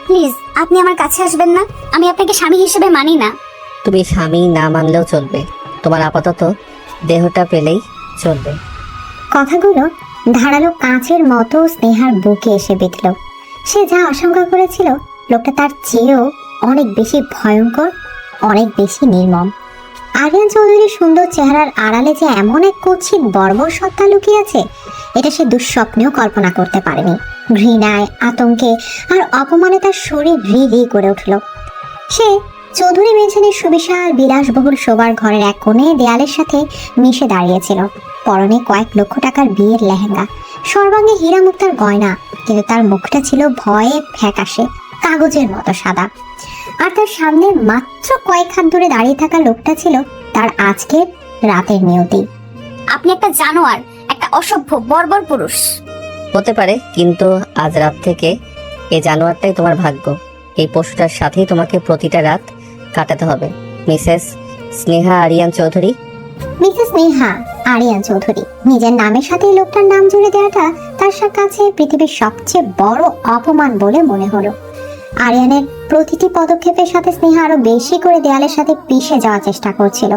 Please আপনি আমার কাছে আসবেন না। আমি আপনাকে স্বামী হিসেবে মানি না। তুমি স্বামী না মানলেও চলবে, তোমার আপাতত দেহটা পেলেই চলবে। কথাগুলো ধারালো কাঁচের মতো স্নেহার বুকে এসে বিঁধল। সে যা আশঙ্কা করেছিল লোকটা তার চেয়েও অনেক বেশি ভয়ঙ্কর, অনেক বেশি নির্মম। আরিয়ান চৌধুরীর সুন্দর চেহারার আড়ালে যে এমন এক কুৎসিত বর্বর সত্তা লুকিয়ে আছে, এটা সে দুঃস্বপ্নেও কল্পনা করতে পারেনি। ঘৃণায়, আতঙ্কে আর অপমানে তার শরীর রি করে উঠল। সে চৌধুরী মেঝেনের সুবিশাল বিলাসবহুল শোবার ঘরের এক কোণে দেয়ালের সাথে মিশে দাঁড়িয়েছিল। পরনে কয়েক লক্ষ টাকার বিয়ের লেহেঙ্গা, সর্বাঙ্গে হীরা মুক্তার গয়না, কিন্তু তার মুখটা ছিল ভয়ে ফ্যাকাশে, কাগজের মতো সাদা। আর তার সামনে মাত্র কয়েক হাত দূরে দাঁড়িয়ে থাকা লোকটা ছিল তার আজকের রাতের নিয়তি। আপনি একটা জানোয়ার, একটা অসভ্য বর্বর পুরুষ। হতে পারে, কিন্তু আজ রাত থেকে এই জানোয়ারটাই তোমার ভাগ্য। এই পশুটার সাথেই তোমাকে প্রতিটা রাত কাটাতে হবে। মিসেস স্নেহা আরিয়ান চৌধুরী। মিসেস স্নেহা আরিয়ান চৌধুরী নিজের নামের সাথে এই লোকটার নাম জুড়ে দেওয়াটা তার কাছে পৃথিবীর সবচেয়ে বড় অপমান বলে মনে হলো। আরিয়ানের প্রতিটি পদক্ষেপের সাথে স্নেহা আরো বেশি করে দেয়ালের সাথে পিষে যাওয়ার চেষ্টা করছিল।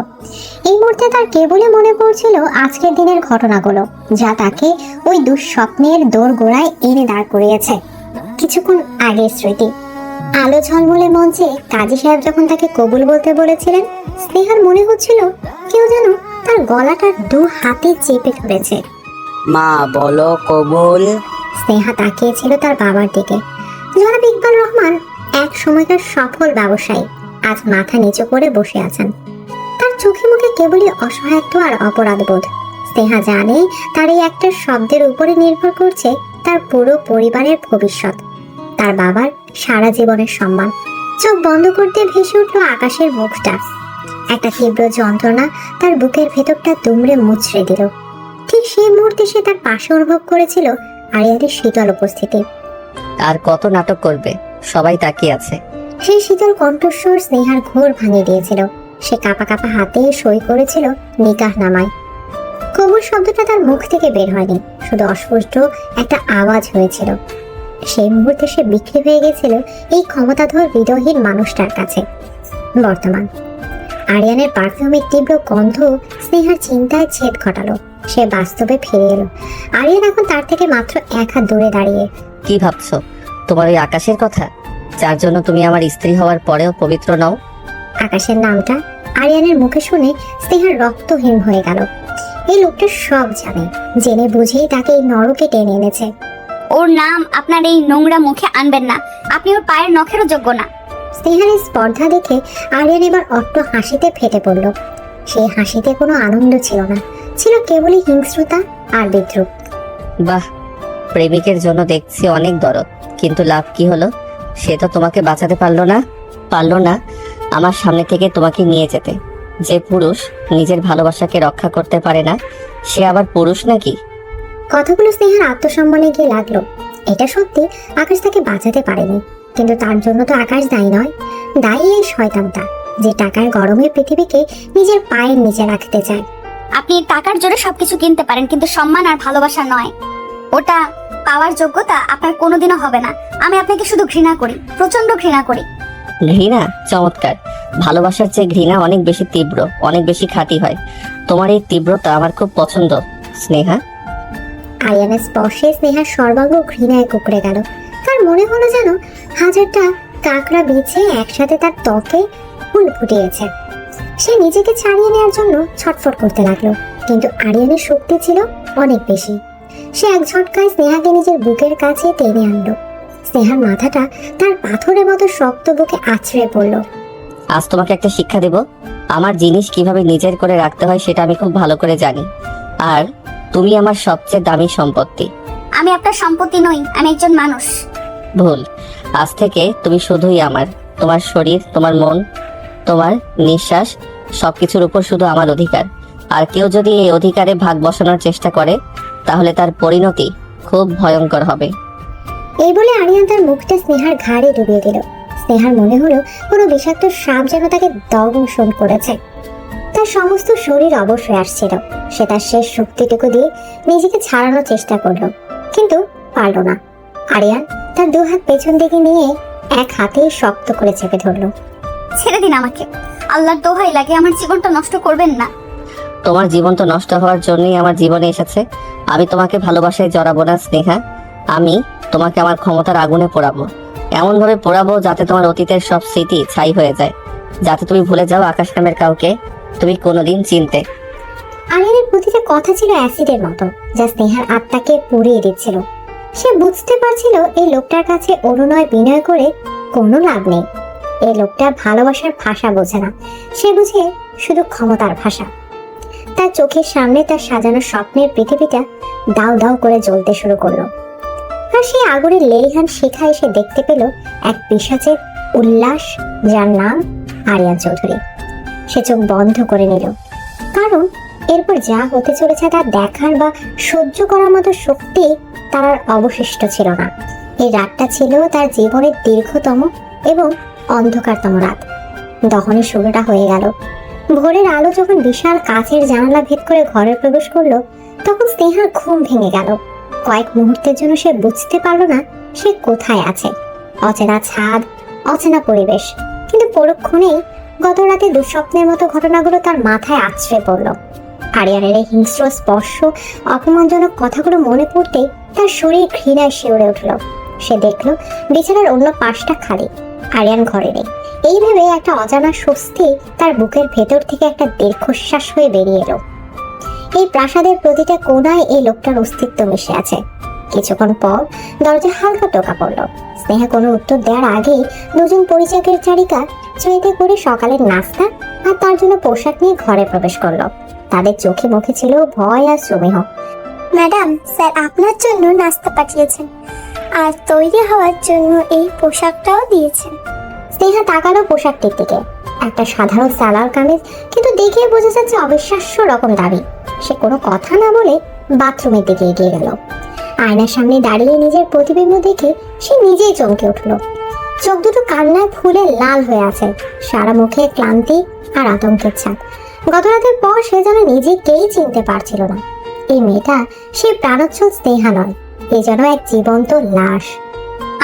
এই মুহূর্তে তার কেবলই মনে পড়ছিল আজকের দিনের ঘটনাগুলো, যা তাকে ওই দুঃস্বপ্নের দোরগোড়ায় এনে দাঁড় করিয়েছে। কিছুক্ষণ আগের স্মৃতি। আলো ঝলমলে মঞ্চে কাজী সাহেব যখন তাকে কবুল বলতে বলেছিলেন, স্নেহার মনে হচ্ছিল কেউ যেন তার গলাটা দু হাতে চেপে ধরেছে। মা বলো কবুল। স্নেহা তাকিয়েছিল তার বাবার দিকে। জনাব ইকবাল রহমান এক সময়কার সফল ব্যবসায়ী আজ মাথা নিচু করে বসে আছেন। তার চোখে মুখে কেবলই অসহায়ত্ব আর অপরাধবোধ। স্নেহা জানে তার এই একটা শব্দের উপরে নির্ভর করছে তার পুরো পরিবারের ভবিষ্যৎ, তার বাবার সারা জীবনের সম্মান। চোখ বন্ধ করতে ভেসে উঠল আকাশের মুখটা। একটা তীব্র যন্ত্রণা তার বুকের ভেতরটা দুমড়ে মুচড়ে দিল। ঠিক সেই মুহূর্তে সে তার পাশে অনুভব করেছিল আরিয়ানের শীতল উপস্থিতি। আর কত নাটক করবে, সবাই তাকিয়ে আছে। সেই শীতল কণ্ঠস্বর স্নেহার ঘোর ভাঙিয়ে দিয়েছিল। সে কাঁপা কাঁপা হাতে সই করেছিল নিকাহ নামায়। কবুল শব্দটা তার মুখ থেকে বের হয়নি, শুধু অস্পষ্ট একটা আওয়াজ হয়েছিল। সেই মুহূর্তে সে বিক্রি হয়ে গেছিল এই ক্ষমতাধর হৃদয়হীন মানুষটার কাছে। বর্তমান আরিয়ানের পারফিউমের তীব্র গন্ধ স্নেহার চিন্তায় ছেদ ঘটালো। সে বাস্তবে ফিরে এলো। আরিয়ান এখন তার থেকে মাত্র এক হাত দূরে দাঁড়িয়ে। কি ভাবছো? তোমার ওই আকাশের কথা, যার জন্য তুমি আমার স্ত্রী হওয়ার পরেও পবিত্র নও? আকাশের নামটা আরিয়ানের মুখে শুনে স্নেহার রক্তহীন হয়ে গেল। এই লোকটা সব জানে, জেনে বুঝেই তাকে এই নরকে টেনে এনেছে। ওর নাম আপনার এই নোংরা মুখে আনবেন না। আপনি ওর পায়ের নখেরও যোগ্য না। স্নেহার এই স্পর্ধা দেখে আরিয়ান এবার অট্ট হাসিতে ফেটে পড়ল। সেই হাসিতে কোনো আনন্দ ছিল না, ছিল কেবলই হিংস্রতা আর বিদ্রুপ। বাহ, প্রেমিকের জন্য দেখছি অনেক দরদ, কিন্তু লাভ কি হলো? সে তো তোমাকে বাঁচাতে পারলো না আমার সামনে থেকে তোমাকে নিয়ে যেতে। যে পুরুষ নিজের ভালোবাসাকে রক্ষা করতে পারে না, সে আবার পুরুষ নাকি? কথাগুলো স্নেহার আত্মসম্মানে গিয়ে লাগলো। এটা সত্যি আকাশ তাকে বাঁচাতে পারেনি, কিন্তু তার জন্য তো আকাশ দায়ী নয়। দায়ী এই শয়তানটা, যে টাকার গরমে পৃথিবীকে নিজের পায়ের নিচে রাখতে চায়। আপনি টাকার জোরে সবকিছু কিনতে পারেন, কিন্তু সম্মান আর ভালোবাসা নয়। ওটা পাওয়ার যোগ্যতা আপনার কোনোদিনও হবে না। আমি আপনাকে শুধু ঘৃণা করি, প্রচন্ড ঘৃণা করি। ঘৃণা? চমৎকার। ভালোবাসার চেয়ে ঘৃণা অনেক বেশি তীব্র, অনেক বেশি খাঁটি হয়। তোমার এই তীব্রতা আমার খুব পছন্দ স্নেহা। আরিয়ানের স্পর্শে স্নেহার সর্বাঙ্গ ঘৃণায় কুকড়ে গেল। তার মনে হলো যেন হাজারটা কাকড়া বিছে একসাথে তার ত্বকে ফুল ফুটিয়েছে। সে নিজেকে ছাড়িয়ে নেওয়ার জন্য ছটফট করতে লাগলো, কিন্তু আরিয়ানের শক্তি ছিল অনেক বেশি। সে এক ঝটকায় স্নেহাকে নিজের বুকের কাছে টেনে আনলো। স্নেহার মাথাটা তার পাথরের মতো শক্ত বুকে আছড়ে পড়ল। আজ তোমাকে একটা শিক্ষা দেব। আমার জিনিস কিভাবে নিজের করে রাখতে হয় সেটা আমি খুব ভালো করে জানি। আর তুমি আমার সবচেয়ে দামি সম্পত্তি। আমি আপনার সম্পত্তি নই, আমি একজন মানুষ। ভুল। আজ থেকে তুমি শুধুই আমার। তোমার শরীর, তোমার মন, তোমার নিঃশ্বাস, সবকিছুর উপর শুধু আমার অধিকার। আর কেউ যদি এই অধিকারে ভাগ বসানোর চেষ্টা করে, তাহলে তার পরিণতি খুব ভয়ঙ্কর হবে। এই বলে আরিয়ান তার মুখটা স্নেহার ঘাড়ে ডুবিয়ে দিল। স্নেহার মনে হলো কোনো বিষাক্ত সাপ যেন তাকে দংশন করেছে। তার সমস্ত শরীর অবশ হয়ে আসছিল। সে তার শেষ শক্তিটুকু দিয়ে নিজেকে ছাড়ানোর চেষ্টা করলো, কিন্তু পারল না। আরিয়ান তার দু হাত পেছন দিকে নিয়ে এক হাতে শক্ত করে চেপে ধরলো। ছেড়ে দিন আমাকে, আল্লাহর দোহাই লাগে আমার জীবনটা নষ্ট করবেন না। তোমার জীবন তো নষ্ট হওয়ার জন্যই আমার জীবনে এসেছে। আমি তোমাকে ভালোবাসায় জড়াবো না স্নেহা। আমি তোমাকে আমার ক্ষমতার আগুনে পোড়াবো, এমন ভাবে পোড়াবো যাতে তোমার অতীতের সব স্মৃতি ছাই হয়ে যায়, যাতে তুমি ভুলে যাও আকাশ নামের কাউকে তুমি কোনোদিন চিনতে। আরিয়ানের প্রতিটা কথা ছিল অ্যাসিডের মতো, যা স্নেহার আত্মাকে পুড়িয়ে দিচ্ছিল। সে বুঝতে পারছিল এই লোকটার কাছে অনুনয় বিনয় করে কোনো লাভ নেই। এই লোকটা ভালোবাসার ভাষা বোঝে না, সে বুঝে শুধু ক্ষমতার ভাষা। তার চোখের সামনে তার সাজানো স্বপ্নের পৃথিবীটা দাউ দাউ করে জ্বলতে শুরু করলো। আর সেই আগুনের লেলিহান শিখা এসে দেখতে পেল এক পিশাচের উল্লাস, যার নাম আরিয়ান চৌধুরী। সে চোখ বন্ধ করে নিল, কারণ এরপর যা হতে চলেছে তা দেখার বা সহ্য করার মতো শক্তি তার আর অবশিষ্ট ছিল না। এই রাতটা ছিল তার জীবনের দীর্ঘতম এবং অন্ধকারতম রাত। দহনের শুরুটা হয়ে গেল। ভোরের আলো যখন বিশাল কাচের জানালা ভেদ করে ঘরে প্রবেশ করলো, তখন স্নেহার ঘুম ভেঙে গেল। কয়েক মুহূর্তের জন্য সে বুঝতে পারল না সে কোথায় আছে। অচেনা ছাদ, অচেনা পরিবেশ, কিন্তু পরক্ষণেই গত রাতে দুঃস্বপ্নের মতো ঘটনাগুলো তার মাথায় আছড়ে পড়ল। আরিয়ানের এই হিংস্র স্পর্শ, অপমানজনক কথাগুলো মনে পড়তেই তার শরীর ঘৃণায় শিউরে উঠল। সে দেখল বিছানার অন্য পাশটা খালি, আরিয়ান ঘরে নেই। এইভাবে একটা অজানা স্বস্তি তার বুকের ভেতর থেকে একটা দীর্ঘশ্বাস হয়ে বেরিয়ে এলো। এই প্রাসাদের প্রতিটা কোণায় এই লোকটার অস্তিত্ব মিশে আছে। কিছুক্ষণ পর দরজা হালকা টোকা পড়লো। স্নেহা কোনো উত্তর দেওয়ার আগেই দুজন পরিচারকের চারিকা চুইতে করে সকালের নাস্তা আর তার জন্য পোশাক নিয়ে ঘরে প্রবেশ করলো। তাদের চোখে মুখে ছিল ভয় আর সমীহ। ম্যাডাম, স্যার আপনার জন্য নাস্তা পাঠিয়েছেন আর তৈরি হওয়ার জন্য এই পোশাকটাও দিয়েছেন। স্নেহা তাকালো পোশাকটির দিকে। একটা সাধারণ সালোয়ার কামিজ, কিন্তু দেখে বোঝা যাচ্ছে অবিশ্বাস্য রকম দাবি। সে কোনো কথা না বলে বাথরুমের দিকে এগিয়ে গেল। আয়নার সামনে দাঁড়িয়ে নিজের প্রতিবিম্ব দেখে সে নিজেই চমকে উঠল। চোখ দুটো কান্নায় ফুলে লাল হয়ে আছে, সারা মুখে ক্লান্তি আর আতঙ্কের ছাপ। গত রাতের পর সে যেন নিজেকেই চিনতে পারছিল না। এই মেয়েটা সে প্রাণোচ্ছল স্নেহা নয়, এ যেন এক জীবন্ত লাশ।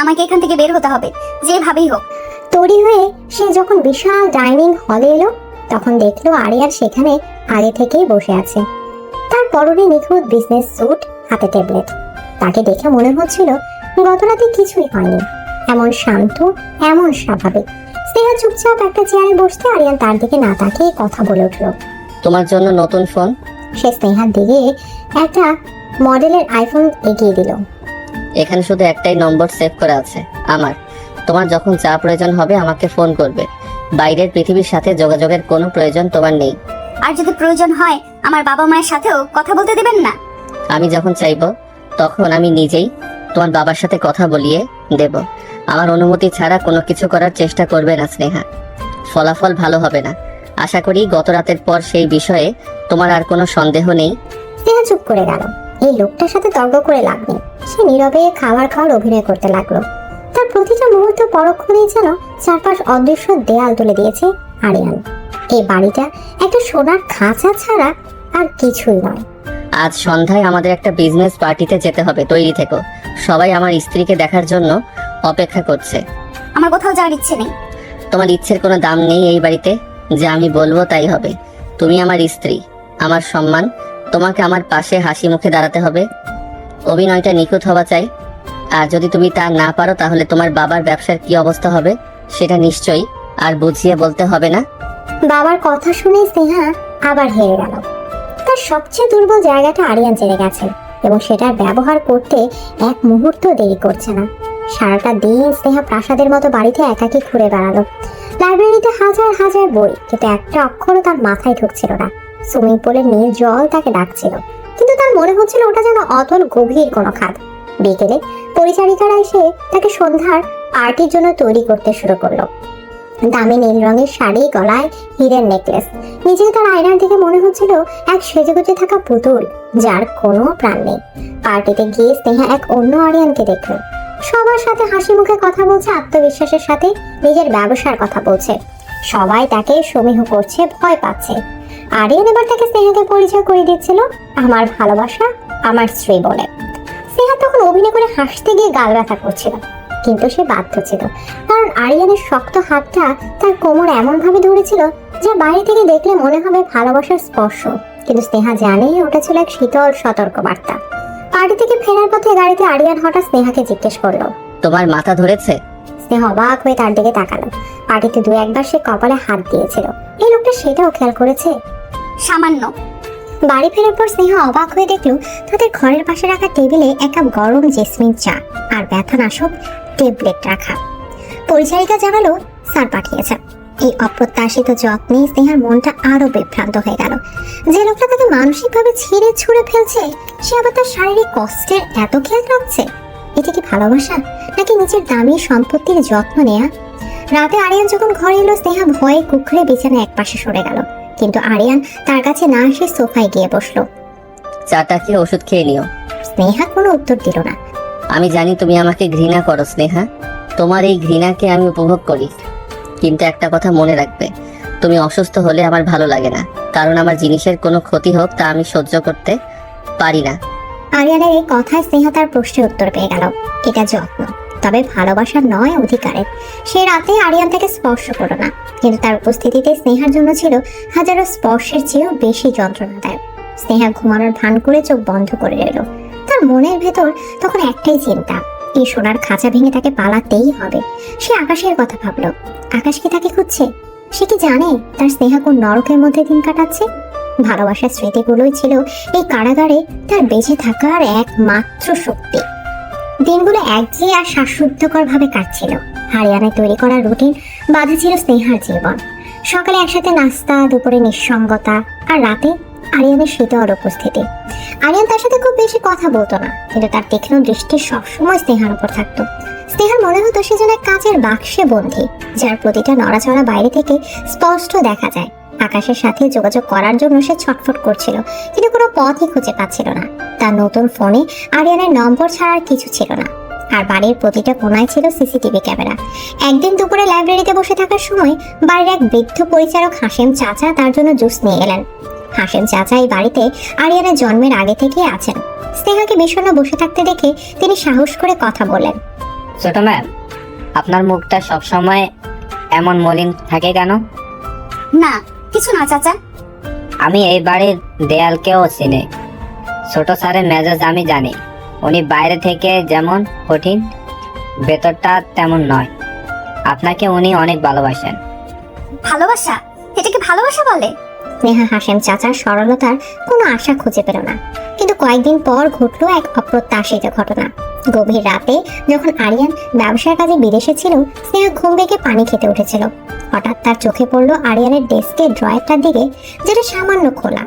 আমাকে এখান থেকে বের হতে হবে, যেভাবেই হোক। তৈরি হয়ে সে যখন বিশাল ডাইনিং হলে এলো, তখন দেখলো আরিয়ান সেখানে আগে থেকেই বসে আছে। তার পরনে নিখুঁত বিজনেস স্যুট, হাতে ট্যাবলেট। তাকে দেখে মনে হচ্ছিল গত রাতে কিছুই হয়নি। এমন শান্ত, এমন স্বাভাবিক। স্নেহা চুপচাপ একটা চেয়ারে বসতে আরিয়ান তার দিকে না তাকিয়ে কথা বলে উঠলো। তোমার জন্য নতুন ফোন। সে স্নেহার দিকে একটা মডেলের আইফোন এগিয়ে দিল। এখানে শুধু একটাই নম্বর সেভ করা আছে, আমার। তোমার যখন যা প্রয়োজন হবে আমাকে ফোন করবে। বাইরের পৃথিবীর সাথে যোগাযোগের কোনো প্রয়োজন তোমার নেই। আর যদি প্রয়োজন হয় আমার বাবা মায়ের সাথেও কথা বলতে দিবেন না। আমি যখন চাইবো তখন আমি নিজেই তোমার বাবার সাথে কথা বলিয়ে দেব। আমার অনুমতি ছাড়া কোনো কিছু করার চেষ্টা করবে না স্নেহা, ফলাফল ভালো হবে না। আশা করি গত রাতের পর সেই বিষয়ে তোমার আর কোনো সন্দেহ নেই। স্নেহা চুপ করে গেল। এই লোকটার সাথে তর্ক করে লাভ নেই। সে নীরবে খাওয়ার অভিনয় করতে লাগলো। তার প্রতিটা মুহূর্ত পরক্ষণেই যেন চারপাশ অদৃশ্য দেয়াল তুলে দিয়েছে আরিয়ান। এই বাড়িটা একটা সোনার খাঁচা ছাড়া আর কিছুই নয়। আজ সন্ধ্যায় আমাদের একটা বিজনেস পার্টিতে যেতে হবে, তৈরি থেকো। সবাই আমার স্ত্রীকে দেখার জন্য অপেক্ষা করছে। আমার কোথাও যাওয়ার ইচ্ছে নেই। তোমার ইচ্ছের কোনো দাম নেই এই বাড়িতে। যে আমি বলবো তাই হবে। তুমি আমার স্ত্রী, আমার সম্মান। তোমাকে আমার পাশে হাসি মুখে দাঁড়াতে হবে। অভিনয়টা নিখুঁত হওয়া চাই। আর যদি তুমি তা না পারো তাহলে তোমার বাবার ব্যবসার কি অবস্থা হবে সেটা নিশ্চয়ই আর বুঝিয়ে বলতে হবে না। বাবার কথা শুনে স্নেহা আবার হেরে গেল। তার সবচেয়ে দুর্বল জায়গাটা আরিয়ান জেনে গেছে এবং সেটার ব্যবহার করতে এক মুহূর্ত দেরি করছে না। সারাটা দিন স্নেহা প্রাসাদের মতো বাড়িতে একাকী ঘুরে বেড়ালো। লাইব্রেরিতে হাজার হাজার বই, কিন্তু একটা অক্ষরও তার মাথায় ঢুকছিল না। সুইমিং পুলের নীল জল তাকে ডাকছিল, কিন্তু তার মনে হচ্ছিল ওটা যেন অতল গভীর কোনো খাদ। বিকেলে পরিচারিকারা এসে তাকে সন্ধ্যার পার্টির জন্য তৈরি করতে শুরু করলো। দামি নীল রঙের শাড়ি, গলায় হীরের নেকলেস। নিজে তার আয়নার দিকে মনে হচ্ছিল এক সেজেগুজে থাকা পুতুল, যার কোনো প্রাণ নেই। পার্টিতে গিয়ে স্নেহা এক অন্য আরিয়ানকে দেখলো। সবার সাথে হাসি মুখে কথা বলছে, আত্মবিশ্বাসের সাথে নিজের ব্যবসার কথা বলছে। সবাই তাকে সমীহ করছে, ভয় পাচ্ছে। আরিয়ান এবার তাকে স্নেহাকে পরিচয় করে দিচ্ছিল আমার ভালোবাসা, আমার স্ত্রী বলে। স্নেহা তখন অভিনয় করে হাসতে গিয়ে গাল ব্যথা করছিল, কিন্তু সে বাধ্য ছিল, কারণ আরিয়ানের শক্ত হাতটা তার কোমর এমন ভাবে ধরেছিল যে বাইরে থেকে দেখলে মনে হবে ভালোবাসার স্পর্শ, কিন্তু স্নেহা জানে ওটা ছিল এক শীতল সতর্ক বার্তা। পার্টি থেকে ফেরার পথে গাড়িতে আরিয়ান হঠাৎ স্নেহাকে জিজ্ঞেস করলো। তোমার মাথা ধরেছে? স্নেহা অবাক হয়ে তার দিকে তাকালো। পার্টিতে দু একবার সে কপালে হাত দিয়েছিল, এই লোকটা সেটাও খেয়াল করেছে। সামান্য। বাড়ি ফেরার পর স্নেহা অবাক হয়ে দেখলো তাদের ঘরের পাশে রাখা টেবিলে এক কাপ গরম জেসমিন চা আর ব্যথানাশক ট্যাবলেট রাখা। পরিচারিকা জানালো স্যার পাঠিয়েছেন। এই অপ্রত্যাশিত যত্নে স্নেহার মনটা আরো বিভ্রান্ত হয়ে গেল। যে লোকটা তাকে মানসিকভাবে ছিঁড়ে ছুঁড়ে ফেলছে, সে আবার তার শারীরিক কষ্টের এত খেয়াল রাখছে। এটা কি ভালোবাসা, নাকি নিজের দামি সম্পত্তির যত্ন নেয়া? রাতে আরিয়ান যখন ঘরে এলো, স্নেহা ভয়ে কুকড়ে বিছানায় একপাশে সরে গেল, কিন্তু আরিয়ান তার কাছে না এসে সোফায় গিয়ে বসলো। চাটা খেয়ে ওষুধ খেয়ে নিও। স্নেহা কোনো উত্তর দিল না। আমি জানি তুমি আমাকে ঘৃণা করো স্নেহা, তোমার এই ঘৃণাকে আমি উপভোগ করি, কিন্তু একটা কথা মনে রাখবে, তুমি অসুস্থ হলে আমার ভালো লাগে না, কারণ আমার জিনিসের কোনো ক্ষতি হোক তা আমি সহ্য করতে পারি না। আরিয়ানের এই কথায় স্নেহা তার প্রশ্নের উত্তর পেয়ে গেল। এটা যত্ন, তবে ভালোবাসা নয়, অধিকারের। সে রাতে আরিয়ান তাকে স্পর্শ করলো না, কিন্তু তার উপস্থিতিতে স্নেহার জন্য ছিল হাজারো স্পর্শের চেয়েও বেশি যন্ত্রণাদায়ক। স্নেহা ঘুমানোর ভান করে চোখ বন্ধ করে রইল। তার মনের ভেতর তখন একটাই চিন্তা, এই সোনার খাঁচা ভেঙে তাকে পালাতেই হবে। সে আকাশের কথা ভাবলো। আকাশ কি তাকে খুঁজছে? সে কি জানে তার স্নেহা কোন নরকের মধ্যে দিন কাটাচ্ছে? ভালোবাসার স্মৃতিগুলোই ছিল এই কারাগারে তার বেঁচে থাকার একমাত্র শক্তি। দিনগুলো একঘেয়ে আর শ্বাসরুদ্ধকর ভাবে কাটছিল। আরিয়ানের তৈরি করা রুটিন বাধা ছিল স্নেহার জীবন। সকালে একসাথে নাস্তা, দুপুরে নিঃসঙ্গতা, আর রাতে আরিয়ানের শীতল উপস্থিতি। আরিয়ান তার সাথে খুব বেশি কথা বলতো না, কিন্তু তার তীক্ষ্ণ দৃষ্টি সবসময় স্নেহার উপর থাকতো। স্নেহার মনে হতো সে যেন এক কাচের বাক্সে বন্দী, যার প্রতিটা নড়াচড়া বাইরে থেকে স্পষ্ট দেখা যায়। আকাশের সাথে যোগাযোগ করার জন্য সে ছটফট করছিল, কিন্তু কোনো পথই খুঁজে পাচ্ছিল না। তার নতুন ফোনে আরিয়ানের নম্বর ছাড়া আর কিছু ছিল না, আর বাড়ির প্রতিটা কোনায় ছিল সিসিটিভি ক্যামেরা। একদিন দুপুরে লাইব্রেরিতে বসে থাকার সময় বাড়ির এক বৃদ্ধ পরিচারক হাশেম চাচা তার জন্য জুস নিয়ে এলেন। হাশেম চাচা এই বাড়িতে আরিয়ানের জন্মের আগে থেকেই আছেন। স্নেহাকে বিষণ্ণ বসে থাকতে দেখে তিনি সাহস করে কথা বললেন। ছোট ম্যাম, আপনার মুখটা সবসময় এমন মলিন থাকে কেন? না, কিছু না চাচা। আমি এই বাড়ির দেয়ালকেও চিনি। ছোট স্যারের মেজাজ আমি জানি। উনি বাইরে থেকে যেমন কঠিন, ভেতরটা তেমন নয়। আপনাকে উনি অনেক ভালোবাসেন। ভালোবাসা? এটাকে ভালোবাসা বলে? স্নেহা হাশেম চাচার সরলতার কোনো আশা খুঁজে পেল না, কিন্তু কয়েকদিন পর ঘটলো এক অপ্রত্যাশিত ঘটনা। গভীর রাতে যখন আরিয়ান ব্যবসার কাজে বিদেশে ছিল, স্নেহা ঘুম ভেঙে পানি খেতে উঠেছিল। হঠাৎ তার চোখে পড়লো আরিয়ানের ডেস্কের ড্রয়ারটার দিকে, যেটা সামান্য খোলা।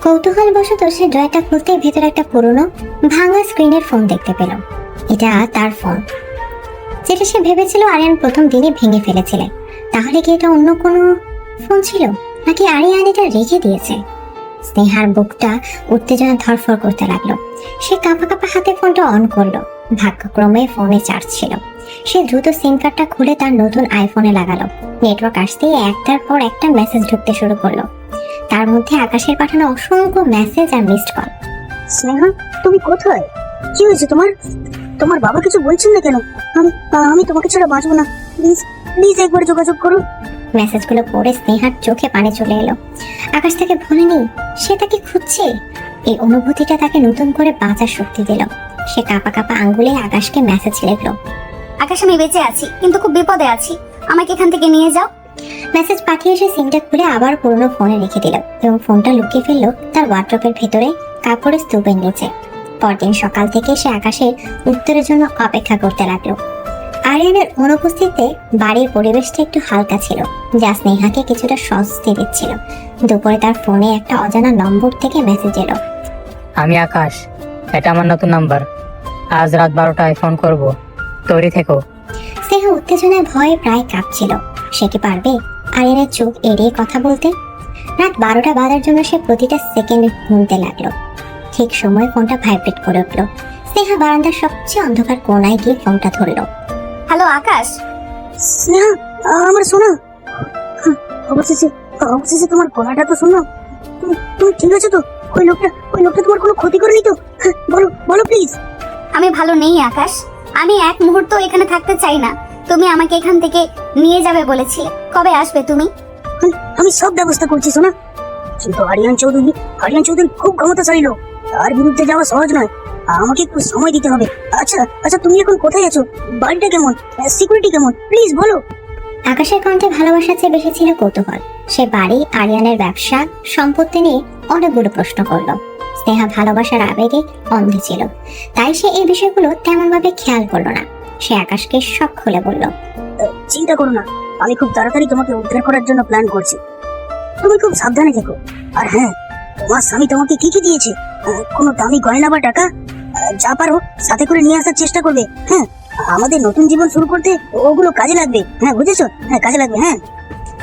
কৌতূহলবশত সে ড্রয়ারটা খুলতে ভেতরে একটা পুরনো ভাঙা স্ক্রিনের ফোন দেখতে পেল। এটা তার ফোন, যেটা সে ভেবেছিল আরিয়ান প্রথম দিনে ভেঙে ফেলেছিলেন। তাহলে কি এটা অন্য কোনো ফোন ছিল, নাকি আরিয়ান এটা রেখে দিয়েছে? স্নেহার বুকটা উত্তেজনা ধরফর করতে লাগলো। সে কাঁপা কাঁপা হাতে ফোনটা অন করলো। ভাগ্যক্রমে ফোনে চার্জ ছিল। সে দ্রুত সিম কার্ডটা খুলে তার নতুন আইফোনে লাগালো। নেটওয়ার্ক আসতেই একটার পর একটা মেসেজ ঢুকতে শুরু করলো। তার মধ্যে আকাশের পাঠানো অসংখ্য মেসেজ আর মিসড কল। স্নেহা, তুমি কোথায়? কি হয়েছে তোমার? তোমার বাবা কিছু বলছেন না কেন? আমি তোমাকে ছাড়া বাঁচবো না। প্লিজ প্লিজ একবার যোগাযোগ করো। মেসেজগুলো পড়ে স্নেহার চোখে পানি চলে এলো। আকাশ তাকে ভুলেনি, সে তাকে খুঁজছে। এই অনুভূতিটা তাকে নতুন করে বাঁচার শক্তি দিল। সে কাঁপা কাঁপা আঙ্গুলে আকাশকে মেসেজ লিখলো। আকাশ, আমি বেঁচে আছি, কিন্তু খুব বিপদে আছি, আমাকে এখান থেকে নিয়ে যাও। মেসেজ পাঠিয়ে সে সিমটা খুলে আবার পুরনো ফোনে রেখে দিল এবং ফোনটা লুকিয়ে ফেললো তার ওয়ার্ড্রপের ভেতরে কাপড়ের স্তূপের নিচে। পরদিন সকাল থেকে সে আকাশের উত্তরের জন্য অপেক্ষা করতে লাগলো। আরিয়ানের অনুপস্থিতিতে বাড়ির পরিবেশটা একটু হালকা ছিল, যা স্নেহাকে কিছুটা স্বস্তি দিচ্ছিল। দুপুরে তার ফোনে একটা অজানা নম্বর থেকে মেসেজ এলো। আমি আকাশ, এটা আমার নতুন নাম্বার। আজ রাত 12টায় ফোন করব, তৈরি থেকো। স্নেহা উত্তেজনায় ভয়ে প্রায় কাঁপছিল। সে কি পারবে আরিয়ানের চোখ এড়িয়ে কথা বলতে? রাত 12টা বাজার জন্য সে প্রতিটা সেকেন্ড গুনতে লাগলো। ঠিক সময় ফোনটা ভাইব্রেট করে উঠলো। স্নেহা বারান্দার সবচেয়ে অন্ধকার কোণায় গিয়ে ফোনটা ধরলো। হ্যালো আকাশ। স্নেহা, আমার শোনো। অবশেষে তোমার গলাটা তো শোনো। তুমি ঠিক আছো তো? ওই লোকটা তোমার কোনো ক্ষতি করেনি তো? বলো বলো প্লিজ। আমি ভালো নেই আকাশ, আমি এক মুহূর্ত এখানে থাকতে চাই না। তুমি আমাকে এখান থেকে নিয়ে যাবে বলেছিলে, কবে আসবে তুমি? আমি সব ব্যবস্থা করছি সোনা, কিন্তু আরিয়ান চৌধুরী খুব ক্ষমতাশালী লোক, তার বিরুদ্ধে যাওয়া সহজ নয়। আমাকে একটু সময় দিতে হবে। আচ্ছা আচ্ছা, তুমি এখন কোথায় আছো? বাড়িটা কেমন? সিকিউরিটি কেমন? প্লিজ বলো। আকাশের কণ্ঠে ভালোবাসার চেয়ে বেশি ছিল কৌতূহল। সে বাড়ি, আরিয়ানের ব্যবসা, সম্পত্তি নিয়ে অনেকগুলো প্রশ্ন করলো। স্নেহা ভালোবাসার আবেগে অন্ধ ছিল, তাই সে এই বিষয়গুলো তেমন ভাবে খেয়াল করলো না। সে আকাশকে সব খুলে বলল। চিন্তা করো না, আমি খুব তাড়াতাড়ি তোমাকে উদ্ধার করার জন্য প্ল্যান করছি। তুমি খুব সাবধানে থেকো। আর হ্যাঁ, তোমার স্বামী তোমাকে কি কি দিয়েছে? কোনো দামি গয়না বা টাকা? যা পারো সাথে করে নিয়ে আসার চেষ্টা করবে। হ্যাঁ, আমাদের নতুন জীবন শুরু করতে ওগুলো কাজে লাগবে। হ্যাঁ, বুঝেছো? হ্যাঁ, কাজে লাগবে। হ্যাঁ।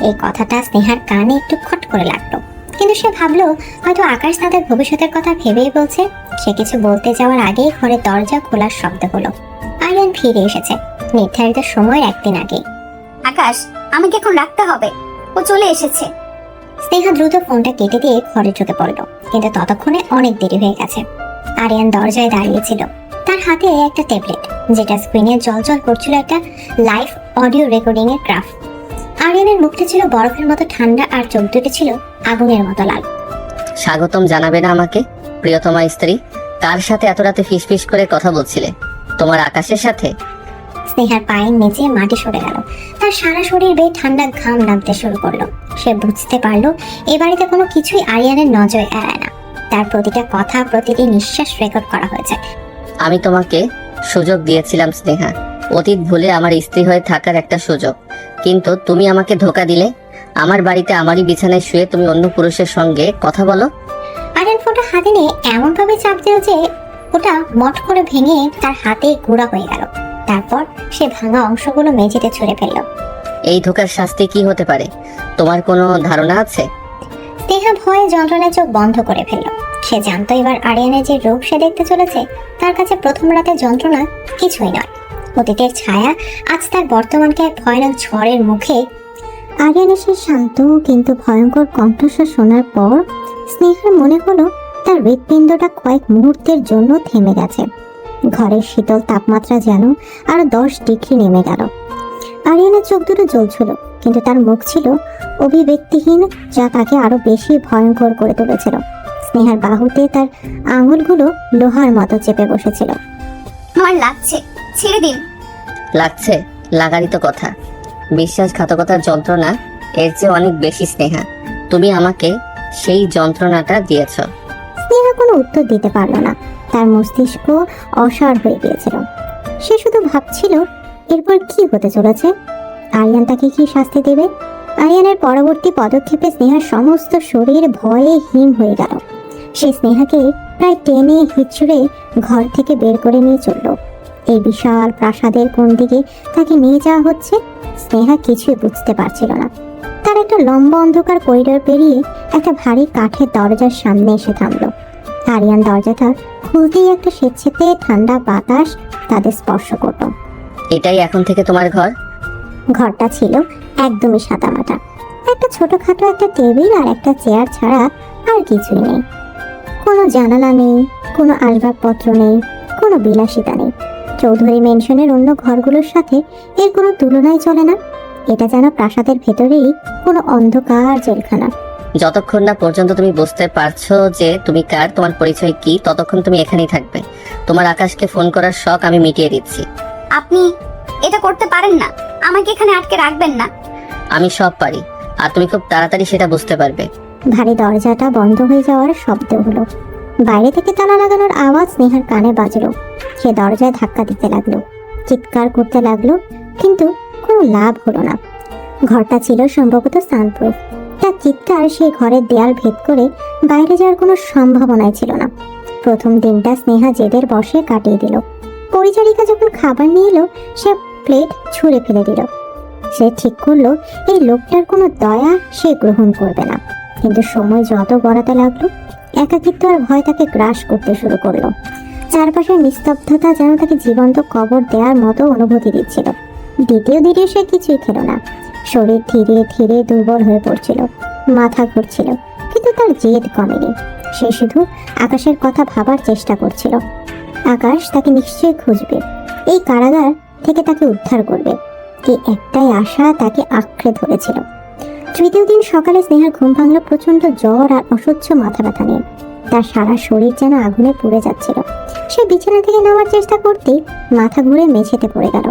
এই কথাটা স্নেহার কানে একটু খট করে লাগলো, কিন্তু সে ভাবলো হয়তো আকাশ তাদের ভবিষ্যতের কথা ভেবেই বলছে। সে কিছু বলতে যাওয়ার আগেই ঘরের দরজা খোলার শব্দ হলো। আরিয়ান ফিরে এসেছে নির্ধারিত সময়ের একদিন আগে। আকাশ, আমাকে এখন রাখতে হবে, ও চলে এসেছে। স্নেহা দ্রুত ফোনটা কেটে দিয়ে ঘরে ঢুকে পড়লো, কিন্তু ততক্ষণে অনেক দেরি হয়ে গেছে। আরিয়ান দরজায় দাঁড়িয়েছিল, তার হাতে একটা ট্যাবলেট, যেটা স্ক্রিনে জলজল করছিল একটা লাইভ অডিও রেকর্ডিং এর গ্রাফ। আরিয়ানের মুখটা ছিল বরফের মতো ঠান্ডা, আর চোখ দুটো ছিল আগুনের মতো লাল। স্বাগতম জানাবে না আমাকে, প্রিয়তমা স্ত্রী? কার সাথে এত রাতে ফিসফিস করে কথা বলছিলে? তোমার আকাশের সাথে? স্নেহার পায়ের নিচে মাটি সরে গেল, তার সারা শরীর বেয়ে ঠান্ডা ঘাম নামতে শুরু করলো। সে বুঝতে পারলো এ বাড়িতে কোনো কিছুই আরিয়ানের নজরে এড়ায় না। তার প্রতিটা কথা, প্রতিটি নিঃশ্বাস রেকর্ড করা হয়েছে। আমি তোমাকে সুযোগ দিয়েছিলাম স্নেহা, অতীত ভুলে আমার স্ত্রী হয়ে থাকার একটা সুযোগ, কিন্তু তুমি আমাকে ধোকা দিলে। আমার বাড়িতে আমারই বিছানায় শুয়ে তুমি অন্য পুরুষের সঙ্গে কথা বলো। আরিয়ান ফোনটা হাতে নিয়ে এমন ভাবে চাপ দিল যে ওটা মট করে ভেঙে তার হাতে গুঁড়া হয়ে গেল। তারপর সে ভাঙা অংশগুলো মেঝেতে ছুঁড়ে ফেললো। এই ধোকার শাস্তি কি হতে পারে তোমার কোনো ধারণা আছে? স্নেহা ভয়ে যন্ত্রণায় চোখ বন্ধ করে ফেললো। সে জানতো এবার আরিয়ানের যে রূপ সে দেখতে চলেছে, তার কাছে প্রথম রাতের যন্ত্রণা কিছুই নয়। অতীতের ছায়া আজ তার বর্তমানকে এক ভয়ানক ঝড়ের মুখে। আরিয়ানের সেই শান্ত কিন্তু ভয়ঙ্কর কণ্ঠস্বর শোনার পর স্নেহার মনে হলো তার হৃৎপিণ্ডটা কয়েক মুহূর্তের জন্য থেমে গেছে। ঘরের শীতল তাপমাত্রা যেন আরো 10 ডিগ্রি নেমে গেল। আরিয়ানের চোখ দুটো জ্বলছিল, কিন্তু তার মুখ ছিল অভিব্যক্তিহীন, যা তাকে আরো বেশি ভয়ঙ্কর করে তুলেছিল। স্নেহার বাহুতে তার আঙুলগুলো লোহার মতো চেপে বসেছিল। আমার লাগছে, ছেড়ে দিন। লাগছে? লাগারই তো কথা। বিশ্বাসঘাতকতার যন্ত্রণা এর চেয়ে অনেক বেশি স্নেহা। তুমি আমাকে সেই যন্ত্রণাটা দিয়েছ। স্নেহা কোনো উত্তর দিতে পারল না, তার মস্তিষ্ক অসাড় হয়ে গিয়েছিল। সে শুধু ভাবছিল এরপর কি হতে চলেছে, আরিয়ান তাকে কি শাস্তি দেবে। আরিয়ানের পরবর্তী পদক্ষেপে স্নেহার সমস্ত শরীর ভয়ে হিম হয়ে গেল। সে স্নেহাকে প্রায় টেনে হিচড়ে ঘর থেকে বের করে নিয়ে চলল। এই বিশাল প্রাসাদের কোন দিকে তাকে নিয়ে যাওয়া হচ্ছে স্নেহা কিছুই বুঝতে পারছিল না। তার একটা লম্বা অন্ধকার করিডোর পেরিয়ে একটা ভারী কাঠের দরজার সামনে এসে থামলো। আরিয়ান দরজাটা খুলতেই একটা স্বেচ্ছাতে ঠান্ডা বাতাস তাদের স্পর্শ করল। এটাই এখন থেকে তোমার ঘর? ঘরটা ছিল একদমই সাদামাটা, একটা ছোটখাটো একটা টেবিল আর একটা চেয়ার ছাড়া আর কিছুই নেই। কোনো জানালা নেই, কোনো আসবাবপত্র নেই, কোনো বিলাসিতা নেই। চৌধুরী মেনশনের অন্য ঘরগুলোর সাথে এর কোনো তুলনাই চলে না। এটা যেন প্রাসাদের ভেতরেই কোনো অন্ধকার জেলখানা। যতক্ষণ না পর্যন্ত তুমি বুঝতে পারছো যে তুমি কার, তোমার পরিচয় কি, ততক্ষণ তুমি এখানেই থাকবে। তোমার আকাশকে ফোন করার শখ আমি মিটিয়ে দিচ্ছি। আপনি এটা করতে পারেন না, আমাকে এখানে আটকে রাখবেন না। আমি সব পারি, আর তুমি খুব তাড়াতাড়ি সেটা বুঝতে পারবে। ভারী দরজাটা বন্ধ হয়ে যাওয়ার শব্দ হলো। বাইরে থেকে তালা লাগানোর আওয়াজ স্নেহার কানে বাজলো। সে দরজায় ধাক্কা দিতে লাগলো, চিৎকার করতে লাগলো, কিন্তু কোনো লাভ হলো না। ঘরটা ছিল সম্ভবত সানপ্রুফ। তার চিৎকার সেই ঘরের দেয়াল ভেদ করে বাইরে যাওয়ার কোনো সম্ভাবনাই ছিল না। প্রথম দিনটা স্নেহা জেদের বসে কাটিয়ে দিল। পরিচারিকা যখন খাবার নিয়ে এলো, সে প্লেট ছুঁড়ে ফেলে দিল। সে ঠিক করলো এই লোকটার কোনো দয়া সে গ্রহণ করবে না। কিন্তু সময় যত গড়াতে লাগলো, একাকিত্ব আর ভয় তাকে গ্রাস করতে শুরু করলো। চারপাশের নিস্তব্ধতা যেন তাকে জীবন্ত কবর দেওয়ার মতো অনুভূতি দিচ্ছিল। দ্বিতীয় দিনে সে কিছুই খেলো না। শরীর ধীরে ধীরে দুর্বল হয়ে পড়ছিল, মাথা ঘুরছিল, কিন্তু তার জেদ কমেনি। সে শুধু আকাশের কথা ভাবার চেষ্টা করছিল। আকাশ তাকে নিশ্চয়ই খুঁজবে, এই কারাগার থেকে তাকে উদ্ধার করবে। এই একটাই আশা তাকে আঁকড়ে ধরেছিল। তৃতীয় দিন সকালে স্নেহার ঘুম ভাঙলো প্রচন্ড জ্বর আর অসহ্য মাথা ব্যথা নিয়ে। তার সারা শরীর যেন আগুনে পুড়ে যাচ্ছিল। সে বিছানা থেকে নামার চেষ্টা করতেই মাথা ঘুরে মেঝেতে পড়ে গেল।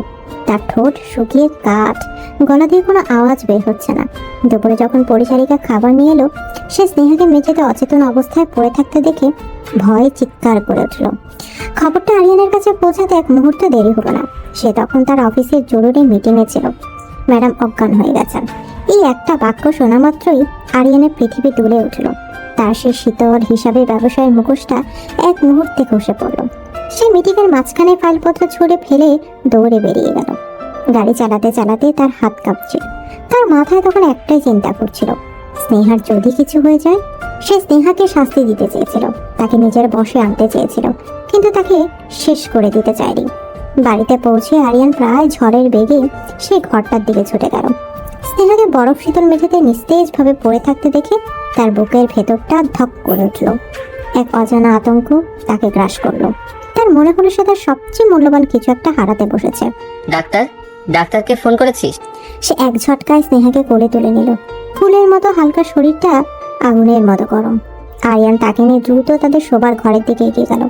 তার ঠোঁট শুকিয়ে কাঠ, গলা দিয়ে কোনো আওয়াজ বের হচ্ছে না। দুপুরে যখন পরিচারিকা খাবার নিয়ে এলো, সে স্নেহাকে মেঝেতে অচেতন অবস্থায় পড়ে থাকতে দেখে ভয়ে চিৎকার করে উঠল। খবরটা আরিয়ানের কাছে পৌঁছাতে এক মুহূর্ত দেরি হলো না। সে তখন তার অফিসের জরুরি মিটিংয়ে ছিল। ম্যাডাম অজ্ঞান হয়ে গেছেন। এই একটা বাক্য শোনা মাত্রই আরিয়ানের পৃথিবী দুলে উঠল। তার সে শীতল হিসাবে ব্যবসায়ের মুখোশটা এক মুহূর্তে খসে পড়ল। সে মিটিংয়ের মাঝখানে ফাইলপত্র ছুঁড়ে ফেলে দৌড়ে বেরিয়ে গেল। গাড়ি চালাতে চালাতে তার হাত কাঁপছিল। তার মাথায় তখন একটাই চিন্তা করছিল, স্নেহার যদি কিছু হয়ে যায়। সে স্নেহাকে শাস্তি দিতে চেয়েছিল, তাকে নিজের বশে আনতে চেয়েছিল, কিন্তু তাকে শেষ করে দিতে চায়নি। বাড়িতে পৌঁছে আরিয়ান প্রায় ঝড়ের বেগে সেই ঘরটার দিকে ছুটে গেল। স্নেহাকে বরফ শীতল মেঝেতে নিস্তেজ ভাবে পড়ে থাকতে দেখে তার বুকের ভেতরটা ধক করে উঠল। এক অজানা আতঙ্ক তাকে গ্রাস করলো। তার মনে হলো সে তার সবচেয়ে মূল্যবান কিছু একটা হারাতে বসেছে। ডাক্তারকে ফোন করেছিস? সে এক ঝটকায় স্নেহাকে কোলে তুলে নিল। ফুলের মতো হালকা শরীরটা আগুনের মতো গরম। আরিয়ান তাকে নিয়ে দ্রুত তাদের শোবার ঘরের দিকে এগিয়ে গেল।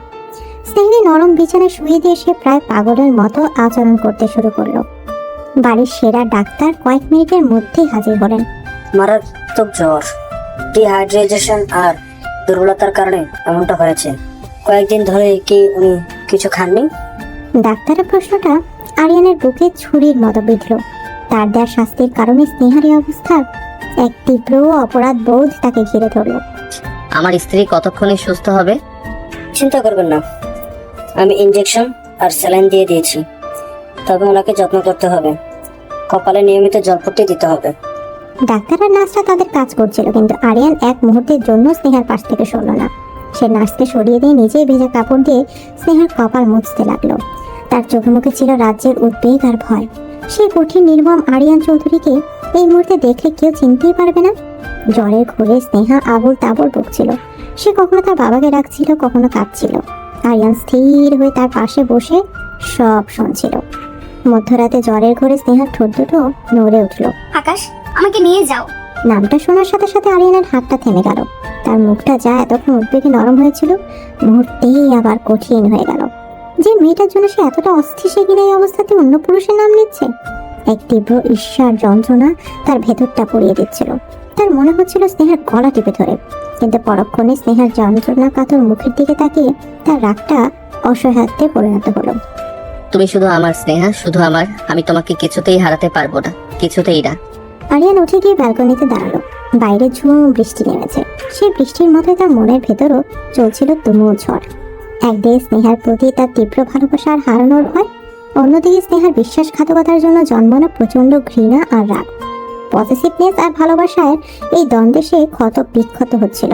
স্নেহাকে নরম বিছানায় শুয়ে দিয়ে সে প্রায় পাগলের মতো আচরণ করতে শুরু করলো। বাড়ির সেরা ডাক্তার কয়েক মিনিটের মধ্যেই হাজির হলেন। মারাত্মক জ্বর, ডিহাইড্রেশন আর দুর্বলতার কারণে এমনটা হয়েছে। কয়েকদিন ধরে কি উনি কিছু খাননি? ডাক্তারের প্রশ্নটা আরিয়ানের বুকে ছুরির মতো বিঁধল। তার দেওয়া শাস্তির কারণে স্নেহার এই অবস্থা এক তীব্র অপরাধ বোধ তাকে ঘিরে ধরল। আমার স্ত্রী কতক্ষণে সুস্থ হবে? চিন্তা করবেন না, আমি ইনজেকশন আর স্যালাইন দিয়ে দিয়েছি। তবে ওনাকে যত্ন করতে হবে, কপালে নিয়মিত জলপট্টি দিতে হবে। ডাক্তার আর নার্সরা তাদের কাজ করছিল, কিন্তু আরিয়ান এক মুহূর্তের জন্য স্নেহার পাশ থেকে সরল না। সে নার্সকে সরিয়ে দিয়ে নিজেই ভেজা কাপড় দিয়ে স্নেহার কপাল মুছতে লাগলো। তার চোখে মুখে ছিল রাজ্যের উদ্বেগ আর ভয়। সেই কঠিন নির্মম আরিয়ান চৌধুরীকে এই মুহূর্তে দেখলে কেউ চিনতেই পারবে না। জ্বরের ঘোরে স্নেহা আবল তাবল বকছিল। সে কখনো তার বাবাকে ডাকছিল, কখনো কাঁদছিল। আরিয়ান স্থির হয়ে তার পাশে বসে সব শুনছিল। মধ্যরাতে জ্বরের ঘোরে স্নেহার ঠোঁট দুটো নড়ে উঠল। আকাশ, আমাকে নিয়ে যাও। নামটা শোনার সাথে সাথে আরিয়ানের হাতটা থেমে গেল। তার মুখটা যা এতক্ষণ উদ্বেগে নরম হয়েছিল, মুহূর্তেই আবার কঠিন হয়ে গেল। যে মেয়েটার জন্য সে এতটা অস্থির, সে কিনা এই অবস্থাতে অন্য পুরুষের নাম নিচ্ছে। এক তীব্র ঈর্ষার যন্ত্রণা তার ভেতরটা পুড়িয়ে দিচ্ছিল। তার মনে হচ্ছিল স্নেহার গলা টিপে ধরে, কিন্তু পরক্ষণে স্নেহার যন্ত্রণা কাতর মুখের দিকে তাকিয়ে তার রাগটা অসহায়ত্বে পরিণত হলো। তুমি শুধু আমার স্নেহা, শুধু আমার। আমি তোমাকে কিছুতেই হারাতে পারবো না, কিছুতেই না। আরিয়ান উঠে গিয়ে ব্যালকনিতে দাঁড়ালো। বাইরে ঝুম বৃষ্টি নেমেছে। সেই বৃষ্টির মধ্যে তার মনের ভেতরও চলছিল তুমুল ঝড়। একদিকে স্নেহার প্রতি তার তীব্র ভালোবাসা আর হারানোর ভয়, অন্যদিকে স্নেহার বিশ্বাসঘাতকতার জন্য জন্মানো প্রচন্ড ঘৃণা আর রাগ। পজিটিভনেস আর ভালোবাসায় এই দ্বন্দ্বে সে ক্ষত বিক্ষত হচ্ছিল।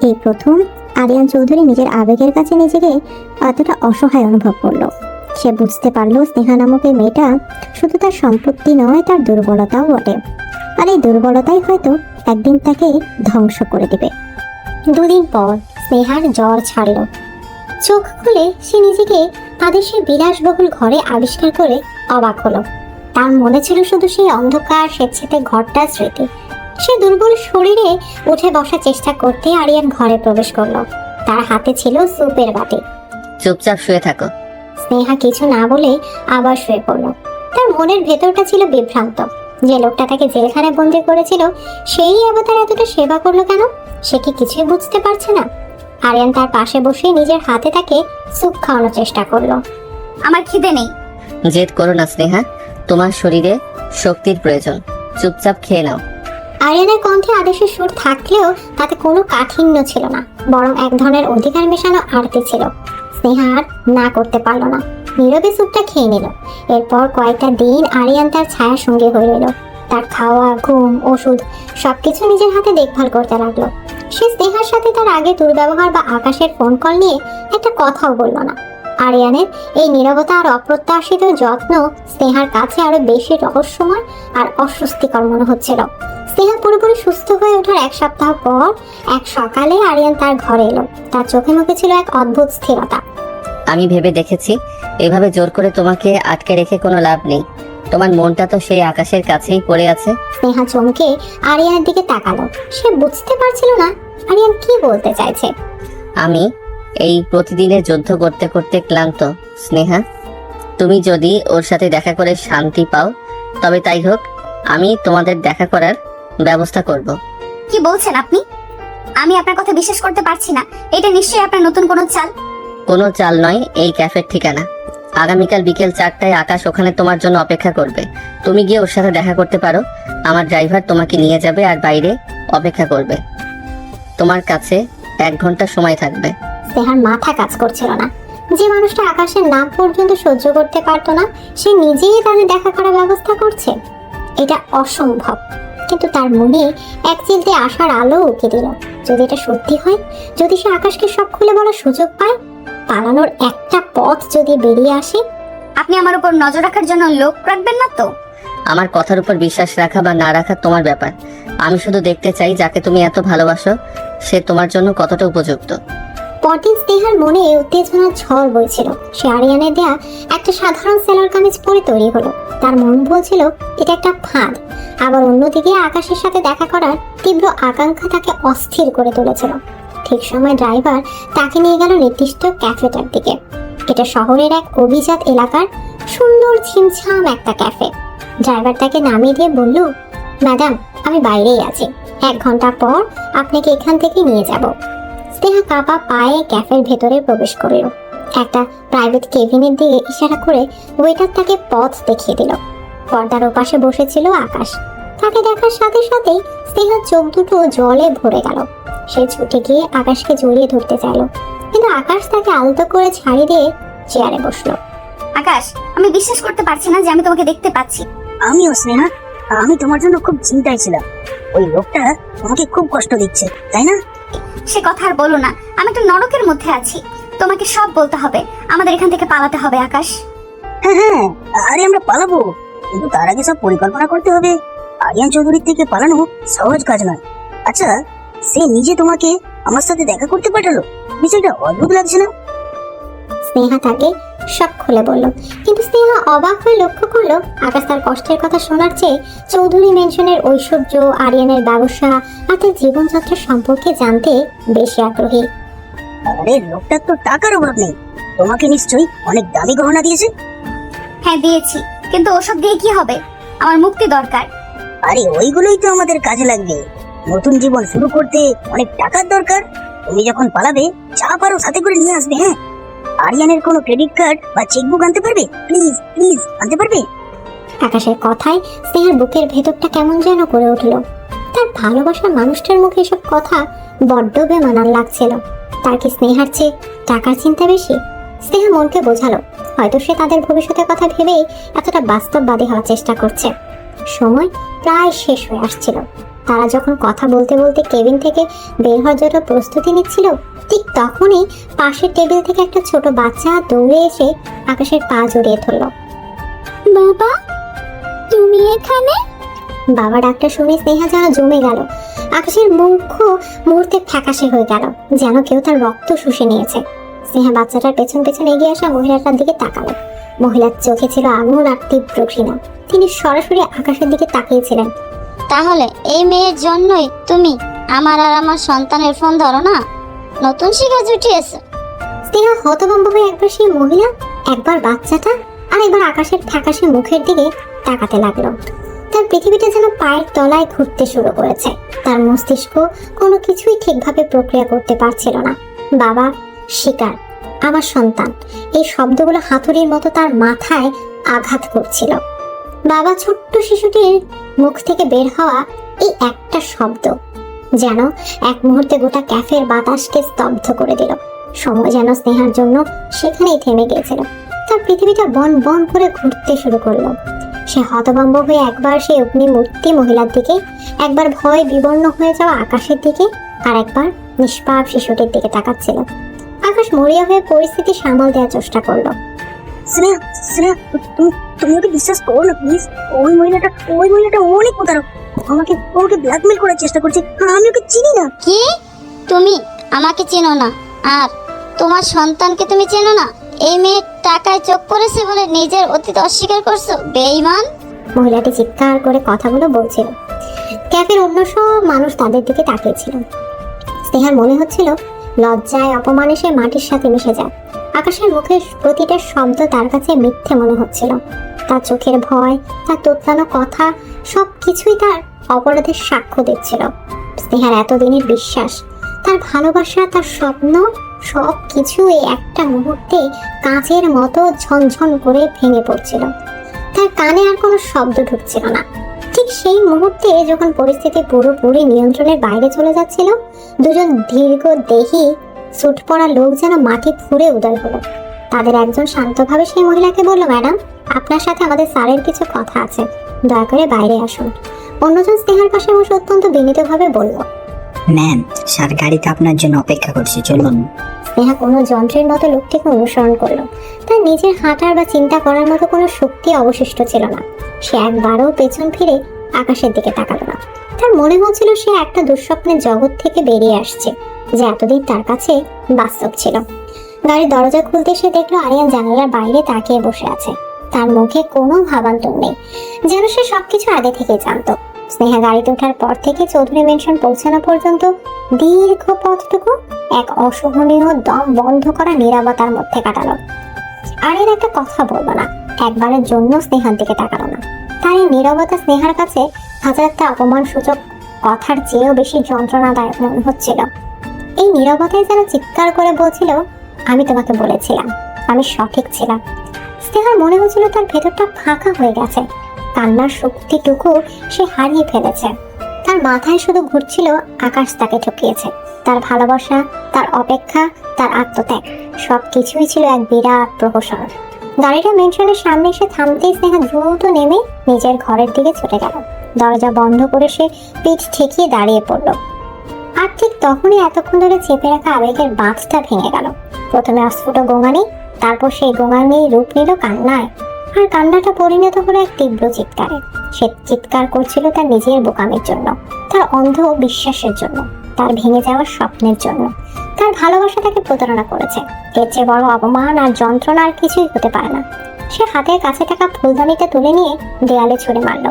এই প্রথম আরিয়ান চৌধুরী নিজের আবেগের কাছে নিজেকে এতটা অসহায় অনুভব করলো। সে বুঝতে পারলো স্নেহা নামক এই মেয়েটা শুধু তার সম্পত্তি নয়, তার দুর্বলতাও বটে। আর এই দুর্বলতাই হয়তো একদিন তাকে ধ্বংস করে দেবে। দুদিন পর স্নেহার জ্বর ছাড়ল। চোখ খুলে সে নিজেকে তাদের সেই বিলাসবহুল ঘরে আবিষ্কার করে অবাক হলো। তার মনে ছিল শুধু সেই অন্ধকার স্বেচ্ছাতে ঘরটার স্মৃতি। সে দুর্বল শরীরে উঠে বসার চেষ্টা করতে আরিয়ান ঘরে প্রবেশ করলো। তার হাতে ছিল স্যুপের বাটি। চুপচাপ শুয়ে থাকো। স্নেহা কিছু না বলে আবার শুয়ে পড়ল। তার মনের ভেতরটা ছিল বিভ্রান্ত। যে লোকটা তাকে জেলখানায় বন্দি করেছিল, সেই আবার তার এতটা সেবা করলো কেন? সে কি কিছুই বুঝতে পারছে না। আরিয়ান তার পাশে বসে নিজের হাতে তাকে স্যুপ খাওয়ানোর চেষ্টা করলো। আমার খিদে নেই। জেদ করো না স্নেহা, তোমার শরীরে শক্তির প্রয়োজন। চুপচাপ খেয়ে নাও। আরিয়ানের কণ্ঠে আদেশের সুর থাকলেও তাতে কোনো কাঠিন্য ছিল না, বরং এক ধরনের অধিকার মেশানো আরতি ছিল। স্নেহা আর না করতে পারলো না, নীরবে স্যুপটা খেয়ে নিল। এরপর কয়েকটা দিন আরিয়ান তার ছায়ার সঙ্গে হয়ে রইল। তার খাওয়া, ঘুম, ওষুধ সবকিছু নিজের হাতে দেখভাল করতে লাগলো। সে স্নেহার সাথে তার আগে দুর্ব্যবহার বা আকাশের ফোন কল নিয়ে একটা কথাও বলল না। আরিয়ানের এই নীরবতা আর অপ্রত্যাশিত যত্ন স্নেহার কাছে আরো বেশি রহস্যময় আর অস্বস্তিকর মনে হচ্ছিল। স্নেহা পুরোপুরি সুস্থ হয়ে ওঠার এক সপ্তাহ পর এক সকালে আরিয়ান তার ঘরে এলো। তার চোখে মুখে ছিল এক অদ্ভুত স্থিরতা। আমি ভেবে দেখেছি এভাবে জোর করে তোমাকে আটকে রেখে কোনো লাভ নেই। তোমার মনটা তো সেই আকাশের কাছেই পড়ে আছে। স্নেহা চমকে আরিয়ানের দিকে তাকালো। সে বুঝতে পারছিল না আরিয়ান কি বলতে চাইছে। আমি এই প্রতিদিনের যুদ্ধ করতে করতে ক্লান্ত স্নেহা। তুমি যদি ওর সাথে দেখা করে শান্তি পাও তবে তাই হোক, আমি তোমাদের দেখা করার ব্যবস্থা করব। কি বলছেন আপনি? আমি আপনার কথা বিশ্বাস করতে পারছি না। এটা নিশ্চয়ই আপনার নতুন কোনো চাল। কোনো চাল নয়, এই ক্যাফের ঠিকানা। আগামীকাল বিকেল 4টায় আকাশ ওখানে তোমার জন্য অপেক্ষা করবে। তুমি গিয়ে ওর সাথে দেখা করতে পারো। আমার ড্রাইভার তোমাকে নিয়ে যাবে আর বাইরে অপেক্ষা করবে। তোমার কাছে 1 ঘন্টা সময় থাকবে। স্নেহার মাথা কাজ করছিল না। যে মানুষটা আকাশের নাম পর্যন্ত সহ্য করতে পারতো না, সে নিজেই তাদের দেখা করার ব্যবস্থা করছে। এটা অসম্ভব। কিন্তু তার মনে এক চিলতে আশার আলো উঁকে দিল। যদি এটা সত্যি হয়, যদি সে আকাশকে সব খুলে বলার সুযোগ পায়, পালানোর একটা পথ যদি বেরিয়ে আসে। আপনি আমার উপর নজর রাখার জন্য লোক রাখবেন না তো? আমার কথার উপর বিশ্বাস রাখা বা না রাখা তোমার ব্যাপার। আমি শুধু দেখতে চাই যাকে তুমি এত ভালোবাসো সে তোমার জন্য কতটা উপযুক্ত। পরদিন স্নেহার মনে উত্তেজনার ঝড় বইছিল। সে আরিয়ানের দেয়া একটা সাধারণ সেলার কামিজ পরে তৈরি হলো। তার মন বলছিল এটা একটা ফাঁদ। আবার অন্যদিকে আকাশের সাথে দেখা করার তীব্র আকাঙ্ক্ষা তাকে অস্থির করে তুলেছিল। ঠিক সময় ড্রাইভার তাকে নিয়ে গেল নির্দিষ্ট ক্যাফেটার দিকে। এটা শহরের এক অভিজাত এলাকার সুন্দর ছিমছাম একটা ক্যাফে। ড্রাইভার তাকে নামিয়ে দিয়ে বলল, ম্যাডাম আমি বাইরেই আছি, 1 ঘন্টা পর আপনাকে এখান থেকে নিয়ে যাব। স্নেহা কাপা পায়ে ক্যাফের ভেতরে প্রবেশ করল। একটা প্রাইভেট কেবিনের দিকে ইশারা করে ওয়েটার তাকে পথ দেখিয়ে দিল। পর্দার ওপাশে বসেছিল আকাশ। তাকে দেখার সাথে সাথেই স্নেহার চোখ দুটো জলে ভরে গেল। সে ছুটে গিয়ে আকাশকে জড়িয়ে ধরতে চাইল, কিন্তু আকাশ তাকে আলতো করে ছাড়ি দিয়ে চেয়ারে বসলো। আকাশ, আমি বিশ্বাস করতে পারছি না যে আমি তোমাকে দেখতে পাচ্ছি। আমিও স্নেহা, আমি তোমার জন্য খুব চিন্তায় ছিলাম। ওই লোকটা তোমাকে খুব কষ্ট দিচ্ছে, তাই না? সে কথা আর বলো না। আমি একটা নরকের মধ্যে আছি। তোমাকে সব বলতে হবে। আমাদের এখান থেকে পালাতে হবে আকাশ। হ্যাঁ হ্যাঁ, আরে আমরা পালাবো, কিন্তু তার আগে সব পরিকল্পনা করতে হবে। আরিয়ান চৌধুরীর থেকে পালানো সহজ কাজ নয়। আচ্ছা, সে নিজে তোমাকে আমার সাথে দেখা করতে পাঠালো, বিষয়টা অদ্ভুত লাগছে না? স্নেহা তাকে সব খুলে বলল, কিন্তু স্নেহা অবাক হয়ে লক্ষ্য করলো আকাশ তার কষ্টের কথা শোনার চেয়ে চৌধুরী মেনশনের ঐশ্বর্য, আরিয়ানের ব্যবসা আর তার জীবনযাত্রা সম্পর্কে জানতে বেশি আগ্রহী। আরে লোকটার তো টাকার অভাব নেই, তোমাকে নিশ্চয়ই অনেক দামি গহনা দিয়েছে। হ্যাঁ দিয়েছি, কিন্তু ওসব দিয়ে কি হবে? আমার মুক্তি দরকার। আরে ওইগুলোই তো আমাদের কাজে লাগবে। নতুন জীবন শুরু করতে অনেক টাকার দরকার। তুমি যখন পালাবে যা পারো সাথে করে নিয়ে আসবে। হ্যাঁ, আরিয়ানের কোনো ক্রেডিট কার্ড বা চেকবুক আনতে পারবে? প্লিজ প্লিজ আনতে পারবে? আকাশের কথায় স্নেহার বুকের ভেতরটা কেমন যেন করে উঠল। তার ভালোবাসার মানুষটার মুখে এসব কথা বড্ড বেমানান লাগছিল। তার কি স্নেহার চেয়ে টাকার চিন্তা বেশি? স্নেহা মনকে বোঝালো হয়তো সে তাদের ভবিষ্যতের কথা ভেবেই এতটা বাস্তববাদী হওয়ার চেষ্টা করছে। সময় প্রায় শেষ হয়ে আসছিল। তারা যখন কথা বলতে বলতে কেবিন থেকে বের হওয়ার জন্য প্রস্তুতি নিচ্ছিল, ঠিক তখনই পাশের টেবিল থেকে একটা ছোট বাচ্চা দৌড়ে এসে আকাশের পা জড়িয়ে ধরল। বাবা, তুমি এখানে? বাবা ডাকটা শুনে স্নেহা যেন জমে গেল। আকাশের মুখ মুহূর্তে ফ্যাকাশে হয়ে গেল, যেন কেউ তার রক্ত শুষে নিয়েছে। স্নেহা বাচ্চাটার পেছন পেছন এগিয়ে আসা মহিলাটার দিকে তাকালো। মহিলার চোখে ছিল আগুন আর তীব্র ঘৃণা। তিনি সরাসরি আকাশের দিকে তাকিয়েছিলেন। তাহলে এই মেয়ের জন্যই তুমি আমার আর আমার সন্তানের ফোন ধরো না? নতুন শিখা জুটিয়েছে। স্নেহা হতভম্ব হয়ে একবার সেই মহিলা, একবার বাচ্চাটা, আর একবার আকাশের ফ্যাকাশে মুখের দিকে তাকাতে লাগলো। তার পৃথিবীটা যেন পায়ের তলায় ঘুরতে শুরু করেছে। তার মস্তিষ্ক কোনো কিছুই ঠিকভাবে প্রক্রিয়া করতে পারছিল না। বাবা, শিকার, আমার সন্তান, এই শব্দগুলো হাতুড়ির মতো তার মাথায় আঘাত করছিল। বাবা ছোট্ট শিশুটির মুখ থেকে বের হওয়া এই একটা শব্দ যেন এক মুহূর্তে গোটা ক্যাফের বাতাসকে স্তব্ধ করে দিল। সময় যেন স্নেহার জন্য সেখানেই থেমে গিয়েছিল। তার পৃথিবীটা বন বন করে ঘুরতে শুরু করলো। সে হতভম্ব হয়ে একবার সেই অগ্নিমূর্তি মহিলার দিকে, একবার ভয় বিবর্ণ হয়ে যাওয়া আকাশের দিকে, আর একবার নিষ্পাপ শিশুটির দিকে তাকাচ্ছিল। আকাশ মরিয়া হয়ে পরিস্থিতি সামাল দেওয়ার চেষ্টা করলো। স্নেহা স্নেহা, তুমি ওকে বিশ্বাস করো না প্লিজ। ওই মহিলাটা অনেক প্রতারক। আমাকে ব্ল্যাকমেল করার চেষ্টা করছে। আমি ওকে চিনি না। কি? তুমি আমাকে চেনো না আর তোমার সন্তানকে তুমি চেনো না? এই মেয়ের টাকায় চোখ পড়েছে বলে নিজের অতীত অস্বীকার করছো বেঈমান। মহিলাটি চিৎকার করে কথাগুলো বলছিল। ক্যাফের অন্য সব মানুষ তাদের দিকে তাকিয়েছিল। স্নেহার মনে হচ্ছিল লজ্জায় অপমানে সে মাটির সাথে মিশে যায়। আকাশের মুখের প্রতিটা শব্দ তার কাছে মিথ্যে মনে হচ্ছিল। তার চোখের ভয়, তার তোতলানো কথা, সবকিছুই তার অপরাধের সাক্ষ্য দিচ্ছিল। স্নেহার এতদিনের বিশ্বাস, তার ভালোবাসা, তার স্বপ্ন, সবকিছু এই একটা মুহূর্তে কাঁচের মতো ঝনঝন করে ভেঙে পড়ছিল। তার কানে আর কোনো শব্দ ঢুকছিল না। ঠিক সেই মুহূর্তে যখন পরিস্থিতি পুরোপুরি নিয়ন্ত্রণের বাইরে চলে যাচ্ছিল, দুজন দীর্ঘদেহী স্যুট পরা লোক যেন মাটি ফুঁড়ে উদয় হলো। তাদের একজন শান্তভাবে সেই মহিলাকে বলল, ম্যাডাম, আপনার সাথে আমাদের স্যারের কিছু কথা আছে, দয়া করে বাইরে আসুন। অন্যজন স্নেহার পাশে বসে অত্যন্ত বিনীতভাবে বলল, ম্যাম, স্যার গাড়িতে আপনার জন্য অপেক্ষা করছি, চলুন। স্নেহা কোনো যন্ত্রের মতো লোকটিকে অনুসরণ করলো। তার নিজের হাঁটার বা চিন্তা করার মতো কোনো শক্তি অবশিষ্ট ছিল না। সে একবারও পেছন ফিরে আকাশের দিকে তাকালো না। তার মনে হচ্ছিল সে একটা দুঃস্বপ্নের জগৎ থেকে বেরিয়ে আসছে, যে এতদিন তার কাছে বাস্তব ছিল। গাড়ির দরজা খুলতে সে দেখলো আরিয়ান জানালার বাইরে তাকিয়ে বসে আছে। তার মুখে কোনো ভাবান্তর নেই, যেন সে সবকিছু আগে থেকে জানতো। স্নেহা গাড়িতে ওঠার পর থেকে চৌধুরী মেনশন পৌঁছানো পর্যন্ত দীর্ঘ পথটুকু এক অসহনীয় দম বন্ধ করা নীরবতার মধ্যে কাটালো। আরিয়ান একটা কথা বললো না, একবারের জন্য স্নেহার দিকে তাকালো না। তার এই নীরবতা স্নেহার কাছে হাজারটা অপমান সূচক কথার চেয়েও বেশি যন্ত্রণাদায়ক মনে হচ্ছিল। এই নীরবতায় যেন চিৎকার করে বলছিল, আমি তোমাকে বলেছিলাম, আমি সঠিক ছিলাম। স্নেহার মনে হচ্ছিল তার ভেতরটা ফাঁকা হয়ে গেছে, কান্নার শক্তিটুকু সে হারিয়ে ফেলেছে। তার মাথায় শুধু ঘুরছিল আকাশ তাকে ঠকিয়েছে। তার ভালোবাসা, তার অপেক্ষা, তার আত্মত্যাগ, সবকিছুই ছিল এক বিরাট প্রহসন। গাড়িটা মেনশনের সামনে এসে থামতেই স্নেহা দ্রুত নেমে নিজের ঘরের দিকে ছুটে গেল। দরজা বন্ধ করে সে পিঠ ঠেকিয়ে দাঁড়িয়ে পড়ল। আর ঠিক তখনই এতক্ষণ ধরে চেপে রাখা আবেগের বাঁধটা ভেঙে গেল। প্রথমে অস্ফুট গোঙানি, তারপর সেই গোঙানির রূপ নিল কান্নায়, আর কান্নাটা পরিণত হলো এক তীব্র চিৎকারে। সে চিৎকার করছিল তার নিজের বোকামির জন্য, তার অন্ধ বিশ্বাসের জন্য, তার ভেঙে যাওয়ার স্বপ্নের জন্য। তার ভালোবাসা তাকে প্রতারণা করেছে। এর চেয়ে বড় অপমান আর যন্ত্রণা আর কিছুই হতে পারে না। সে হাতের কাছে থাকা ফুলদানিটা তুলে নিয়ে দেয়ালে ছুঁড়ে মারল।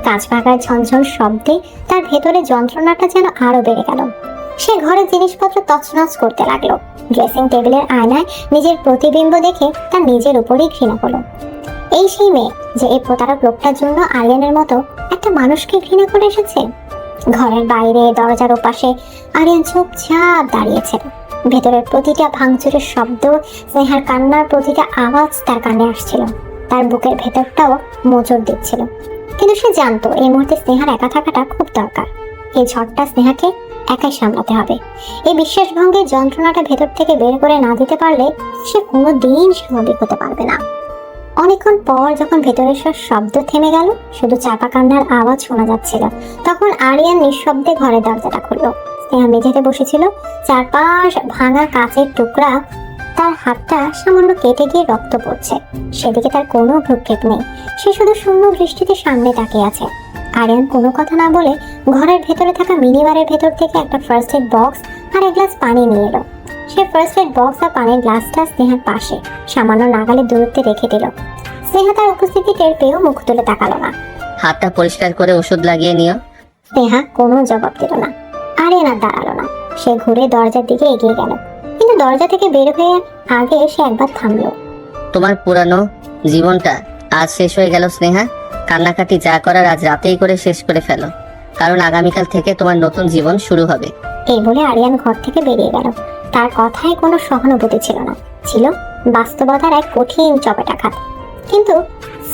কাঁচ ভাঙার ঝনঝন শব্দে তার ভেতরে যন্ত্রণাটা যেন আরো বেড়ে গেল। সে ঘরের জিনিসপত্র তছনছ করতে লাগলো। ড্রেসিং টেবিলের আয়নায় নিজের প্রতিবিম্ব দেখে তার নিজের উপরেই ঘৃণা হলো। এই সেই মেয়ে যে এই প্রতারক লোকটার জন্য আরিয়ানের মতো একটা মানুষকে ঘৃণা করে এসেছে। ঘরের বাইরে দরজার ওপাশে আরিয়ান চুপচাপ দাঁড়িয়েছিল। ভেতরের প্রতিটা ভাঙচুরের শব্দ, স্নেহার কান্নার প্রতিটা আওয়াজ তার কানে আসছিল। তার বুকের ভেতরটাও মোচড় দিচ্ছিল। কিন্তু সে জানতো এই মুহূর্তে স্নেহার একা থাকাটা খুব দরকার। এই ঝড়টা স্নেহাকে একাই সামলাতে হবে। এই বিশ্বাসভঙ্গের যন্ত্রণাটা ভেতর থেকে বের করে না দিতে পারলে সে কোনোদিন স্বাভাবিক হতে পারবে না। অনেকক্ষণ পর যখন ভেতরের সব শব্দ থেমে গেল, শুধু চাপা কান্নার আওয়াজ শোনা যাচ্ছিল, তখন আরিয়ান নিঃশব্দে ঘরের দরজাটা খুললো। স্নেহা মেঝেতে বসেছিল, চারপাশ ভাঙা কাচের টুকরা। তার হাতটা সামান্য কেটে গিয়ে রক্ত পড়ছে। সেদিকে তার কোনো ভ্রুক্ষেপ নেই। সে শুধু শূন্য দৃষ্টিতে সামনে তাকিয়ে আছে। আরিয়ান কোনো কথা না বলে ঘরের ভেতরে থাকা মিনিবারের ভেতর থেকে একটা ফার্স্ট এড বক্স আর এক গ্লাস পানি নিয়ে এলো। সে ফার্স্ট এড বক্স আর পানির গ্লাসটা স্নেহার পাশে সামান্য নাগালের দূরত্বে রেখে দিল। স্নেহা তার উপস্থিতি টের পেয়েও মুখ তুলে তাকালো না। হাতটা পরিষ্কার করে ওষুধ লাগিয়ে নিও। স্নেহা কোনো জবাব দিল না। আরিয়ান আর দাঁড়ালো না। সে ঘুরে দরজার দিকে এগিয়ে গেল, কিন্তু দরজা থেকে বের হয়ে আগে সে একবার থামলো। তোমার পুরানো জীবনটা আজ শেষ হয়ে গেল স্নেহা। কান্নাকাটি যা করার আজ রাতেই করে শেষ করে ফেলো, কারণ আগামীকাল থেকে তোমার নতুন জীবন শুরু হবে। এই বলে আরিয়ান ঘর থেকে বেরিয়ে গেল। তার কথায় কোনো সহানুভূতি ছিল না, ছিল বাস্তবতার এক কঠিন চপেটাঘাত। কিন্তু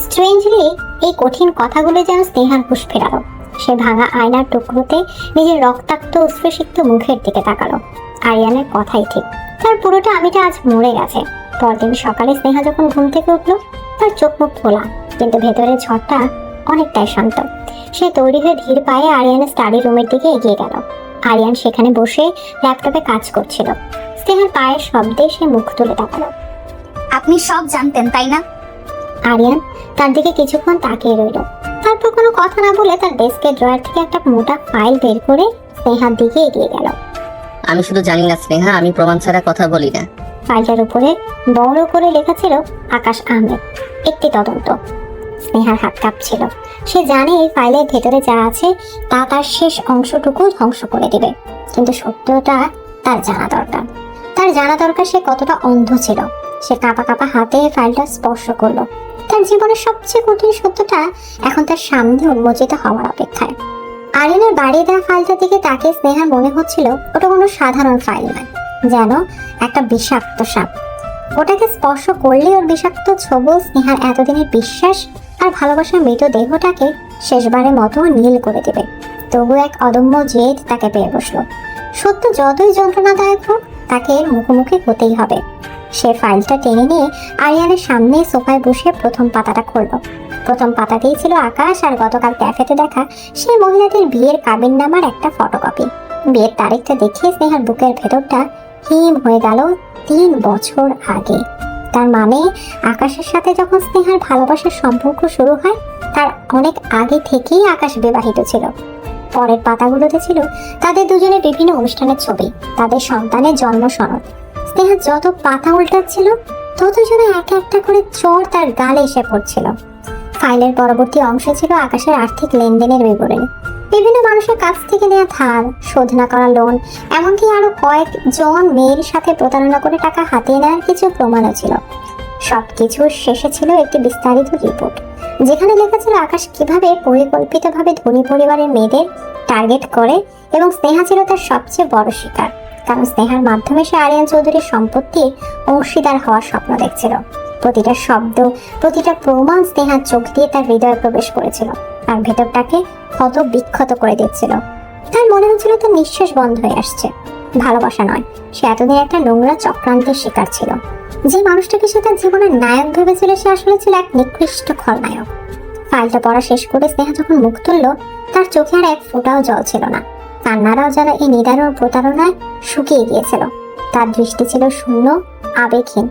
স্ট্রেঞ্জলি এই কঠিন কথাগুলো যেন স্নেহার হুঁশ ফেরালো। সে ভাঙা আয়নার টুকরোতে নিজের রক্তাক্ত অশ্রুসিক্ত মুখের দিকে তাকালো। আরিয়ানের কথাই ঠিক, তার পুরোটা আমিটা আজ মরে গেছে। পরদিন সকালে স্নেহা যখন ঘুম থেকে উঠলো, তার চোখ মুখ খোলা, কিন্তু ভেতরের ঝড়টা অনেকটাই শান্ত। সে তৈরি হয়ে ধীর পায়ে আরিয়ানের স্টাডি রুমের দিকে এগিয়ে গেল। আরিয়ান সেখানে বসে ল্যাপটপে কাজ করছিল। স্নেহার পায়ের শব্দে সে মুখ তুলে তাকালো। আপনি সব জানতেন তাই না? আরিয়ান তার দিকে কিছুক্ষণ তাকিয়ে রইল। তারপর কোনো কথা না বলে তার ডেস্কের ড্রয়ার থেকে একটা মোটা ফাইল বের করে স্নেহার দিকে এগিয়ে গেল। আমি শুধু জানি না স্নেহা, আমি প্রমাণ ছাড়া কথা বলি না। ফাইলটার উপরে বড় করে লেখা ছিল আকাশ আহমেদ, একটি তদন্ত। স্নেহার হাত কাঁপছিল। সে জানে এই ফাইলের ভেতরে যা আছে তা তার শেষ অংশটুকু ধ্বংস করে দিবে, কিন্তু সত্যটা তার জানা দরকার। তার জানা দরকার সে কতটা অন্ধ ছিল। সে কাঁপা কাঁপা হাতে ফাইলটা স্পর্শ করলো। তার জীবনের সবচেয়ে কঠিন সত্যটা এখন তার সামনে উন্মোচিত হওয়ার অপেক্ষায়। আরিয়ানের বাড়িয়ে দেওয়া ফাইলটার দিকে তাকে স্নেহার মনে হচ্ছিল ওটা কোনো সাধারণ ফাইল নয়, যেন একটা বিষাক্ত সাপ। ওটাকে স্পর্শ করলে ওর বিষাক্ত ছবল স্নেহার এতদিনের বিশ্বাস আর ভালোবাসার মৃতদেহটাকে শেষবারের মতো নীল করে দেবে। তবু এক অদম্য জেদ তাকে পেয়ে বসলো। সত্য যতই যন্ত্রণাদায়ক হোক, তাকে এর মুখোমুখি হতেই হবে। সে ফাইলটা টেনে নিয়ে আরিয়ানের সামনে সোফায় বসে প্রথম পাতাটা খুলল। প্রথম পাতাতেই ছিল আকাশ আর গতকাল ক্যাফেতে দেখা সেই মহিলাদের বিয়ের কাবিননামার একটা ফটোকপি। বিয়ের তারিখটা দেখে স্নেহার বুকের ভেতরটা হিম হয়ে গেল 3 বছর আগে। তার মানে আকাশের সাথে যখন স্নেহার ভালোবাসার সম্পর্ক শুরু হয়, তার অনেক আগে থেকেই আকাশ বিবাহিত ছিল। পরের পাতাগুলোতে ছিল তাদের দুজনের বিভিন্ন অনুষ্ঠানের ছবি, তাদের সন্তানের জন্ম সনদ। স্নেহা যত পাতা উল্টাচ্ছিল তত যেন একটা একটা করে চোর তার গালে এসে পড়ছিল। ফাইলের পরবর্তী অংশে ছিল আকাশের আর্থিক লেনদেনের বিবরণী, বিভিন্ন মানুষের কাছ থেকে নেওয়া ধার, শোধ না করা লোন, এমনকি আরো কয়েকজন মেয়ের সাথে প্রতারণা করে টাকা হাতিয়ে নেওয়ার কিছু প্রমাণও ছিল। সবকিছুর শেষে ছিল একটি বিস্তারিত রিপোর্ট, যেখানে লেখা ছিল আকাশ কিভাবে পরিকল্পিতভাবে ধনী পরিবারের মেয়েদের টার্গেট করে, এবং স্নেহা ছিল তার সবচেয়ে বড় শিকার। কারণ স্নেহার মাধ্যমে সে আরিয়ান চৌধুরীর সম্পত্তির অংশীদার হওয়ার স্বপ্ন দেখছিল। প্রতিটা শব্দ, প্রতিটা প্রমাণ স্নেহার চোখ দিয়ে তার হৃদয়ে প্রবেশ করেছিল আর ভেতরটাকে ক্ষত বিক্ষত করে দিচ্ছিল। তার মনে হচ্ছিল তার নিঃশ্বাস বন্ধ হয়ে আসছে। ভালোবাসা নয়, সে এতদিন একটা নোংরা চক্রান্তের শিকার ছিল। যে মানুষটাকে সে তার জীবনের নায়ক ভেবেছিল, সে আসলে ছিল এক নিকৃষ্ট খলনায়ক। ফাইলটা পড়া শেষ করে স্নেহা যখন মুখ তুলল, তার চোখে আর এক ফোঁটাও জল ছিল না। কান্নারাও যেন এই নিদারুণ প্রতারণায় শুকিয়ে গিয়েছিল। তার দৃষ্টি ছিল শূন্য, আবেগহীন।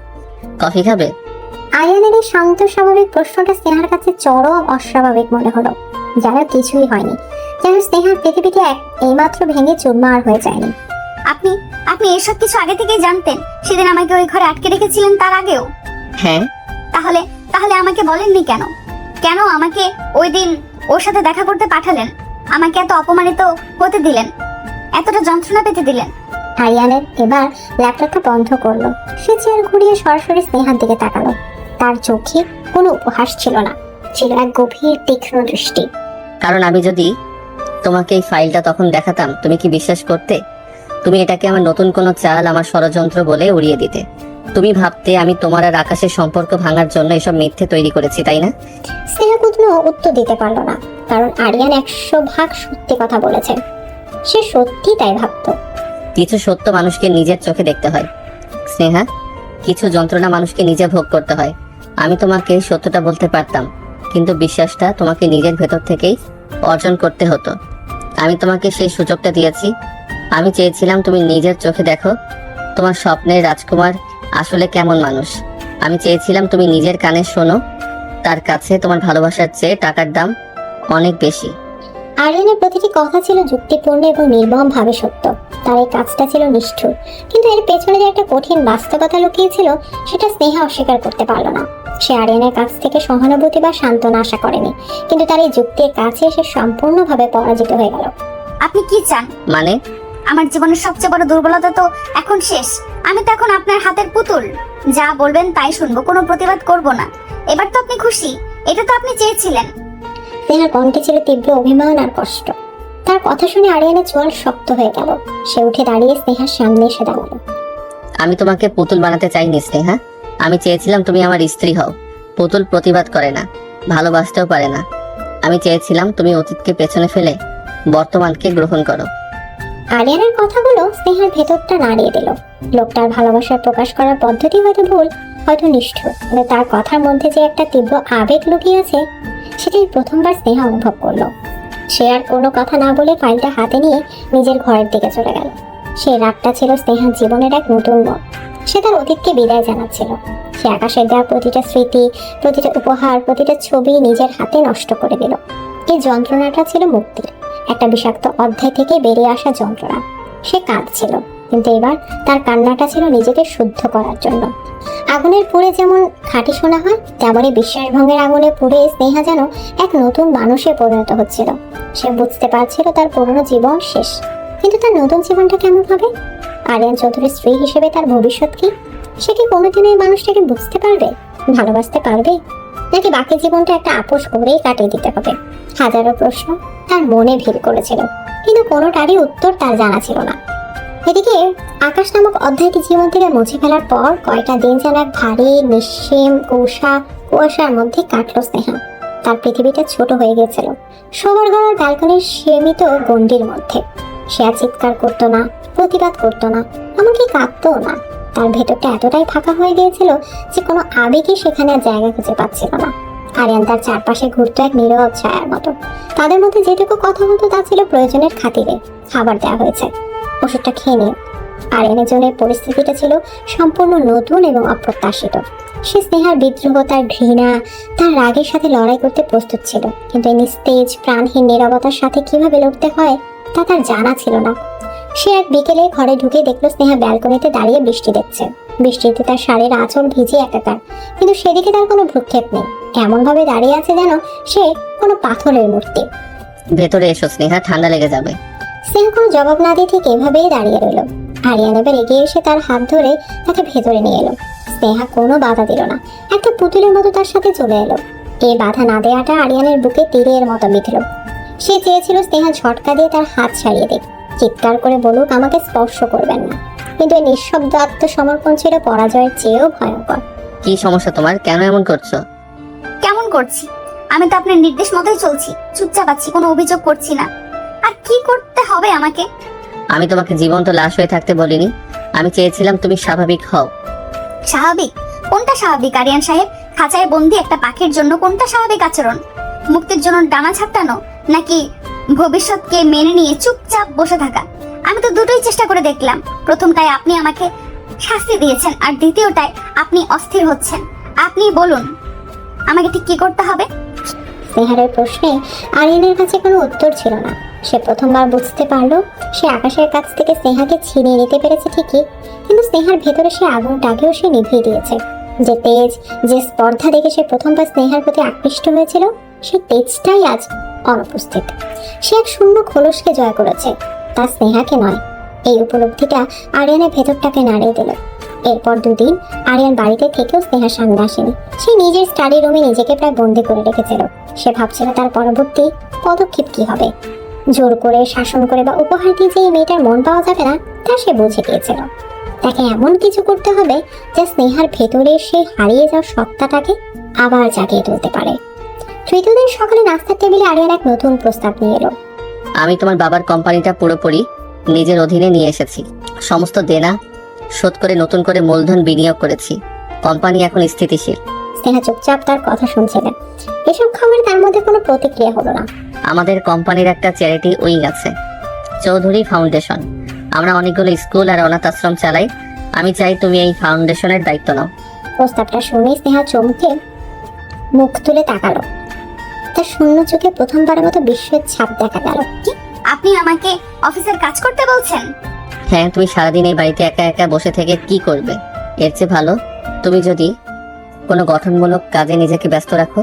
কফি খাবে? আরিয়ানের এই শান্ত স্বাভাবিক প্রশ্নটা স্নেহার কাছে চরম অস্বাভাবিক মনে হলো। যেন কিছুই হয়নি, যেন স্নেহার পৃথিবীতে এইমাত্র ভেঙে চুরমার হয়ে যায়নি। আপনি এসব কিছু আগে থেকেই জানতেন? সেদিন আমাকে ওই ঘরে আটকে রেখেছিলেন তার আগেও? হ্যাঁ। তাহলে আমাকে বলেননি কেন? কেন আমাকে ওই দিন ওর সাথে দেখা করতে পাঠালেন? আমাকে এত অপমানিত হতে দিলেন, এতটা যন্ত্রণা পেতে দিলেন? আরিয়ানের এবার ল্যাপটপটা বন্ধ করলো। সে চেয়ার ঘুরিয়ে সরাসরি স্নেহার দিকে তাকালো। তার চোখে কোনো উপহাস ছিল না, ছিল এক গভীর তীক্ষ্ণ দৃষ্টি। কারণ আমি যদি তোমাকে এই ফাইলটা তখন দেখাতাম, তুমি কি বিশ্বাস করতে? তুমি এটাকে আমার নতুন কোনো চাল, আমার ষড়যন্ত্র বলে উড়িয়ে দিতে। তুমি ভাবতে আমি তোমার আর আকাশের সম্পর্ক ভাঙার জন্য এসব মিথ্যে তৈরি করেছি, তাই না? স্নেহা কোনো উত্তর দিতে পারলো না, কারণ আরিয়ান 100% সত্যি কথা বলেছে। সে সত্যি তাই ভাবতো। কিছু সত্য মানুষকে নিজের চোখে দেখতে হয় স্নেহা, কিছু যন্ত্রণা মানুষকে নিজে ভোগ করতে হয়। আমি তোমাকে সত্যটা বলতে পারতাম, কিন্তু বিশ্বাসটা তোমাকে নিজের ভেতর থেকেই অর্জন করতে হতো। আমি তোমাকে সেই সুযোগটা দিয়েছি। আমি চেয়েছিলাম তুমি নিজের চোখে দেখো তোমার স্বপ্নের রাজকুমার আসলে কেমন মানুষ। আমি চেয়েছিলাম তুমি নিজের কানে শোনো তার কাছে তোমার ভালোবাসার চেয়ে টাকার দাম অনেক বেশি। আরিয়ানের প্রতিটি কথা ছিল যুক্তিপূর্ণ এবং নির্মম ভাবে সত্য। তার এই কাজটা ছিল নিষ্ঠুর, কিন্তু এর পেছনে যে একটা কঠিন বাস্তবতা লুকিয়েছিল সেটা স্নেহা অস্বীকার করতে পারল না। সে আরিয়ানের কাছ থেকে সহানুভূতি বা সান্ত্বনা আশা করেনি, কিন্তু তার এই যুক্তির কাছে সে সম্পূর্ণভাবে পরাজিত হয়ে গেল। আপনি কি চান? মানে? আমার জীবনের সবচেয়ে বড় দুর্বলতা তো এখন শেষ। আমি তো এখন আপনার হাতের পুতুল, যা বলবেন তাই শুনবো, কোনো প্রতিবাদ করব না। এবার তো আপনি খুশি? এটা তো আপনি চেয়েছিলেন। স্নেহার কণ্ঠে ছিল তীব্র অভিমান আর কষ্ট। তার কথা শুনে আরিয়ানের চোয়াল শক্ত হয়ে গেল। সে উঠে দাঁড়িয়ে স্নেহার সামনে এসে দাঁড়ালো। আমি তোমাকে পুতুল বানাতে চাইনি স্নেহা, আমি চেয়েছিলাম তুমি আমার স্ত্রী হও। পুতুল প্রতিবাদ করে না, ভালোবাসতেও পারে না। আমি চেয়েছিলাম তুমি অতীতকে পেছনে ফেলে বর্তমানকে গ্রহণ করো। আরিয়ানের কথাগুলো স্নেহার ভেতরটা নাড়িয়ে দিল। লোকটার ভালোবাসার প্রকাশ করার পদ্ধতি হয়তো ভুল, হয়তো নিষ্ঠুর, কিন্তু তার কথার মধ্যে যে একটা তীব্র আবেগ লুকিয়ে আছে সেটাই প্রথমবার স্নেহা অনুভব করলো। সে আর কোনো কথা না বলে ফাইলটা হাতে নিয়ে নিজের ঘরের দিকে চলে গেল। সেই রাতটা ছিল স্নেহার জীবনের এক নতুন মোড়। সে তার অতীতকে বিদায় জানাচ্ছিল। সে আকাশের দেওয়া প্রতিটা স্মৃতি, প্রতিটা উপহার, প্রতিটা ছবি নিজের হাতে নষ্ট করে দিল। এই যন্ত্রণাটা ছিল মুক্তির, একটা বিষাক্ত অধ্যায় থেকে বেরিয়ে আসা যন্ত্রণা। সে কাঁদছিল, কিন্তু এবার তার কান্নাটা ছিল নিজেকে শুদ্ধ করার জন্য। আগুনের পুড়ে যেমন খাঁটি সোনা হয়, তেমনই বিশ্বাসভঙ্গের আগুনে পুড়ে স্নেহা যেন এক নতুন মানুষে পরিণত হচ্ছিল। সে বুঝতে পারছিল তার পুরনো জীবন শেষ, কিন্তু তার নতুন জীবনটা কেমন হবে? আরিয়ান চৌধুরীর স্ত্রী হিসেবে তার ভবিষ্যৎ কি? সে কি কোনোদিন এই মানুষটাকে বুঝতে পারবে, ভালোবাসতে পারবে, নাকি বাকি জীবনটা একটা আপোষ করেই কাটিয়ে দিতে হবে? হাজারো প্রশ্ন তার মনে ভিড় করেছিল, কিন্তু কোনোটারই উত্তর তার জানা ছিল না। এদিকে আকাশ নামক অধ্যায়টি জীবন থেকে মুছে ফেলার পর কয়টা দিন যেন এক ভারী নিঃসীম কুয়াশার মধ্যে কাটলো স্নেহা। তার পৃথিবীটা ছোট হয়ে গেছিল শোবার ঘরের ব্যালকনির সীমিত গণ্ডির মধ্যে। সে আর চিৎকার করতো না, প্রতিবাদ করতো না, এমনকি কাঁদতও না। তার ভেতরটা এতটাই ফাঁকা হয়ে গিয়েছিল যে কোনো আবেগই সেখানে আর জায়গা খুঁজে পাচ্ছিল না। আরিয়ান তার চারপাশে ঘুরতো এক নীরব ছায়ার মতো। তাদের মধ্যে যেটুকু কথা হতো তা ছিল প্রয়োজনের খাতিরে। খাবার দেওয়া হয়েছে, ওষুধটা খেয়ে নিও। আরিয়ানের জন্য পরিস্থিতিটা ছিল সম্পূর্ণ নতুন এবং অপ্রত্যাশিত। সে স্নেহার বিদ্রোহ, তার ঘৃণা, তার রাগের সাথে লড়াই করতে প্রস্তুত ছিল, কিন্তু এই নিস্তেজ প্রাণহীন নীরবতার সাথে কিভাবে লড়তে হয় তা তার জানা ছিল না। সে এক বিকেলে ঘরে ঢুকে দেখলো স্নেহা ব্যালকনিতে দাঁড়িয়ে বৃষ্টি দেখছে। বৃষ্টিতে তার শাড়ির আঁচল ভিজে একাকার, কিন্তু সেদিকে তার কোনো ভ্রুক্ষেপ নেই। এমন ভাবে দাঁড়িয়ে আছে যেন সে কোনো পাথরের মূর্তি। ভেতরে এসো স্নেহা, ঠান্ডা লেগে যাবে। স্নেহা কোনো জবাব না দিয়ে ঠিক এভাবেই দাঁড়িয়ে রইল। আরিয়ান এবার এগিয়ে এসে তার হাত ধরে তাকে ভেতরে নিয়ে এলো। স্নেহা কোনো বাধা দিল না, একটা পুতুলের মতো তার সাথে চলে এলো। এই বাধা না দেওয়াটা আরিয়ানের বুকে তীরের মতো বিঁধল। সে চেয়েছিল স্নেহা ঝটকা দিয়ে তার হাত ছাড়িয়ে দিক, চিৎকার করে বলুক আমাকে স্পর্শ করবেন না, কিন্তু এই নিঃশব্দ আত্মসমর্পণ ছিল পরাজয়ের চেয়েও ভয়ঙ্কর। কি সমস্যা তোমার? কেন এমন করছো? কেমন করছি? আমি তো আপনার নির্দেশ মতোই চলছি, চুপচাপ আছি, কোনো অভিযোগ করছি না। আর কি করতে হবে আমাকে? আমি তোমাকে জীবন্ত লাশ হয়ে থাকতে বলিনি, আমি চেয়েছিলাম তুমি স্বাভাবিক হও। স্বাভাবিক? কোনটা স্বাভাবিক আরিয়ান সাহেব? খাঁচায় বন্দি একটা পাখির জন্য কোনটা স্বাভাবিক আচরণ? মুক্তির জন্য ডানা ঝাপটানো, নাকি ভবিষ্যৎকে মেনে নিয়ে চুপচাপ বসে থাকা? আমি তো দুটোই চেষ্টা করে দেখলাম। প্রথমটায় আপনি আমাকে শাস্তি দিয়েছেন, আর দ্বিতীয়টায় আপনি অস্থির হচ্ছেন। আপনি বলুন আমাকে ঠিক কি করতে হবে? স্নেহারের প্রশ্নে আরিয়ানের কাছে কোনো উত্তর ছিল না। সে প্রথমবার বুঝতে পারলো সে আকাশের কাছ থেকে স্নেহাকে ছিনিয়ে নিতে পেরেছে ঠিকই, কিন্তু স্নেহার ভেতরে সে আগুনটাকেও সে নিভিয়ে দিয়েছে। যে তেজ, যে স্পর্ধা দেখে সে প্রথমবার স্নেহার প্রতি আকৃষ্ট হয়েছিল, সে তেজটাই আজ অনুপস্থিত। সে এক শূন্য খোলসকে জয় করেছে, তা স্নেহাকে নয়। এই উপলব্ধিটা আরিয়ানের ভেতরটাকে নাড়িয়ে দিল। এরপর দুদিন আরিয়ান বাড়িতে থেকেও স্নেহার সামনে আসেনি। সে নিজের স্টাডি রুমে নিজেকে প্রায় বন্দি করে রেখেছিল। সে ভাবছিল তার পরবর্তী পদক্ষেপ কি হবে। জোর করে, শাসন করে বা উপহার দিয়ে যে এই মেয়েটার মন পাওয়া যাবে না, তা সে বুঝে গিয়েছিল। তাকে এমন কিছু করতে হবে যা স্নেহার ভেতরে সে হারিয়ে যাওয়া সত্তাটাকে আবার জাগিয়ে তুলতে পারে। তৃতীয় দিন সকালে নাস্তার টেবিলে আরিয়ান এক নতুন প্রস্তাব নিয়ে এলো। আমি তোমার বাবার কোম্পানিটা পুরোপুরি নিজের অধীনে নিয়ে এসেছি। সমস্ত দেনা শোধ করে নতুন করে মূলধন বিনিয়োগ করেছি। কোম্পানি এখন স্থিতিশীল। স্নেহা চুপচাপ তার কথা শুনছিলেন। এসব খবরে তার মধ্যে কোনো প্রতিক্রিয়া হলো না। আমাদের কোম্পানির একটা চ্যারিটি উইং আছে, চৌধুরী ফাউন্ডেশন। আমরা অনেকগুলো স্কুল আর অনাথ আশ্রম চালাই। আমি চাই তুমি এই ফাউন্ডেশনের দায়িত্ব নাও। প্রস্তাবটা শুনে স্নেহা চমকে মুখ তুলে তাকালো। তার শূন্য চোখে প্রথমবারের মতো বিস্ময়ের ছাপ দেখা গেল। আপনি আমাকে অফিসের কাজ করতে বলছেন? হ্যাঁ, তুমি সারাদিন এই বাড়িতে একা একা বসে থেকে কি করবে? এর চেয়ে ভালো তুমি যদি কোনো গঠনমূলক কাজে নিজেকে ব্যস্ত রাখো।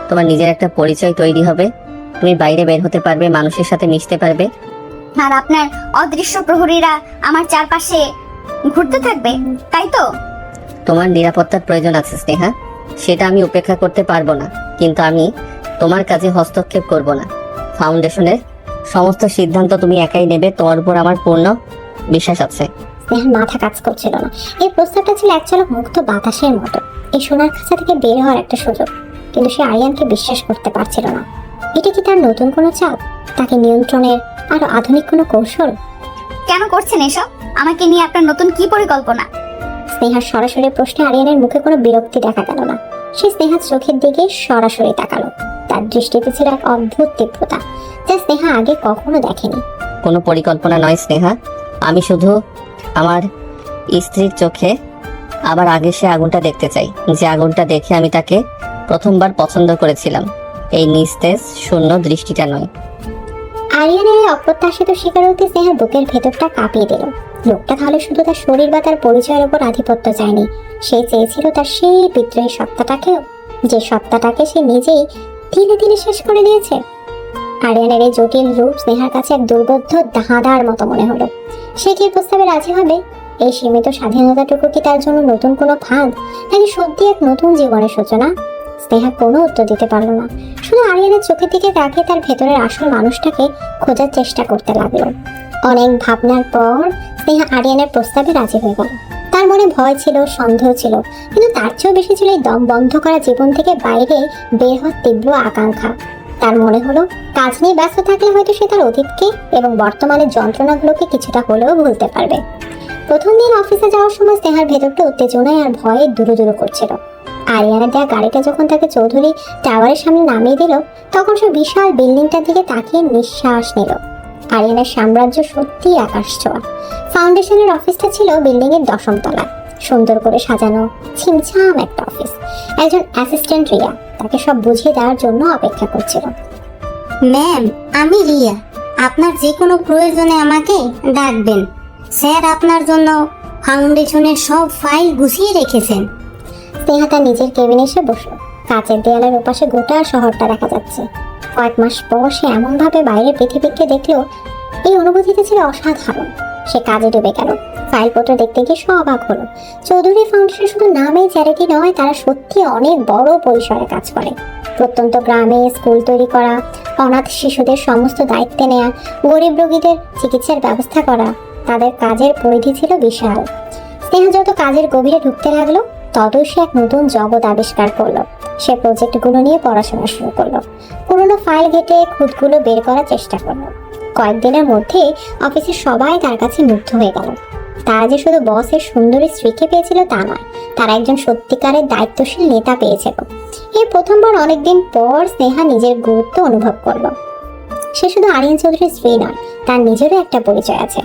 তোমার নিজের একটা পরিচয় তৈরি হবে, তুমি বাইরে বের হতে পারবে, মানুষের সাথে মিশতে পারবে। আর আপনার অদৃশ্য প্রহরীরা আমার চারপাশে ঘুরতে থাকবে, তাই তো? তোমার নিরাপত্তার প্রয়োজন আছে স্নেহা, সেটা আমি উপেক্ষা করতে পারবো না, কিন্তু আমি তোমার কাজে হস্তক্ষেপ করব না। ফাউন্ডেশনের সমস্ত সিদ্ধান্ত তুমি একাই নেবে, তোমার উপর আমার পূর্ণ বিশ্বাস আছে। স্নেহার মাথা কাজ করছিল না। এই প্রস্তাবটা ছিল এক ঝলক মুক্ত বাতাসের মতো, এই সোনার খাঁচা থেকে বের হওয়ার একটা সুযোগ। কিন্তু সে আরিয়ানকে বিশ্বাস করতে পারছিল না। এটা কি তার নতুন কোনো চাপ, তাকে নিয়ন্ত্রণের আরো আধুনিক কোনো কৌশল? কেন করছেন এসব? আমাকে নিয়ে আপনার নতুন কি পরিকল্পনা? স্নেহার সরাসরি প্রশ্নে আরিয়ানের মুখে কোনো বিরক্তি দেখা গেল না। সে স্নেহার চোখের দিকে সরাসরি তাকালো। তার দৃষ্টিতে ছিল এক অদ্ভুত তীব্রতা, যা স্নেহা আগে কখনো দেখেনি। কোনো পরিকল্পনা নয় স্নেহা, আমি শুধু আমার স্ত্রীর চোখে আবার আগে সে আগুনটা দেখতে চাই, যে আগুনটা দেখে আমি তাকে প্রথমবার পছন্দ করেছিলাম। এই নিস্তেজ শূন্য দৃষ্টিটা নয়। আরিয়ানের এই অপ্রত্যাশিত স্বীকারোক্তি স্নেহার বুকের ভেতরটা কাঁপিয়ে দিল। লোকটা তাহলে শুধু তার শরীর বা তার পরিচয়ের উপর আধিপত্য চায়নি, সে চেয়েছিল তার সেই বিদ্রোহী সত্তাটাকেও, যে সত্তাটাকে সে নিজেই ধীরে ধীরে শেষ করে দিয়েছে। আরিয়ানের এই জটিল রূপ স্নেহার কাছে এক দুর্বোধ্য ধাঁধার মতো মনে হলো। সে কি প্রস্তাবে রাজি হবে? এই সীমিত স্বাধীনতাটুকু কি তার জন্য নতুন কোনো ফাঁদ, নাকি সত্যি এক নতুন জীবনের সূচনা? স্নেহা কোনো উত্তর দিতে পারল না, শুধু আরিয়ানের চোখের দিকে তাকিয়ে তার ভেতরের আসল মানুষটাকে খোঁজার চেষ্টা করতে লাগলো। অনেক ভাবনার পর স্নেহা আরিয়ানের প্রস্তাবে রাজি হয়ে গেল। তার মনে ভয় ছিল, সন্দেহ ছিল, কিন্তু তার চেয়েও বেশি ছিল এই দম বন্ধ করা জীবন থেকে বাইরে বের হওয়ার তীব্র আকাঙ্ক্ষা। তার মনে হলো কাজ নিয়ে ব্যস্ত থাকলে হয়তো সে তার অতীতকে এবং বর্তমানের যন্ত্রণাগুলোকে কিছুটা হলেও ভুলতে পারবে। প্রথম দিন অফিসে যাওয়ার সময় স্নেহার ভেতরটা উত্তেজনায় আর ভয়ে দুরু দুরু করছিল। আরিয়ানা দেয়া গাড়িটা যখন তাকে চৌধুরী টাওয়ারের সামনে নামিয়ে দিল, তখন সে বিশাল বিল্ডিংটার দিকে তাকিয়ে নিঃশ্বাস নিল। আরিয়ানার সাম্রাজ্য সত্যি আকাশ ছোঁয়া। ফাউন্ডেশনের অফিসটা ছিল বিল্ডিং এর 10ম তলায়, সুন্দর করে সাজানো ছিমছাম একটা অফিস। একজন অ্যাসিস্ট্যান্ট রিয়া তাকে সব বুঝিয়ে দেওয়ার জন্য অপেক্ষা করছিল। ম্যাম, আমি রিয়া। আপনার যে কোনো প্রয়োজনে আমাকে ডাকবেন। স্যার আপনার জন্য ফাউন্ডেশনের সব ফাইল গুছিয়ে রেখেছেন। স্নেহা তার নিজের কেবিনে এসে বসলো। কাঁচের দেয়ালের ওপাশে গোটা শহরটা দেখা যাচ্ছে। কয়েক মাস পর সে এমন ভাবে বাইরের পৃথিবীকে দেখলো, এই অনুভূতিটা ছিল অসাধারণ। সে কাজে ডুবে গেল। ফাইলপত্র দেখতে গিয়ে সব অবাক হলো। চৌধুরী ফাউন্ডেশন শুধু নামেই চ্যারিটি নয়, তারা সত্যি অনেক বড় পরিসরে কাজ করে। প্রত্যন্ত গ্রামে স্কুল তৈরি করা, অনাথ শিশুদের সমস্ত দায়িত্বে নেওয়া, গরিব রোগীদের চিকিৎসার ব্যবস্থা করা, তাদের কাজের পরিধি ছিল বিশাল। স্নেহা যত কাজের গভীরে ঢুকতে লাগলো, ততই সে এক নতুন জগৎ আবিষ্কার করলো। সে প্রজেক্টগুলো নিয়ে পড়াশোনা শুরু করলো, পুরোনো ফাইল ঘেটে খুঁতগুলো বের করার চেষ্টা করলো। কয়েকদিনের মধ্যে অফিসের সবাই তার কাছে মুগ্ধ হয়ে গেল। তারা যে শুধু বসের সুন্দরী স্ত্রীকে পেয়েছিল তা নয়, তারা একজন সত্যিকারের দায়িত্বশীল নেতা পেয়েছিল। এই প্রথমবার অনেকদিন পর স্নেহা নিজের গুরুত্ব অনুভব করলো। সে শুধু আরিয়ান চৌধুরীর স্ত্রী নয়, তার নিজেরও একটা পরিচয় আছে।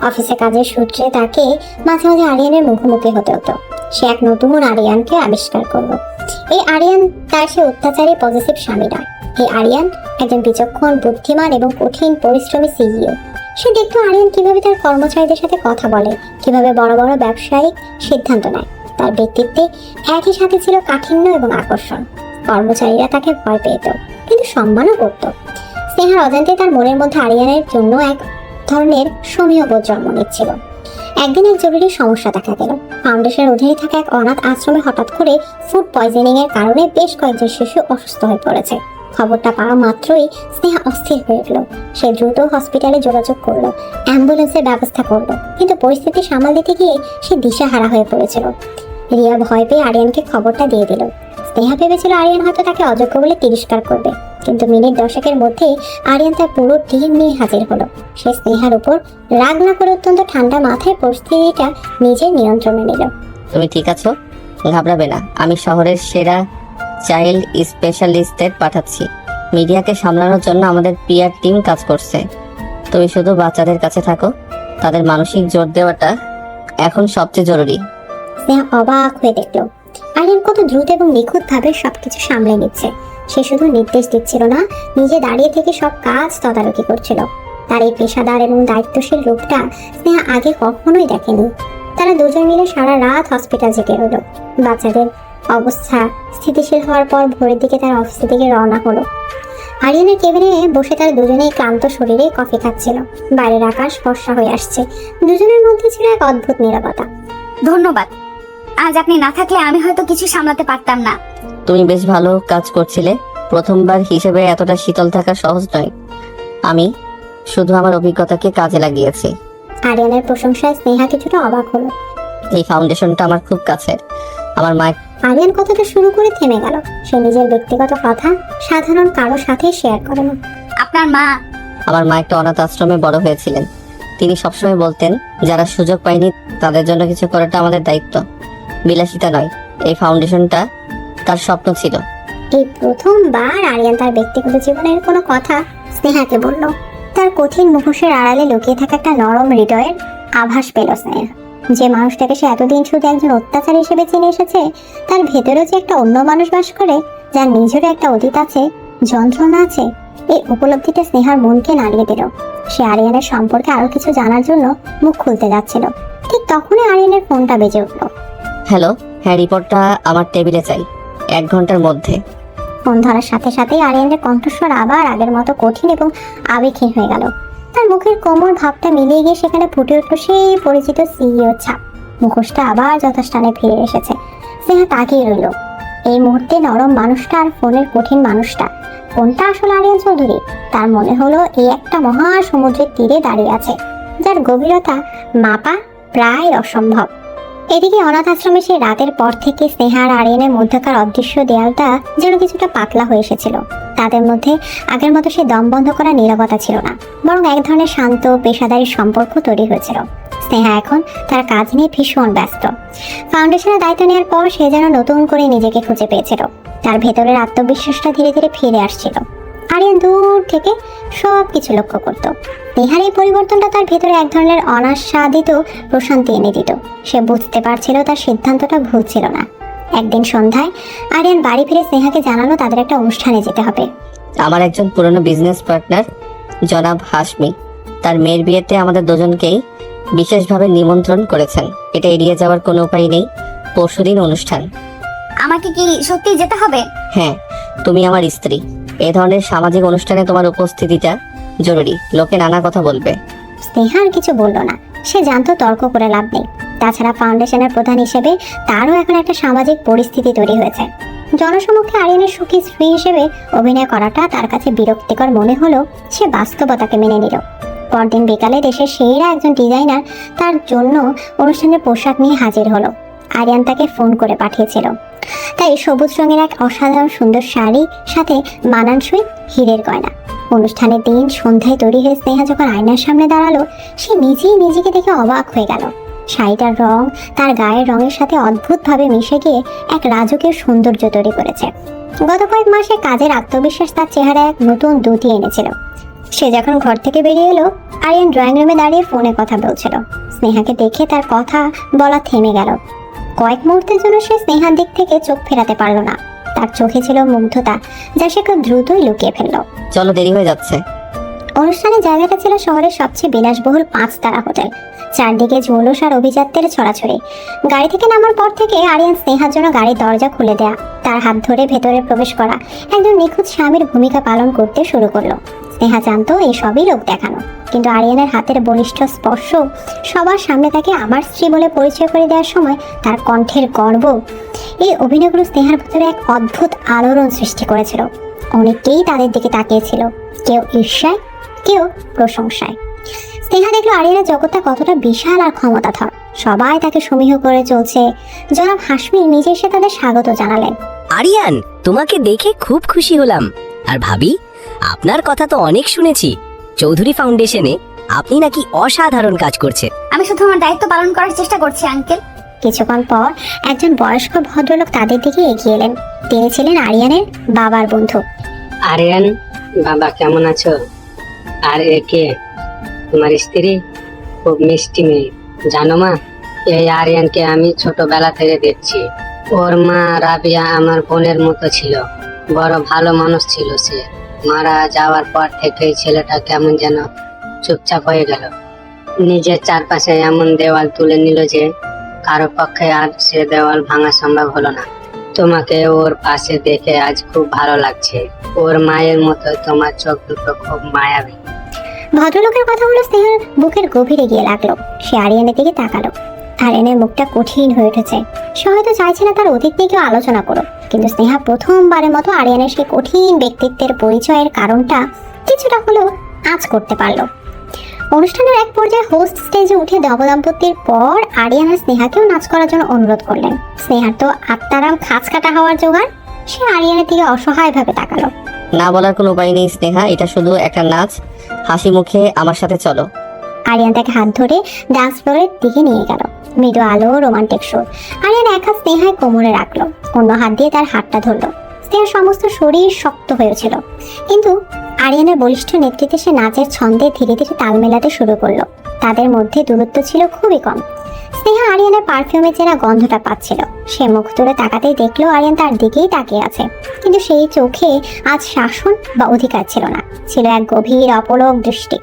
অফিসে কাজের সূত্রে তাকে মাঝে মাঝে আরিয়ানের মুখোমুখি হতে হতো। সে এক নতুন আরিয়ানকে আবিষ্কার করলো। এই আরিয়ান তার সে অত্যাচারী পজিটিভ স্বামী নয়। এই আরিয়ান একজন বিচক্ষণ, বুদ্ধিমান এবং কঠিন পরিশ্রমী সিইও। সে দেখতো আরিয়ান কিভাবে তার কর্মচারীদের সাথে কথা বলে, কিভাবে বড় বড় ব্যবসায়িক সিদ্ধান্ত নেয়। তার ব্যক্তিত্বে একই সাথে ছিল কাঠিন্য এবং আকর্ষণ। কর্মচারীরা তাকে ভয় পেত, কিন্তু সম্মানও করত। স্নেহার অজান্তে তার মনের মধ্যে আরিয়ানের জন্য এক ধরনের সমীহ বোধ জন্ম নিচ্ছিল। একদিন এক জরুরি সমস্যা দেখা গেল। ফাউন্ডেশনের অধীনে থাকা এক অনাথ আশ্রমে হঠাৎ করে ফুড পয়জনিং এর কারণে বেশ কয়েকজন শিশু অসুস্থ হয়ে পড়েছে। খবরটা পাওয়া মাত্রই স্নেহা অস্থির হয়ে উঠল। সে দ্রুত হসপিটালে যোগাযোগ করলো, অ্যাম্বুলেন্সের ব্যবস্থা করলো, কিন্তু পরিস্থিতি সামাল দিতে গিয়ে সে দিশাহারা হয়ে পড়েছিল। রিয়া ভয় পেয়ে আরিয়ানকে খবরটা দিয়ে দিল। স্নেহা ভেবেছিল আরিয়ান হয়তো তাকে অযোগ্য বলে তিরস্কার করবে, কিন্তু মিনিট 10 মধ্যে আরিয়ান তার পুরো টিম নিয়ে হাজির হলো। সে স্নেহার উপর রাগ না করে অত্যন্ত ঠান্ডা মাথায় পরিস্থিতিটা নিজের নিয়ন্ত্রণে নিল। তুমি ঠিক আছো? ঘাবড়াবে না, আমি শহরের সেরা চাইল্ড স্পেশালিস্টদের পাঠাচ্ছি। মিডিয়াকে সামলানোর জন্য আমাদের পিআর টিম কাজ করছে। তুমি শুধু বাচ্চাদের কাছে থাকো, তাদের মানসিক জোর দেওয়াটা এখন সবচেয়ে জরুরি। স্নেহা অবাক হয়ে দেখলো আরিয়ান কত দ্রুত এবং নিখুঁত ভাবে সবকিছু সামলে নিচ্ছে। সে শুধু নির্দেশ দিচ্ছিল না, নিজে দাঁড়িয়ে থেকে সব কাজ তদারকি করছিল। তার এই পেশাদার এবং দায়িত্বশীল রূপটা স্নেহা আগে কখনোই দেখেনি। তারা দুজন মিলে সারা রাত হসপিটাল জেগে রইল। বাচ্চাদের অবস্থা স্থিতিশীল হওয়ার পর ভোরের দিকে তার অফিসের দিকে রওনা হলো। আরিয়ানের কেবিনে বসে তারা দুজনেই ক্লান্ত শরীরে কফি খাচ্ছিল। বাইরের আকাশ ফর্সা হয়ে আসছে। দুজনের মধ্যে ছিল এক অদ্ভুত নীরবতা। ধন্যবাদ। আজ আপনি না থাকলে আমি হয়তো কিছু সামলাতে পারতাম না। তুমি বেশ ভালো কাজ করছিলে। প্রথমবার হিসেবে এতটা শীতল থাকা সহজ নয়। আমি শুধু আমার অভিজ্ঞতাকে কাজে লাগিয়েছি। আরিয়ানের প্রশংসায় স্নেহা কিছুটা অবাক হলো। এই ফাউন্ডেশনটা আমার খুব কাছের। আমার মা আরিয়ান কথাটা শুরু করে থেমে গেল। সে নিজের ব্যক্তিগত কথা সাধারণ কারোর সাথে শেয়ার করে না। আপনার মা? আমার মা একটা অনাথ আশ্রমে বড় হয়েছিলেন। তিনি সবসময় বলতেন, যারা সুযোগ পায়নি তাদের জন্য কিছু করাটা আমাদের দায়িত্ব, বিলাসিতা নয়। এই ফাউন্ডেশনটা তার স্বপ্ন ছিল। এই প্রথমবার আরিয়ান তার ব্যক্তিগত জীবনের কোনো কথা স্নেহাকে বলল। তার কঠিন মুখোশের আড়ালে লুকিয়ে থাকা একটা নরম হৃদয়ের আভাস পেল স্নেহা। যে মানুষটাকে সে এতদিন শুধু একজন অত্যাচার হিসেবে চিনে এসেছে, তার ভেতরেও যে একটা অন্য মানুষ বাস করে, যার নিজেরও একটা অতীত আছে, যন্ত্রণা আছে, এই উপলব্ধিটা স্নেহার মনকে নাড়িয়ে দিল। সে আরিয়ানের সম্পর্কে আরো কিছু জানার জন্য মুখ খুলতে যাচ্ছিল, ঠিক তখনই আরিয়ানের ফোনটা বেজে উঠলো। হ্যালো, হ্যাঁ রিপোর্টটা আমার টেবিলে চাই 1 ঘন্টার মধ্যে। ফোন ধরার সাথে সাথেই আরিয়ানের কণ্ঠস্বর আবার আগের মতো কঠিন এবং আবেগহীন হয়ে গেল। তার মুখের কোমল ভাবটা মিলিয়ে গিয়ে সেখানে ফুটে উঠল সেই পরিচিত সিইও ছাপ। মুখোশটা আবার যথাস্থানে ফিরে এসেছে। স্নেহা তাকিয়ে রইল। এই মুহূর্তে নরম মানুষটা আর ফোনের কঠিন মানুষটা, কোনটা আসলে আরিয়ান চৌধুরী? তার মনে হলো এই একটা মহা সমুদ্রের তীরে দাঁড়িয়ে আছে, যার গভীরতা মাপা প্রায় অসম্ভব। এদিকে অনাথ আশ্রমে সেই রাতের পর থেকে স্নেহা আর আরিয়ানের মধ্যকার অদৃশ্য দেয়ালটা যেন কিছুটা পাতলা হয়ে এসেছিল। তাদের মধ্যে আগের মতো সেই দম বন্ধ করা নীরবতা ছিল না, বরং এক ধরনের শান্ত পেশাদারি সম্পর্ক তৈরি হয়েছিল। স্নেহা এখন তার কাজ নিয়ে ভীষণ ব্যস্ত। ফাউন্ডেশনের দায়িত্ব নেওয়ার পর সে যেন নতুন করে নিজেকে খুঁজে পেয়েছিল। তার ভেতরের আত্মবিশ্বাসটা ধীরে ধীরে ফিরে আসছিল। আরিয়ান দূর থেকে সব কিছু লক্ষ্য করত। স্নেহার এই পরিবর্তনটা তার ভেতরে এক ধরনের অনাস্বাদিত প্রশান্তি এনে দিত। সে বুঝতে পারছিল তার সিদ্ধান্তটা ভুল ছিল না। একদিন সন্ধ্যায় আরিয়ান বাড়ি ফিরে স্নেহাকে জানালো তাদের একটা অনুষ্ঠানে যেতে হবে। আমার একজন পুরনো বিজনেস পার্টনার জনাব হাশমি তার মেয়ের বিয়েতে আমাদের দুজনকেই বিশেষভাবে নিমন্ত্রণ করেছেন। এটা এড়িয়ে যাওয়ার কোনো উপায় নেই। পরশুদিন অনুষ্ঠান। আমাকে কি সত্যি যেতে হবে? হ্যাঁ, তুমি আমার স্ত্রী। এ ধরনের সামাজিক অনুষ্ঠানে তোমার উপস্থিতিটা জরুরি। লোকে নানা কথা বলবে। স্নেহা আর কিছু বলল না। সে জানতো তর্ক করে লাভ নেই। তাছাড়া ফাউন্ডেশনের প্রধান হিসেবে তারও এখন একটা সামাজিক পরিস্থিতি তৈরি হয়েছে। জনসমক্ষে আরিয়ানের সুখী স্ত্রী হিসেবে অভিনয় করাটা তার কাছে বিরক্তিকর মনে হলো। সে বাস্তবতাকে মেনে নিল। পরদিন বিকালে দেশের সেরা একজন ডিজাইনার তার জন্য অনুষ্ঠানের পোশাক নিয়ে হাজির হলো। আরিয়ান তাকে ফোন করে পাঠিয়েছিল। তাই সবুজ রঙের এক অসাধারণ সুন্দর শাড়ি, সাথে মানানসই হীরের গয়না। অনুষ্ঠানের দিন সন্ধ্যায় তৈরি হয়ে স্নেহা যখন আয়নার সামনে দাঁড়ালো, সে নিজেই নিজেকে দেখে অবাক হয়ে গেল। শাড়িটার রং তার গায়ের রঙের সাথে অদ্ভুতভাবে মিশে গিয়ে এক রাজকীয় সৌন্দর্য তৈরি করেছে। গত কয়েক মাসে কাজের আত্মবিশ্বাস তার চেহারায় এক নতুন দ্যুতি এনেছিল। সে যখন ঘর থেকে বেরিয়ে এলো, আরিয়ান ড্রয়িং রুমে দাঁড়িয়ে ফোনে কথা বলছিল। স্নেহাকে দেখে তার কথা বলা থেমে গেল। কয়েক মুহূর্তের জন্য সে স্নেহার দিক থেকে চোখ ফেরাতে পারল না। তার চোখে ছিল মুগ্ধতা, যা সে খুব দ্রুতই লুকিয়ে ফেলল। চলো, দেরি হয়ে যাচ্ছে। অনুষ্ঠানের জায়গাটা ছিল শহরের সবচেয়ে বিলাসবহুল 5 তারা হোটেল। চারদিকে জৌলুস আর অভিজাত্যের ছড়াছড়ি। গাড়ি থেকে নামার পর থেকে আরিয়ান স্নেহার জন্য গাড়ির দরজা খুলে দেয়া, তার হাত ধরে ভেতরে প্রবেশ করা, একজন নিখুঁত স্বামীর ভূমিকা পালন করতে শুরু করলো। স্নেহা জানতো এই সবই লোক দেখানো, কিন্তু আরিয়ানের হাতের বলিষ্ঠ স্পর্শ সবার সামনে তাকে আমার স্ত্রী বলে পরিচয় করে দেওয়ার সময় তার কণ্ঠের গর্ব, এই অভিনয়গুলো স্নেহার ভেতরে এক অদ্ভুত আলোড়ন সৃষ্টি করেছিল। অনেকেই তাদের দিকে তাকিয়েছিল, কেউ ঈর্ষায়, কেউ প্রশংসায়। স্নেহা দেখলো আরিয়ানের জগৎটা কতটা বিশাল আর ক্ষমতাধর। সবাই তাকে সমীহ করে চলছে। জনাব হাশমি নিজে এসে তাদের স্বাগত জানালেন। আরিয়ান, তোমাকে দেখে খুব খুশি হলাম। আর ভাবি, আপনার কথা তো অনেক শুনেছি। চৌধুরী ফাউন্ডেশনে আপনি নাকি অসাধারণ কাজ করছেন। আমি শুধু আমার দায়িত্ব পালন করার চেষ্টা করছি আঙ্কেল। কিছুক্ষণ পর একজন বয়স্ক ভদ্রলোক তাদের দিকে এগিয়ে এলেন। তিনি ছিলেন আরিয়ানের বাবার বন্ধু। আরিয়ান, বাবা কেমন আছো? আর একে তোমার স্ত্রী? খুব মিষ্টি মেয়ে। জানো মা, এই আরিয়ানকে আমি ছোটবেলা থেকে দেখছি। ওর মা রাবিয়া আমার বোনের মতো ছিল। বড় ভালো মানুষ ছিল সে। মারা যাওয়ার পর থেকেই ছেলেটা কেমন যেন চুপচাপ হয়ে গেল। নিজের চারপাশে এমন দেওয়াল তুলে নিল যে কারো পক্ষে আর সে দেওয়াল ভাঙা সম্ভব হলো না। তোমাকে ওর পাশে দেখে আজ খুব ভালো লাগছে। ওর মায়ের মতো তোমার চোখ দুটো খুব মায়াবী। ভদ্রলোকের কথাগুলো স্নেহার বুকের গভীরে গিয়ে লাগলো। সে আরিয়ানের দিকে তাকালো। আরিয়ানের মুখটা কঠিন হয়ে উঠেছে। সে হয়তো চাইছে না তার অতীত নিয়ে কেউ আলোচনা করুক, কিন্তু স্নেহা প্রথমবারের মতো আরিয়ানের সেই কঠিন ব্যক্তিত্বের পরিচয়ের কারণটা কিছুটা হলেও আঁচ করতে পারলো। অনুষ্ঠানের এক পর্যায়ে হোস্ট স্টেজে উঠে নবদম্পতির পর আরিয়ান আর স্নেহাকেও নাচ করার জন্য অনুরোধ করলেন। স্নেহার তো আত্মারাম খাঁচ কাটা হওয়ার জোগাড়। সে আরিয়ানের দিকে অসহায়ভাবে তাকালো। না বলার কোনো উপায় নেই স্নেহা, এটা শুধু একটা নাচ। হাসি মুখে আমার সাথে চলো। আরিয়ান তাকে হাত ধরে ডান্স ফ্লোরের দিকে নিয়ে গেল। মৃদু আলো, রোমান্টিক সুর। আরিয়ান এক হাত স্নেহায় কোমরে রাখলো, অন্য হাত দিয়ে তার হাতটা ধরলো। স্নেহার সমস্ত শরীর শক্ত হয়েছিল, কিন্তু আরিয়ানের বলিষ্ঠ নেতৃত্বে সে নাচের ছন্দে ধীরে ধীরে তাল মেলাতে শুরু করলো। তাদের মধ্যে দূরত্ব ছিল খুবই কম। স্নেহা আরিয়ানের পারফিউমের চেনা গন্ধটা পাচ্ছিল। সে মুখ তুলে তাকাতেই দেখলো আরিয়ান তার দিকেই তাকিয়ে আছে, কিন্তু সেই চোখে আজ শাসন বা অধিকার ছিল না, ছিল এক গভীর অপলক দৃষ্টি।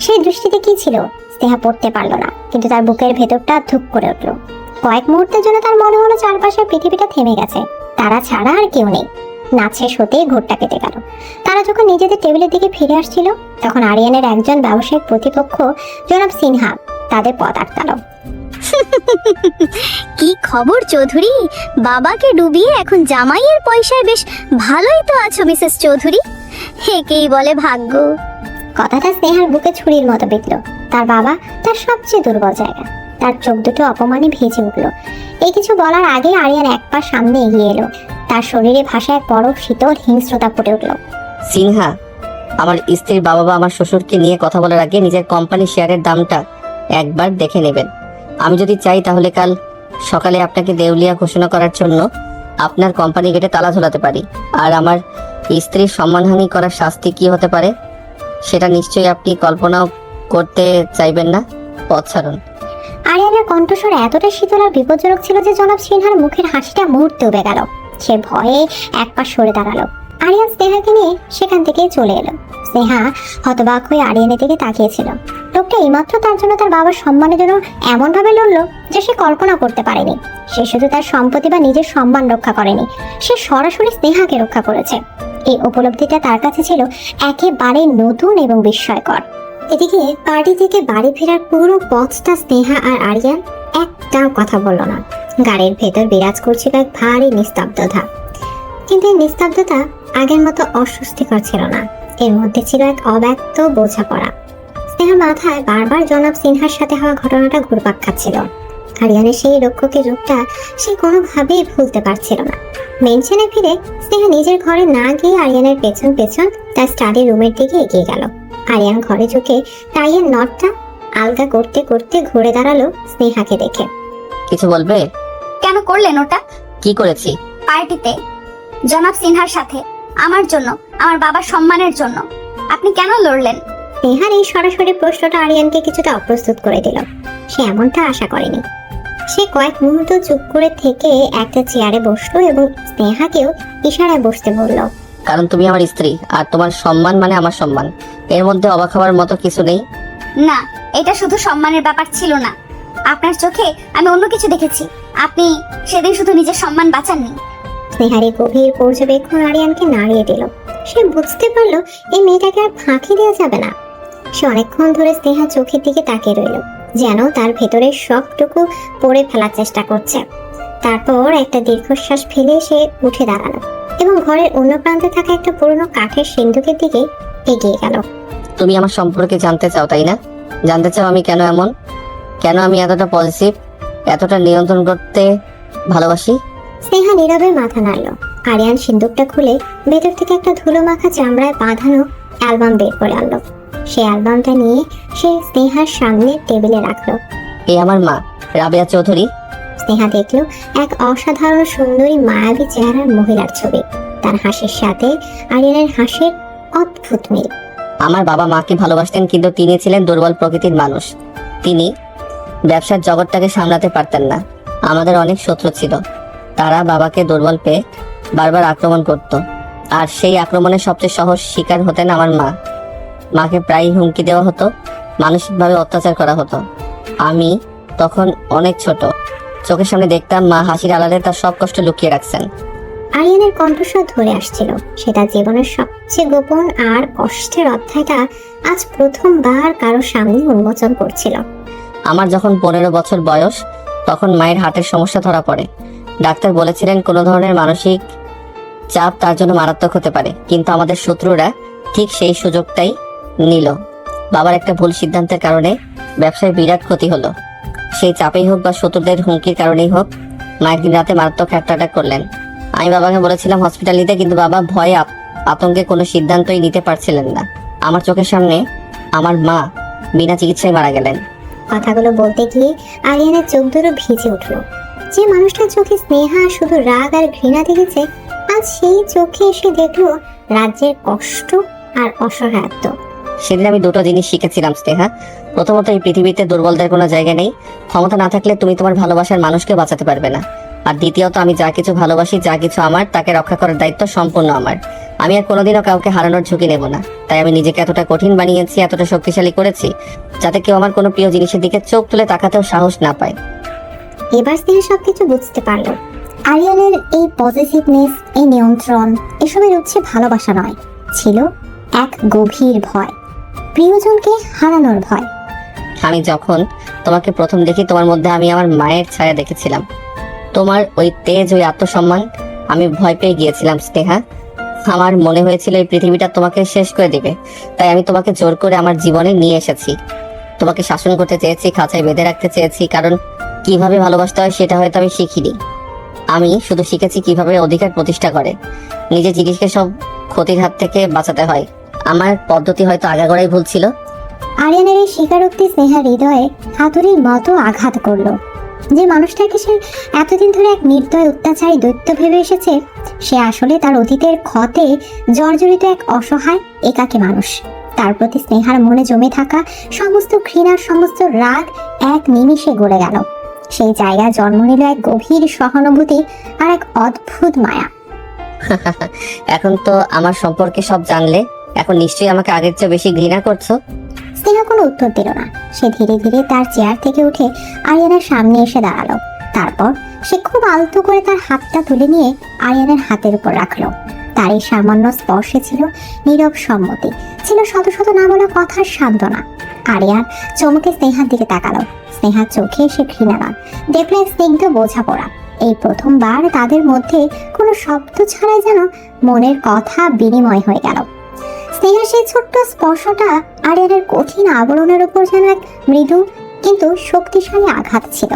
সেই দৃষ্টিতে কি ছিল স্নেহা পড়তে পারলো না, কিন্তু তার বুকের ভেতরটা ধুপ করে উঠলো। কয়েক মুহূর্তের জন্য তার মনে হলো চারপাশের পৃথিবীটা থেমে গেছে, তারা ছাড়া আর কেউ নেই। নাচ শেষ হতেই ঘোরটা কেটে গেল। তারা যখন নিজেদের টেবিলের দিকে ফিরে আসছিল, তখন আরিয়ানের একজন ব্যবসায়িক প্রতিপক্ষ জনাব সিনহা তাদের পথ আটকালো। কি খবর চৌধুরী? বাবাকে ডুবিয়ে এখন জামাইয়ের পয়সায় বেশ ভালোই তো আছো মিসেস চৌধুরী। একেই বলে ভাগ্য। কথাটা স্নেহার বুকে ছুরির মতো বিঁধল। তার বাবা তার সবচেয়ে দুর্বল জায়গা। তার চোখ দুটো অপমানে ভিজে উঠল। এই কিছু বলার আগে আরিয়ান এক পা সামনে এগিয়ে এলো। তার শরীরে ভাষায় এক বড় শীতল হিংস্রতা ফুটে উঠল। সিনহা, আমার স্ত্রীর বাবা বা আমার শ্বশুরকে নিয়ে কথা বলার আগে নিজের কোম্পানি শেয়ারের দামটা একবার দেখে নেবেন। আমি যদি চাই তাহলে কাল সকালে আপনাকে দেউলিয়া ঘোষণা করার জন্য আপনার কোম্পানি গেটে তালা ঝোলাতে পারি। আর আমার স্ত্রীর সম্মানহানি করার শাস্তি কি হতে পারে সেটা নিশ্চয়ই আপনি কল্পনাও করতে চাইবেন না। পথ ছাড়ুন। আরিয়ানের কণ্ঠস্বর এতটা শীতল আর বিপজ্জনক ছিল যে জনাব সিনহার মুখের হাসিটা মুহূর্তে উবে গেল। সে ভয়ে এক পা সরে দাঁড়ালো। আরিয়ান স্নেহাকে নিয়ে সেখান থেকে চলে এলো। স্নেহা হতবাক হয়ে আরিয়ানের দিকে তাকিয়েছিল। লোকটা এইমাত্র তার জন্য তার বাবার সম্মানের জন্য এমন ভাবে লড়লো যে সে কল্পনা করতে পারেনি। সে শুধু তার সম্পত্তি বা নিজের সম্মান রক্ষা করেনি, সে সরাসরি স্নেহাকে রক্ষা করেছে। এই উপলব্ধিটা তার কাছে ছিল একেবারে নতুন এবং বিস্ময়কর। এদিকে পার্টি থেকে বাড়ি ফেরার পুরো পথটা স্নেহা আর আরিয়ান একটাও কথা বলল না। গাড়ির ভেতর বিরাজ করছিল এক ভারী নিস্তব্ধতা, কিন্তু এই নিস্তব্ধতা আগের মতো অস্বস্তিকর ছিল না। এর মধ্যে ছিল এক অব্যক্ত বোঝাপড়া। স্নেহার মাথায় বারবার জনাব সিনহার সাথে হওয়া ঘটনাটা ঘুরপাক খাচ্ছিল। আরিয়ানের সেই রক্ষকের রূপটা সে কোনোভাবেই ভুলতে পারছিল না। মেনশনে ফিরে স্নেহা নিজের ঘরে না গিয়ে আরিয়ানের পেছন পেছন তার স্টাডি রুমের দিকে এগিয়ে গেল। আরিয়ান ঘরে ঢুকে টাইয়ের নটটা আলগা করতে করতে ঘুরে দাঁড়ালো স্নেহাকে দেখে। কিছু বলবে? কেন করলেন ওটা? কি করেছি? পার্টিতে জনাব সিনহার সাথে আমার জন্য, আমার বাবার সম্মানের জন্য আপনি কেন লড়লেন? স্নেহার এই সরাসরি প্রশ্নটা আরিয়ানকে কিছুটা অপ্রস্তুত করে দিল। সে এমনটা আশা করেনি। সে কয়েক মুহূর্ত চুপ করে থেকে একটা চেয়ারে বসলো এবং স্নেহাকেও ইশারায় বসতে বলল। কারণ তুমি আমার স্ত্রী, আর তোমার সম্মান মানে আমার সম্মান। এর মধ্যে অবাক হওয়ার মতো কিছু নেই। না, এটা শুধু সম্মানের ব্যাপার ছিল না। আপনার চোখে আমি অন্য কিছু দেখেছি। আপনি সেদিন শুধু নিজের সম্মান বাঁচাননি। স্নেহার এই গভীর পর্যবেক্ষণ আরিয়ানকে নাড়িয়ে দিল। সে বুঝতে পারলো এই মেয়েটাকে আর ফাঁকি দেওয়া যাবে না। সে অনেকক্ষণ ধরে স্নেহা চোখের দিকে তাকিয়ে রইল, যেন তার ভেতরের সবটুকু পড়ে ফেলার চেষ্টা করছে। তারপর একটা দীর্ঘশ্বাস ফেলে সে উঠে দাঁড়ালো এবং ঘরের অন্য প্রান্তে থাকা একটা পুরনো কাঠের সিন্ধুকের দিকে এগিয়ে গেল। তুমি আমার সম্পর্কে জানতে চাও, তাই না? জানতে চাও আমি কেন এমন, কেন আমি এতটা পজিটিভ, এতটা নিয়ন্ত্রণ করতে ভালোবাসি? স্নেহা নীরবে মাথা নাড়ল। আরিয়ান সিন্ধুকটা খুলে ভেতর থেকে একটা ধুলো মাখা চামড়ায় বাঁধানো অ্যালবাম বের করে আনলো। সেই অ্যালবামটা নিয়ে সে স্নেহার সামনে টেবিলে রাখলো। এই আমার মা, রাবেয়া চৌধুরী। স্নেহা দেখলো এক অসাধারণ সুন্দরী মায়াবী চেহারার মহিলার ছবি। তার হাসির সাথে আরিয়ানের হাসির অদ্ভুত মিল। আমার বাবা মাকে ভালোবাসতেন, কিন্তু তিনি ছিলেন দুর্বল প্রকৃতির মানুষ। তিনি ব্যবসার জগৎটাকে সামলাতে পারতেন না। আমাদের অনেক শত্রু ছিল, তারা বাবাকে দুর্বল পেয়ে বারবার আক্রমণ করত, আর সেই আক্রমণের সবচেয়ে সহজ শিকার হতেন আমার মা। মাকে প্রায়ই হুমকি দেওয়া হতো, মানসিকভাবে অত্যাচার করা হতো। আমি তখন অনেক ছোট, চোখের সামনে দেখতাম মা হাসির আড়ালে তার সব কষ্ট লুকিয়ে রাখছেন। আরিয়ানের কণ্ঠস্বর ধরে আসছিল। সে তার জীবনের সবচেয়ে গোপন আর কষ্টের অধ্যায়টা আজ প্রথমবার কারোর সামনে উন্মোচন করছিল। আমার যখন 15 বছর বয়স, তখন মায়ের হার্টের সমস্যা ধরা পড়ে। ডাক্তার বলেছিলেন কোনো ধরনের মানসিক চাপ তার জন্য মারাত্মক হতে পারে, কিন্তু আমাদের শত্রুরা ঠিক সেই সুযোগটাই নিল। বাবার একটা ভুল সিদ্ধান্তের কারণে ব্যবসায় বিরাট ক্ষতি হলো। সেই চাপেই হোক বা শত্রুদের হুমকির কারণেই হোক, মা একদিন রাতে মারাত্মক হার্ট অ্যাটাক করলেন। আমি বাবাকে বলেছিলাম হসপিটাল নিতে, কিন্তু বাবা ভয়ে আতঙ্কে কোনো সিদ্ধান্তই নিতে পারছিলেন না। আমার চোখের সামনে আমার মা বিনা চিকিৎসায় মারা গেলেন। কথাগুলো বলতে গিয়ে আরিয়ানের চোখ দুটো ভিজে উঠল। যে মানুষটার চোখে স্নেহা শুধু রাগ আর ঘৃণা দেখেছে, আজ সেই চোখে এসে দেখলো রাজ্যের কষ্ট আর অসহায়ত্ব। সেদিন আমি দুটো জিনিস শিখেছিলাম স্নেহা। প্রথমত, এই পৃথিবীতে দুর্বলদের কোনো জায়গা নেই। ক্ষমতা না থাকলে তুমি তোমার ভালোবাসার মানুষকে বাঁচাতে পারবে না। আর দ্বিতীয়ত, আমি যা কিছু ভালোবাসি, যা কিছু আমার, তাকে রক্ষা করার দায়িত্ব সম্পূর্ণ আমার। আমি আর কোনোদিনও কাউকে হারানোর ঝুঁকি নেব না। তাই আমি নিজেকে এতটা কঠিন বানিয়েছি, এতটা শক্তিশালী করেছি, যাতে কেউ আমার কোনো প্রিয় জিনিসের দিকে চোখ তুলে তাকাতেও সাহস না পায়। এবার স্নেহা সবকিছু বুঝতে পারলো। আরিয়ানের এই পজিটিভনেস, এই নিয়ন্ত্রণ, এসবের উৎসে ভালোবাসা নয়, ছিল এক গভীর ভয়, প্রিয়জনকে হারানোর ভয়। আমি যখন তোমাকে প্রথম দেখি, তোমার মধ্যে আমি আমার মায়ের ছায়া দেখেছিলাম। তোমার ওই তেজ, ওই আত্মসম্মান, আমি ভয় পেয়ে গিয়েছিলাম স্নেহা। আমার মনে হয়েছিল এই পৃথিবীটা তোমাকে শেষ করে দিবে। তাই আমি তোমাকে জোর করে আমার জীবনে নিয়ে এসেছি। তোমাকে শাসন করতে চেয়েছি, খাঁচায় বেঁধে রাখতে চেয়েছি, কারণ কিভাবে ভালোবাসতে হয় সেটা হয়তো আমি শিখিনি। আমি শুধু শিখেছি কিভাবে অধিকার প্রতিষ্ঠা করে, নিজের জিনিসকে সব ক্ষতির হাত থেকে বাঁচাতে হয়। আমার পদ্ধতি হয়তো আগাগোড়াই ভুল ছিল। আরিয়ানের এই স্বীকারোক্তি স্নেহার হৃদয়ে হাতুড়ির মতো আঘাত করলো। যে মানুষটাকে সে এতদিন ধরে এক নির্দয় অত্যাচারী দৈত্য ভেবে এসেছে, সে আসলে তার অতীতের ক্ষতে জর্জরিত এক অসহায় একাকী মানুষ। তার প্রতি স্নেহার মনে জমে থাকা সমস্ত ঘৃণার, সমস্ত রাগ এক নিমিষে গড়ে গেল। সেই জায়গায় জন্ম নিল এক গভীর সহানুভূতি আর এক অদ্ভুত মায়া। এখন তো আমার সম্পর্কে সব জানলে, এখন নিশ্চয়ই আমাকে আগের চেয়ে বেশি ঘৃণা করছো। স্নেহা কোনো উত্তর দিল না। সে ধীরে ধীরে তার চেয়ার থেকে উঠে আরিয়ানের সামনে এসে দাঁড়ালো। তারপর সে খুব আলতো করে তার হাতটা তুলে নিয়ে আরিয়ানের হাতের উপর রাখলো। তার এই সামান্য স্পর্শে ছিল নীরব সম্মতি, ছিল শত শত না বলা কথার সান্ত্বনা। আরিয়ান চমকে স্নেহার দিকে তাকালো। স্নেহার চোখে সে ঘৃণা নয়, দেখলো এক স্নিগ্ধ বোঝাপড়া। এই প্রথমবার তাদের মধ্যে কোনো শব্দ ছাড়াই যেন মনের কথা বিনিময় হয়ে গেল। স্নেহার সেই ছোট্ট স্পর্শটা আরিয়ানের কঠিন আবরণের উপর যেন এক মৃদু কিন্তু শক্তিশালী আঘাত ছিল।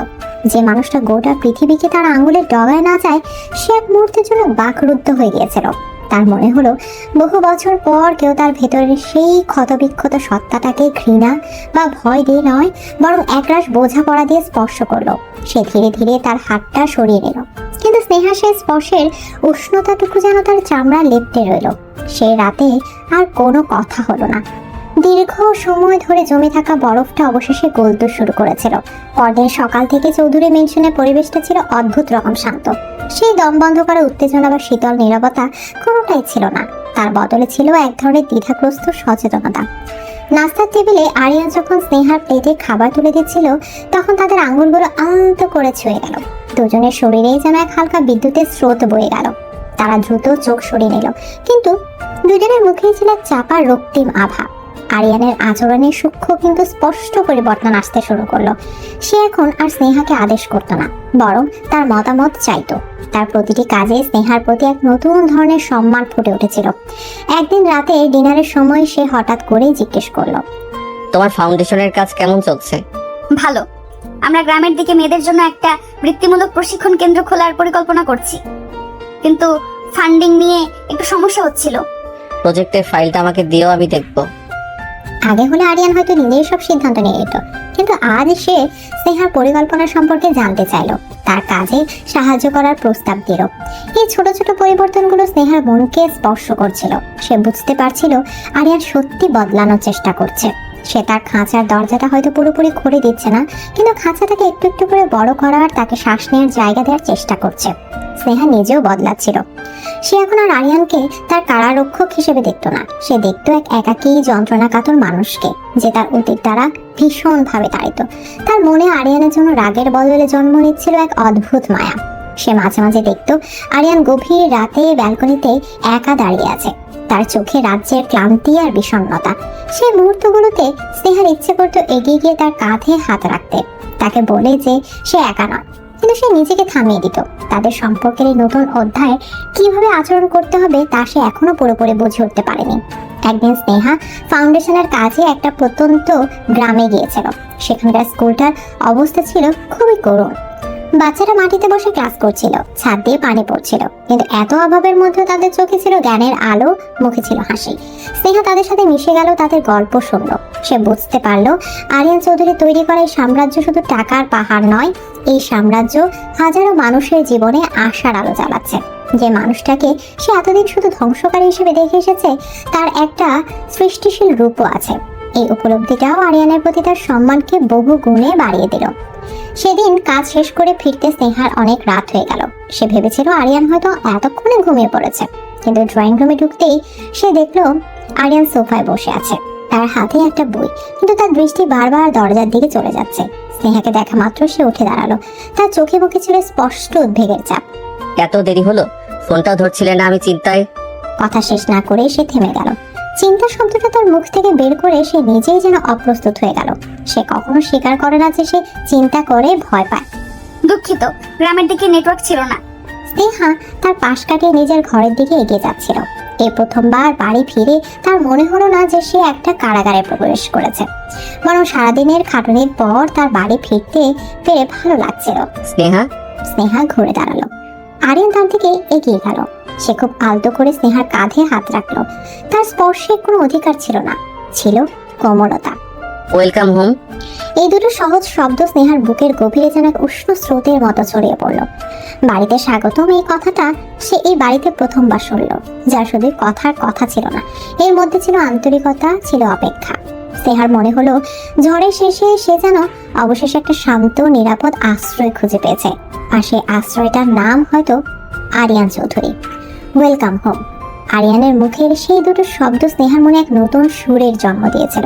যে মানুষটা গোটা পৃথিবীকে তার আঙ্গুলের ডগায় না যায়, সে এক মুহূর্তের জন্য বাকরুদ্ধ হয়ে গিয়েছিল। তার মনে হলো বহু বছর পর কেউ তার ভেতরের সেই ক্ষতবিক্ষত সত্তাটাকে ঘৃণা বা ভয় দিয়ে নয়, বরং একরাশ বোঝাপড়া দিয়ে স্পর্শ করলো। সে ধীরে ধীরে তার হাতটা সরিয়ে নিল, কিন্তু স্নেহা সেই স্পর্শের উষ্ণতাটুকু যেন তার চামড়া লেপ্টে রইল। সেই রাতে আর কোনো কথা হলো না। দীর্ঘ সময় ধরে জমে থাকা বরফটা অবশেষে গলতে শুরু করেছিল। পরদিন সকাল থেকে চৌধুরী মেনশনের পরিবেশটা ছিল অদ্ভুত রকম শান্ত। সেই দম বন্ধ করা উত্তেজনা বা শীতল নীরবতা কোনোটাই ছিল না। তার বদলে ছিল এক ধরনের দ্বিধাগ্রস্ত সচেতনতা। নাস্তার টেবিলে আরিয়ান যখন স্নেহার প্লেটে খাবার তুলে দিচ্ছিল, তখন তাদের আঙ্গুলগুলো আলতো করে ছুঁয়ে গেল। দুজনের শরীরেই যেন এক হালকা বিদ্যুতের স্রোত বয়ে গেল। তারা দ্রুত চোখ সরিয়ে নিল, কিন্তু দুজনের মুখেই ছিল এক চাপা রক্তিম আভা। আরিয়ানের আচরণে সূক্ষ্ম কিন্তু স্পষ্ট পরিবর্তন আসতে শুরু করলো। সে এখন আর স্নেহাকে আদেশ করতো না, বরং তার মতামত চাইতো। তার প্রতিটি কাজে স্নেহার প্রতি এক নতুন ধরনের সম্মান ফুটে উঠেছিল। একদিন রাতে ডিনারের সময় সে হঠাৎ করেই জিজ্ঞেস করলো, তোমার ফাউন্ডেশনের কাজ কেমন চলছে? ভালো। আমরা গ্রামের দিকে মেয়েদের জন্য একটা বৃত্তিমূলক প্রশিক্ষণ কেন্দ্র খোলার পরিকল্পনা করছি, কিন্তু ফান্ডিং নিয়ে একটু সমস্যা হচ্ছিল। প্রজেক্টের ফাইলটা আমাকে দিও, আমি দেখবো। আগে হলে আরিয়ান হয়তো নিজেই সব সিদ্ধান্ত নিয়ে নিত, কিন্তু আজ সে স্নেহার পরিকল্পনা সম্পর্কে জানতে চাইলো, তার কাজে সাহায্য করার প্রস্তাব দিল। এই ছোট ছোট পরিবর্তনগুলো স্নেহার মনকে স্পর্শ করছিল। সে বুঝতে পারছিল আরিয়ান সত্যি বদলানোর চেষ্টা করছে। সে তার খাঁচার দরজাটা হয়তো পুরোপুরি খুলে দিচ্ছে না, কিন্তু খাঁচাটাকে একটু একটু করে বড় করার, তাকে শ্বাস নেওয়ার জায়গা দেওয়ার চেষ্টা করছে। স্নেহা নিজেও বদলাচ্ছিল। সে এখন আর আরিয়ানকে তার কারারক্ষক হিসেবে দেখতো না। সে দেখতো এক একাকী যন্ত্রণাকাতর মানুষকে, যে তার অতীত দ্বারা ভীষণভাবে তাড়িত। তার মনে আরিয়ানের জন্য রাগের বদলে জন্ম নিচ্ছিল এক অদ্ভুত মায়া। সে মাঝে মাঝে দেখতো আরিয়ান গভীর রাতে ব্যালকনিতে একা দাঁড়িয়ে আছে, তার চোখে রাজ্যের ক্লান্তি আর বিষণ্ণতা। সেই মুহূর্তগুলোতে স্নেহার ইচ্ছে করতো এগিয়ে গিয়ে তার কাঁধে হাত রাখতে, তাকে বলে যে সে একা নয়। কিন্তু সে নিজেকে থামিয়ে দিত। তাদের সম্পর্কের এই নতুন অধ্যায়ে কিভাবে আচরণ করতে হবে তা সে এখনো পুরোপুরি বুঝে উঠতে পারেনি। একদিন স্নেহা ফাউন্ডেশনের কাজে একটা প্রত্যন্ত গ্রামে গিয়েছিল। সেখানকার স্কুলটার অবস্থা ছিল খুবই করুণ। বাচ্চারা মাটিতে বসে ক্লাস করছিল, ছাদ দিয়ে পানি পড়ছিল, কিন্তু এত অভাবের মধ্যে তাদের চোখে ছিল জ্ঞানের আলো, মুখে ছিল হাসি। স্নেহা তাদের সাথে মিশে গেল, তাদের গল্প শুনলো। সে বুঝতে পারলো আরিয়ান চৌধুরী তৈরি করা এই সাম্রাজ্য শুধু টাকার পাহাড় নয়, এই সাম্রাজ্য হাজারো মানুষের জীবনে আশার আলো জ্বালাচ্ছে। যে মানুষটাকে সে এতদিন শুধু ধ্বংসকারী হিসেবে দেখে এসেছে, তার একটা সৃষ্টিশীল রূপও আছে। এই উপলব্ধিটাও আরিয়ানের প্রতি তার সম্মানকে বহু গুণে বাড়িয়ে দিল। সেদিন কাজ শেষ করে ফিরতে স্নেহার অনেক রাত হয়ে গেল। সে ভেবেছিল আরিয়ান হয়তো এতক্ষণে ঘুমিয়ে পড়েছে, কিন্তু ড্রয়িং রুমে ঢুকতেই সে দেখলো আরিয়ান সোফায় বসে আছে, তার হাতে একটা বই, কিন্তু তার দৃষ্টি বারবার দরজার দিকে চলে যাচ্ছে। স্নেহাকে দেখা মাত্র সে উঠে দাঁড়ালো, তার চোখে মুখে ছিল স্পষ্ট উদ্বেগের চাপ। এত দেরি হলো, ফোনটাও ধরছিলে না, আমি চিন্তায়। কথা শেষ না করে সে থেমে গেল। চিন্তা শব্দটা তার মুখ থেকে বের করে সে নিজেই যেন অপ্রস্তুত হয়ে গেল। সে কখনো স্বীকার করে না যে সে চিন্তা করে ভয় পায়। দুঃখিত, গ্রামের দিকে নেটওয়ার্ক ছিল না। স্নেহা তার পাশ কাটিয়ে নিজের ঘরের দিকে এগিয়ে যাচ্ছিল। এই প্রথমবার বাড়ি ফিরে তার মনে হলো না যে সে একটা কারাগারে প্রবেশ করেছে, বরং সারাদিনের খাটুনির পর তার বাড়ি ফিরতে পেরে ভালো লাগছিল। স্নেহা ঘুরে দাঁড়ালো। আরিয়ান তার দিকে এগিয়ে গেল। সে খুব আলতো করে স্নেহার কাঁধে হাত রাখলো। তার স্পর্শে কোনো অধিকার ছিল না, ছিল কোমলতা। Welcome home. এই দুটো সহজ শব্দ স্নেহার বুকের গভীরে যেন এক উষ্ণ স্রোতের মতো ছড়িয়ে পড়লো। বাড়িতে স্বাগতম, এই কথাটা সে এই বাড়িতে প্রথমবার শুনলো, যা শুধু কথার কথা ছিল না, এর মধ্যে ছিল আন্তরিকতা, ছিল অপেক্ষা। স্নেহার মনে হলো ঝড়ের শেষে সে যেন অবশেষে একটা শান্ত নিরাপদ আশ্রয় খুঁজে পেয়েছে, আর সেই আশ্রয়টার নাম হয়তো আরিয়ান চৌধুরী। Welcome home. আরিয়ানের মুখের সেই দুটো শব্দ স্নেহার মনে এক নতুন সুরের জন্ম দিয়েছিল।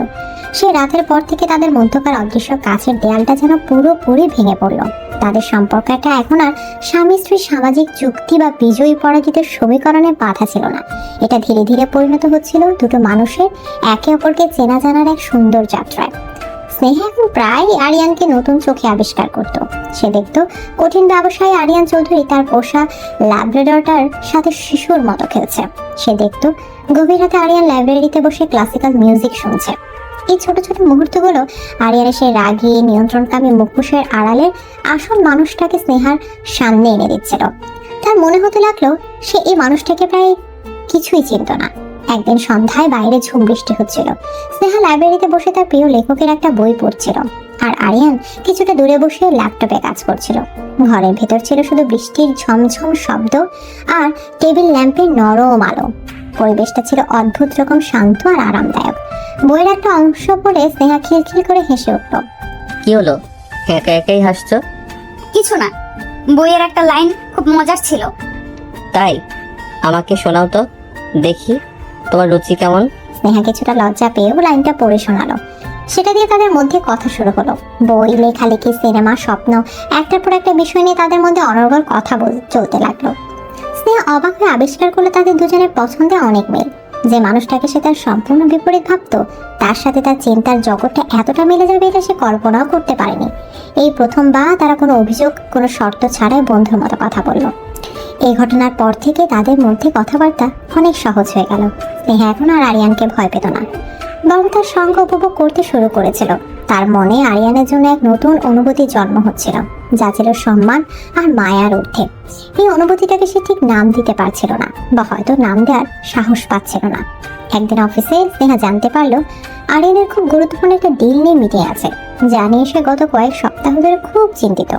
সে রাতের পর থেকে তাদের মধ্যকার অদৃশ্য কাছের দেয়ালটা যেন পুরোপুরি ভেঙে পড়ল। তাদের সম্পর্কটা এখন আর স্বামী স্ত্রীর সামাজিক চুক্তি বা বিজয়ী পরাজিতের সমীকরণে বাধা ছিল না। এটা ধীরে ধীরে পরিণত হচ্ছিল দুটো মানুষের একে অপরকে চেনা জানার এক সুন্দর যাত্রায়। স্নেহা এখন প্রায় আরিয়ানকে নতুন চোখে আবিষ্কার করত। সে দেখত কঠিন ব্যবসায়ী আরিয়ান চৌধুরী তার পোষা ল্যাব্রাডরটার সাথে শিশুর মতো খেলছে। সে দেখত গভীর রাতে আরিয়ান লাইব্রেরিতে বসে ক্লাসিক্যাল মিউজিক শুনছে। এই ছোট ছোট মুহূর্তগুলো আরিয়ানের সেই রাগী নিয়ন্ত্রণকামী মুখোশের আড়ালের আসল মানুষটাকে স্নেহার সামনে এনে দিচ্ছিল। তার মনে হতে লাগলো সে এই মানুষটাকে প্রায় কিছুই চিনত না। একদিন সন্ধ্যায় বাইরে ঝুম বৃষ্টি হচ্ছিল। স্নেহা লাইব্রেরিতে বসে তার প্রিয় লেখকের একটা বই পড়ছিল, আর আরিয়ান কিছুটা দূরে বসে ল্যাপটপে কাজ করছিল। ঘরের ভেতর ছিল শুধু বৃষ্টির ঝমঝম শব্দ আর টেবিল ল্যাম্পের নরম আলো। পরিবেশটা ছিল অদ্ভুত রকম শান্ত আর আরামদায়ক। বইয়ের একটা অংশ পড়ে স্নেহা খিলখিল করে হেসে উঠল। কি হলো, একা একাই হাসছো? কিছু না, বইয়ের একটা লাইন খুব মজার ছিল। তাই? আমাকে শোনাও তো দেখি, তোমার রুচি কেমন? স্নেহা কিছুটা লজ্জা পেয়েও লাইনটা পড়ে শোনালো। সেটা দিয়ে তাদের মধ্যে কথা শুরু হলো। বই, লেখালেখি, সিনেমা, স্বপ্ন, একটার পর একটা বিষয় নিয়ে তাদের মধ্যে অনর্গল কথা চলতে লাগলো। স্নেহা অবাক হয়ে আবিষ্কার করলো তাদের দুজনের পছন্দে অনেক মিল। যে মানুষটাকে সে তার সম্পূর্ণ বিপরীত ভাবতো, তার সাথে তার চিন্তার জগৎটা এতটা মিলে যাবে এটা সে কল্পনাও করতে পারেনি। এই প্রথমবার তারা কোনো অভিযোগ, কোনো শর্ত ছাড়াই বন্ধুর মতো কথা বললো। এই ঘটনার পর থেকে তাদের মধ্যে কথাবার্তা অনেক সহজ হয়ে গেল। স্নেহা এখন আর আরিয়ানকে ভয় পেত না, বরং তার সঙ্গ উপভোগ করতে শুরু করেছিল। তার মনে আরিয়ানের জন্য এক নতুন অনুভূতি জন্ম হচ্ছিল, যা ছিল সম্মান আর মায়ার ঊর্ধ্বে। এই অনুভূতিটাকে সে ঠিক নাম দিতে পারছিল না, বা হয়তো নাম দেওয়ার সাহস পাচ্ছিল না। একদিন অফিসে স্নেহা জানতে পারলো আরিয়ানের খুব গুরুত্বপূর্ণ একটা ডিল নিয়ে মিটিং আছে, যা নিয়ে সে গত কয়েক সপ্তাহ ধরে খুব চিন্তিত।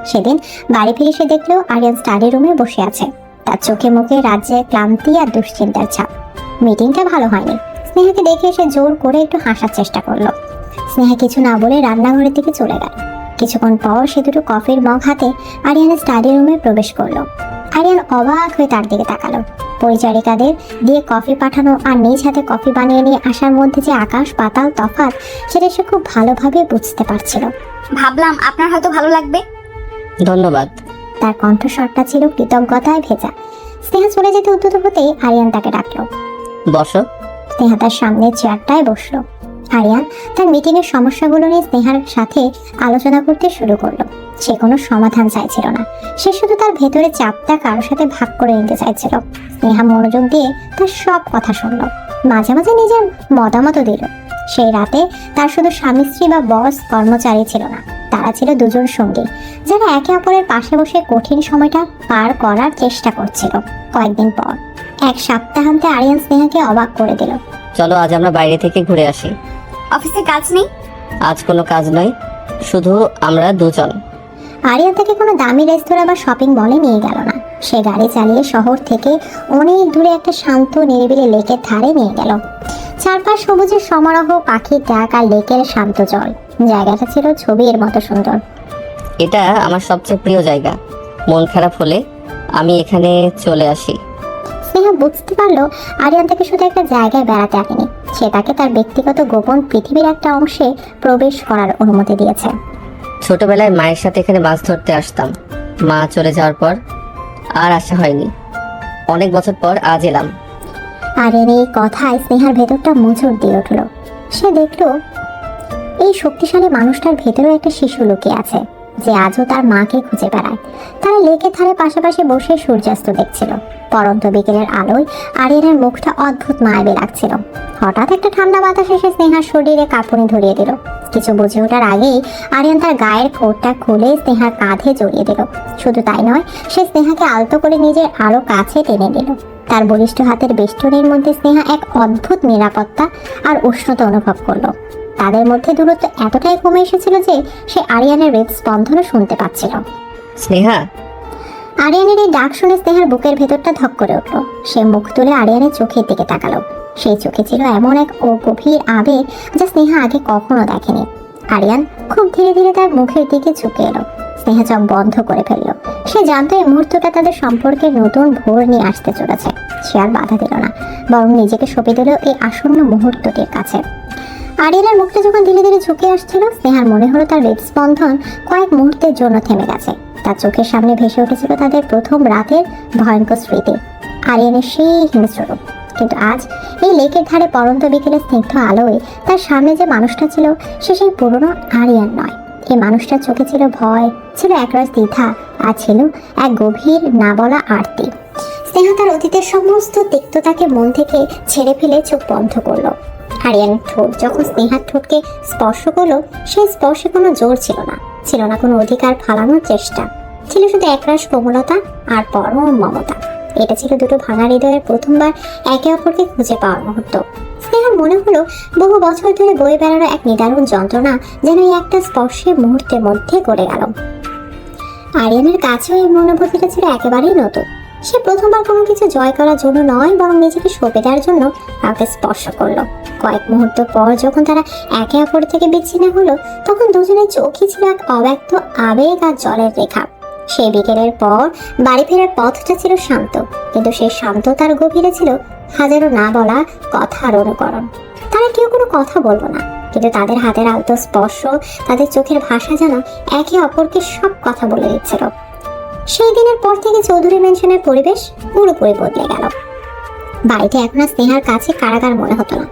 সেদিন বাড়ি ফিরে সে দেখলো আরিয়ান স্টাডি রুমে বসে আছে, তার চোখে মুখে রাজ্যের ক্লান্তি আর দুশ্চিন্তার ছাপ। মিটিংটা ভালো হয়নি। স্নেহাকে দেখে সে জোর করে একটু হাসার চেষ্টা করলো। স্নেহা কিছু না বলে রান্নাঘরের দিকে চলে গেল। কিছুক্ষণ পর সে দুটো কফির মগ হাতে আরিয়ানের স্টাডি রুমে প্রবেশ করলো। আরিয়ান অবাক হয়ে তার দিকে তাকালো। পরিচারিকাদের দিয়ে কফি পাঠানো আর নিজ হাতে কফি বানিয়ে নিয়ে আসার মধ্যে যে আকাশ পাতাল তফাৎ, সেটা সে খুব ভালোভাবে বুঝতে পারছিল। ভাবলাম আপনার হয়তো ভালো লাগবে। ধন্যবাদ। তার কণ্ঠস্বরটা ছিল কৃতজ্ঞতায় ভেজা। স্নেহা চলে যেতে উদ্যত হতেই আরিয়ান তাকে ডাকলো। বসো। স্নেহা তার সামনের চেয়ারটায় বসলো। আরিয়ান তার মিটিং এর সমস্যাগুলো নিয়ে স্নেহার সাথে আলোচনা করতে শুরু করলো। সে কোনো সমাধান চাইছিল না, সে শুধু তার ভেতরে চাপটা কারোর সাথে ভাগ করে নিতে চাইছিল। স্নেহা মনোযোগ দিয়ে তার সব কথা শুনলো, মাঝে মাঝে নিজের মতামতও দিল। সেই রাতে তার শুধু স্বামী স্ত্রী বা বস কর্মচারী ছিল না, তারা ছিল দুজন সঙ্গী, যারা একে অপরের পাশে বসে কঠিন সময়টা পার করার চেষ্টা করছিল। কয়েকদিন পর এক সপ্তাহান্তে আরিয়ান স্নেহাকে অবাক করে দিল। চলো আজ আমরা বাইরে থেকে ঘুরে আসি। অফিসে কাজ নেই? আজ কোনো কাজ নয়, শুধু আমরা দুজন। আরিয়ান তাকে কোনো দামি রেস্তোরাঁ বা শপিং মলে নিয়ে গেল না। সে গাড়ি চালিয়ে শহর থেকে অনেক দূরে একটা শান্ত নিরিবিলি লেকের ধারে নিয়ে গেল। চারপাশ সবুজের সমারোহ, পাখির ডাক আর লেকের শান্ত জল। জায়গাটা ছিল ছবির মতো সুন্দর। এটা আমার সবচেয়ে প্রিয় জায়গা। মন খারাপ হলে আমি এখানে চলে আসি। স্নেহা বুঝতে পারলো আরিয়ান তাকে শুধু একটা জায়গায় বেড়াতে আনেনি, সে তাকে তার ব্যক্তিগত গোপন পৃথিবীর একটা অংশে প্রবেশ করার অনুমতি দিয়েছে। ছোটবেলায় মায়ের সাথে এখানে মাছ ধরতে আসতাম। মা চলে যাওয়ার পর আর আসা হয়নি। অনেক বছর পর আজ এলাম। আরিয়ান এই কথায় স্নেহার ভেতরটা মোচড় দিয়ে উঠল। সে দেখলো এই শক্তিশালী মানুষটার ভেতরেও একটা শিশু লুকিয়ে আছে, যে আজও তার মাকে খুঁজে বেড়ায়। তারা লেকের ধারে পাশাপাশি বসে সূর্যাস্ত দেখছিল। পরন্ত বিকেলের আলোয় আরিয়ানের মুখটা অদ্ভুত মায়াবী লাগছিল। হঠাৎ একটা ঠান্ডা বাতাস এসে স্নেহার শরীরে কাঁপুনি ধরিয়ে দিল। কিছু বুঝে ওঠার আগেই আরিয়ান তার গায়ের কোটটা খুলে স্নেহার কাঁধে জড়িয়ে দিল। শুধু তাই নয়, সে স্নেহাকে আলতো করে নিজের আরো কাছে টেনে নিল। তার বলিষ্ঠ হাতের বেষ্টনীর মধ্যে স্নেহা এক অদ্ভুত নিরাপত্তা আর উষ্ণতা অনুভব করলো। তাদের মধ্যে দূরত্ব এতটাই কমে এসেছিল যে সে আরিয়ানের হৃদস্পন্দনও শুনতে পাচ্ছিল। স্নেহা। আরিয়ানের এই ডাক শুনে স্নেহার বুকের ভেতরটা ধক করে উঠল। সে মুখ তুলে আরিয়ানের চোখের দিকে তাকালো। সেই চোখে ছিল এমন এক গভীর আবেগ যা স্নেহা আগে কখনো দেখেনি। আরিয়ান খুব ধীরে ধীরে তার মুখের দিকে ঝুঁকে এলো। স্নেহা চোখ বন্ধ করে ফেললো। সে জানতো এই মুহূর্তটা তাদের সম্পর্কে নতুন ভোর নিয়ে আসতে চলেছে। সে আর বাধা দিল না, বরং নিজেকে সঁপে দিল এই আসন্ন মুহূর্তটির কাছে। আরিয়ানের মুখটা যখন ধীরে ধীরে ঝুঁকে আসছিল, স্নেহার মনে হলো তার হৃদস্পন্দন কয়েক মুহূর্তের জন্য থেমে গেছে। তার চোখের সামনে ভেসে উঠেছিল তাদের প্রথম রাতের ভয়ঙ্কর স্মৃতি, আরিয়ানের সেই হিংস্র রূপ। কিন্তু আজ এই লেকের ধারে পরন্ত বিকেলের স্নিগ্ধ আলোয় তার সামনে যে মানুষটা ছিল, সে সেই পুরনো আরিয়ান নয়। এই মানুষটার চোখে ছিল ভয়, ছিল একরাশ দ্বিধা, আর ছিল এক গভীর না বলা আরতি। স্নেহা তার অতীতের সমস্ত তিক্ততাকে মন থেকে ছেড়ে ফেলে চোখ বন্ধ করলো। আরিয়ানের ঠোঁট যখন স্নেহার ঠোঁটকে স্পর্শ করলো, সেই স্পর্শে কোনো জোর ছিল না, ছিল না কোনো অধিকার ফালানোর চেষ্টা, ছিল শুধু একরাশ কোমলতা আর পরম মমতা। এটা ছিল দুটো ভাঙা হৃদয়ের প্রথমবার একে অপরকে খুঁজে পাওয়ার মুহূর্ত। স্নেহার মনে হলো বহু বছর ধরে বয়ে বেড়ানো এক নিদারুণ যন্ত্রণা যেন এই একটা স্পর্শের মুহূর্তের মধ্যে করে গেল। আরিয়ানের কাছেও এই অনুভূতিটা ছিল একেবারেই নতুন। সে প্রথমবার কোনো কিছু জয় করার জন্য নয়, বরং নিজেকে সঁপে দেওয়ার জন্য কাউকে স্পর্শ করলো। কয়েক মুহূর্ত পর যখন তারা একে অপর থেকে বিচ্ছিন্ন হলো, তখন দুজনের চোখই ছিল এক অব্যক্ত আবেগ আর জলের রেখা। সেই বিকেলের পর বাড়ি ফেরার পথটা ছিল শান্ত, কিন্তু সেই শান্ততার গভীরে ছিল হাজারো না বলা কথার অনুকরণ। তারা কেউ কোনো কথা বলবো না, কিন্তু তাদের হাতের আলতো স্পর্শ, তাদের চোখের ভাষা যেন একে অপরকে সব কথা বলে দিচ্ছিল। সেই দিনের পর থেকে চৌধুরী ম্যানশনের পরিবেশ পুরোপুরি বদলে গেল। বাড়িতে এখন আর স্নেহার কাছে কারাগার মনে হতো না।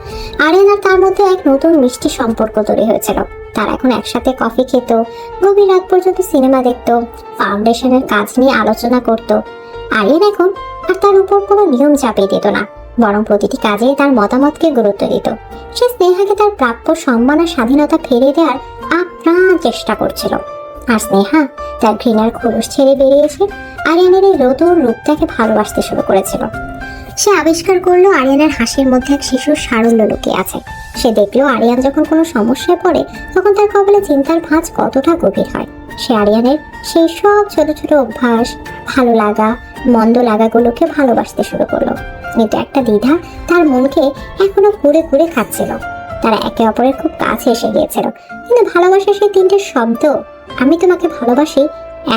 আরিয়ান আর তার মধ্যে এক নতুন মিষ্টি সম্পর্ক তৈরি হয়েছিল। তারা এখন একসাথে কফি খেত, গভীর রাত পর্যন্ত সিনেমা দেখত, ফাউন্ডেশনের কাজ নিয়ে আলোচনা করত। আরিয়ান এখন আর তার উপর কোনো নিয়ম চাপিয়ে দিত না, বরং প্রতিটি কাজে তার মতামতকে গুরুত্ব দিত। সে স্নেহাকে তার প্রাপ্য সম্মান আর স্বাধীনতা ফিরিয়ে দেওয়ার আপ্রাণ চেষ্টা করছিল। আর স্নেহা তার ঘৃণার খোলস ছেড়ে বেরিয়েছে, আরিয়ানের এই নতুন রূপটাকে ভালোবাসতে শুরু করেছিল। সে আবিষ্কার করলো আরিয়ানের হাসির মধ্যে এক শিশুর সারল্য লুকিয়ে আছে। সে দেখলো আরিয়ান যখন কোনো সমস্যায় পড়ে, তখন তার কপালে চিন্তার ভাঁজ কতটা গভীর হয়। সে আরিয়ানের সেই সব ছোট ছোট অভ্যাস, ভালো লাগা মন্দ লাগাগুলোকে ভালোবাসতে শুরু করলো। কিন্তু একটা দ্বিধা তার মনকে এখনো কুড়ে কুড়ে খাচ্ছিল। তারা একে অপরের খুব কাছে এসে গিয়েছিল, কিন্তু ভালোবাসার সেই তিনটে শব্দ, আমি তোমাকে ভালোবাসি,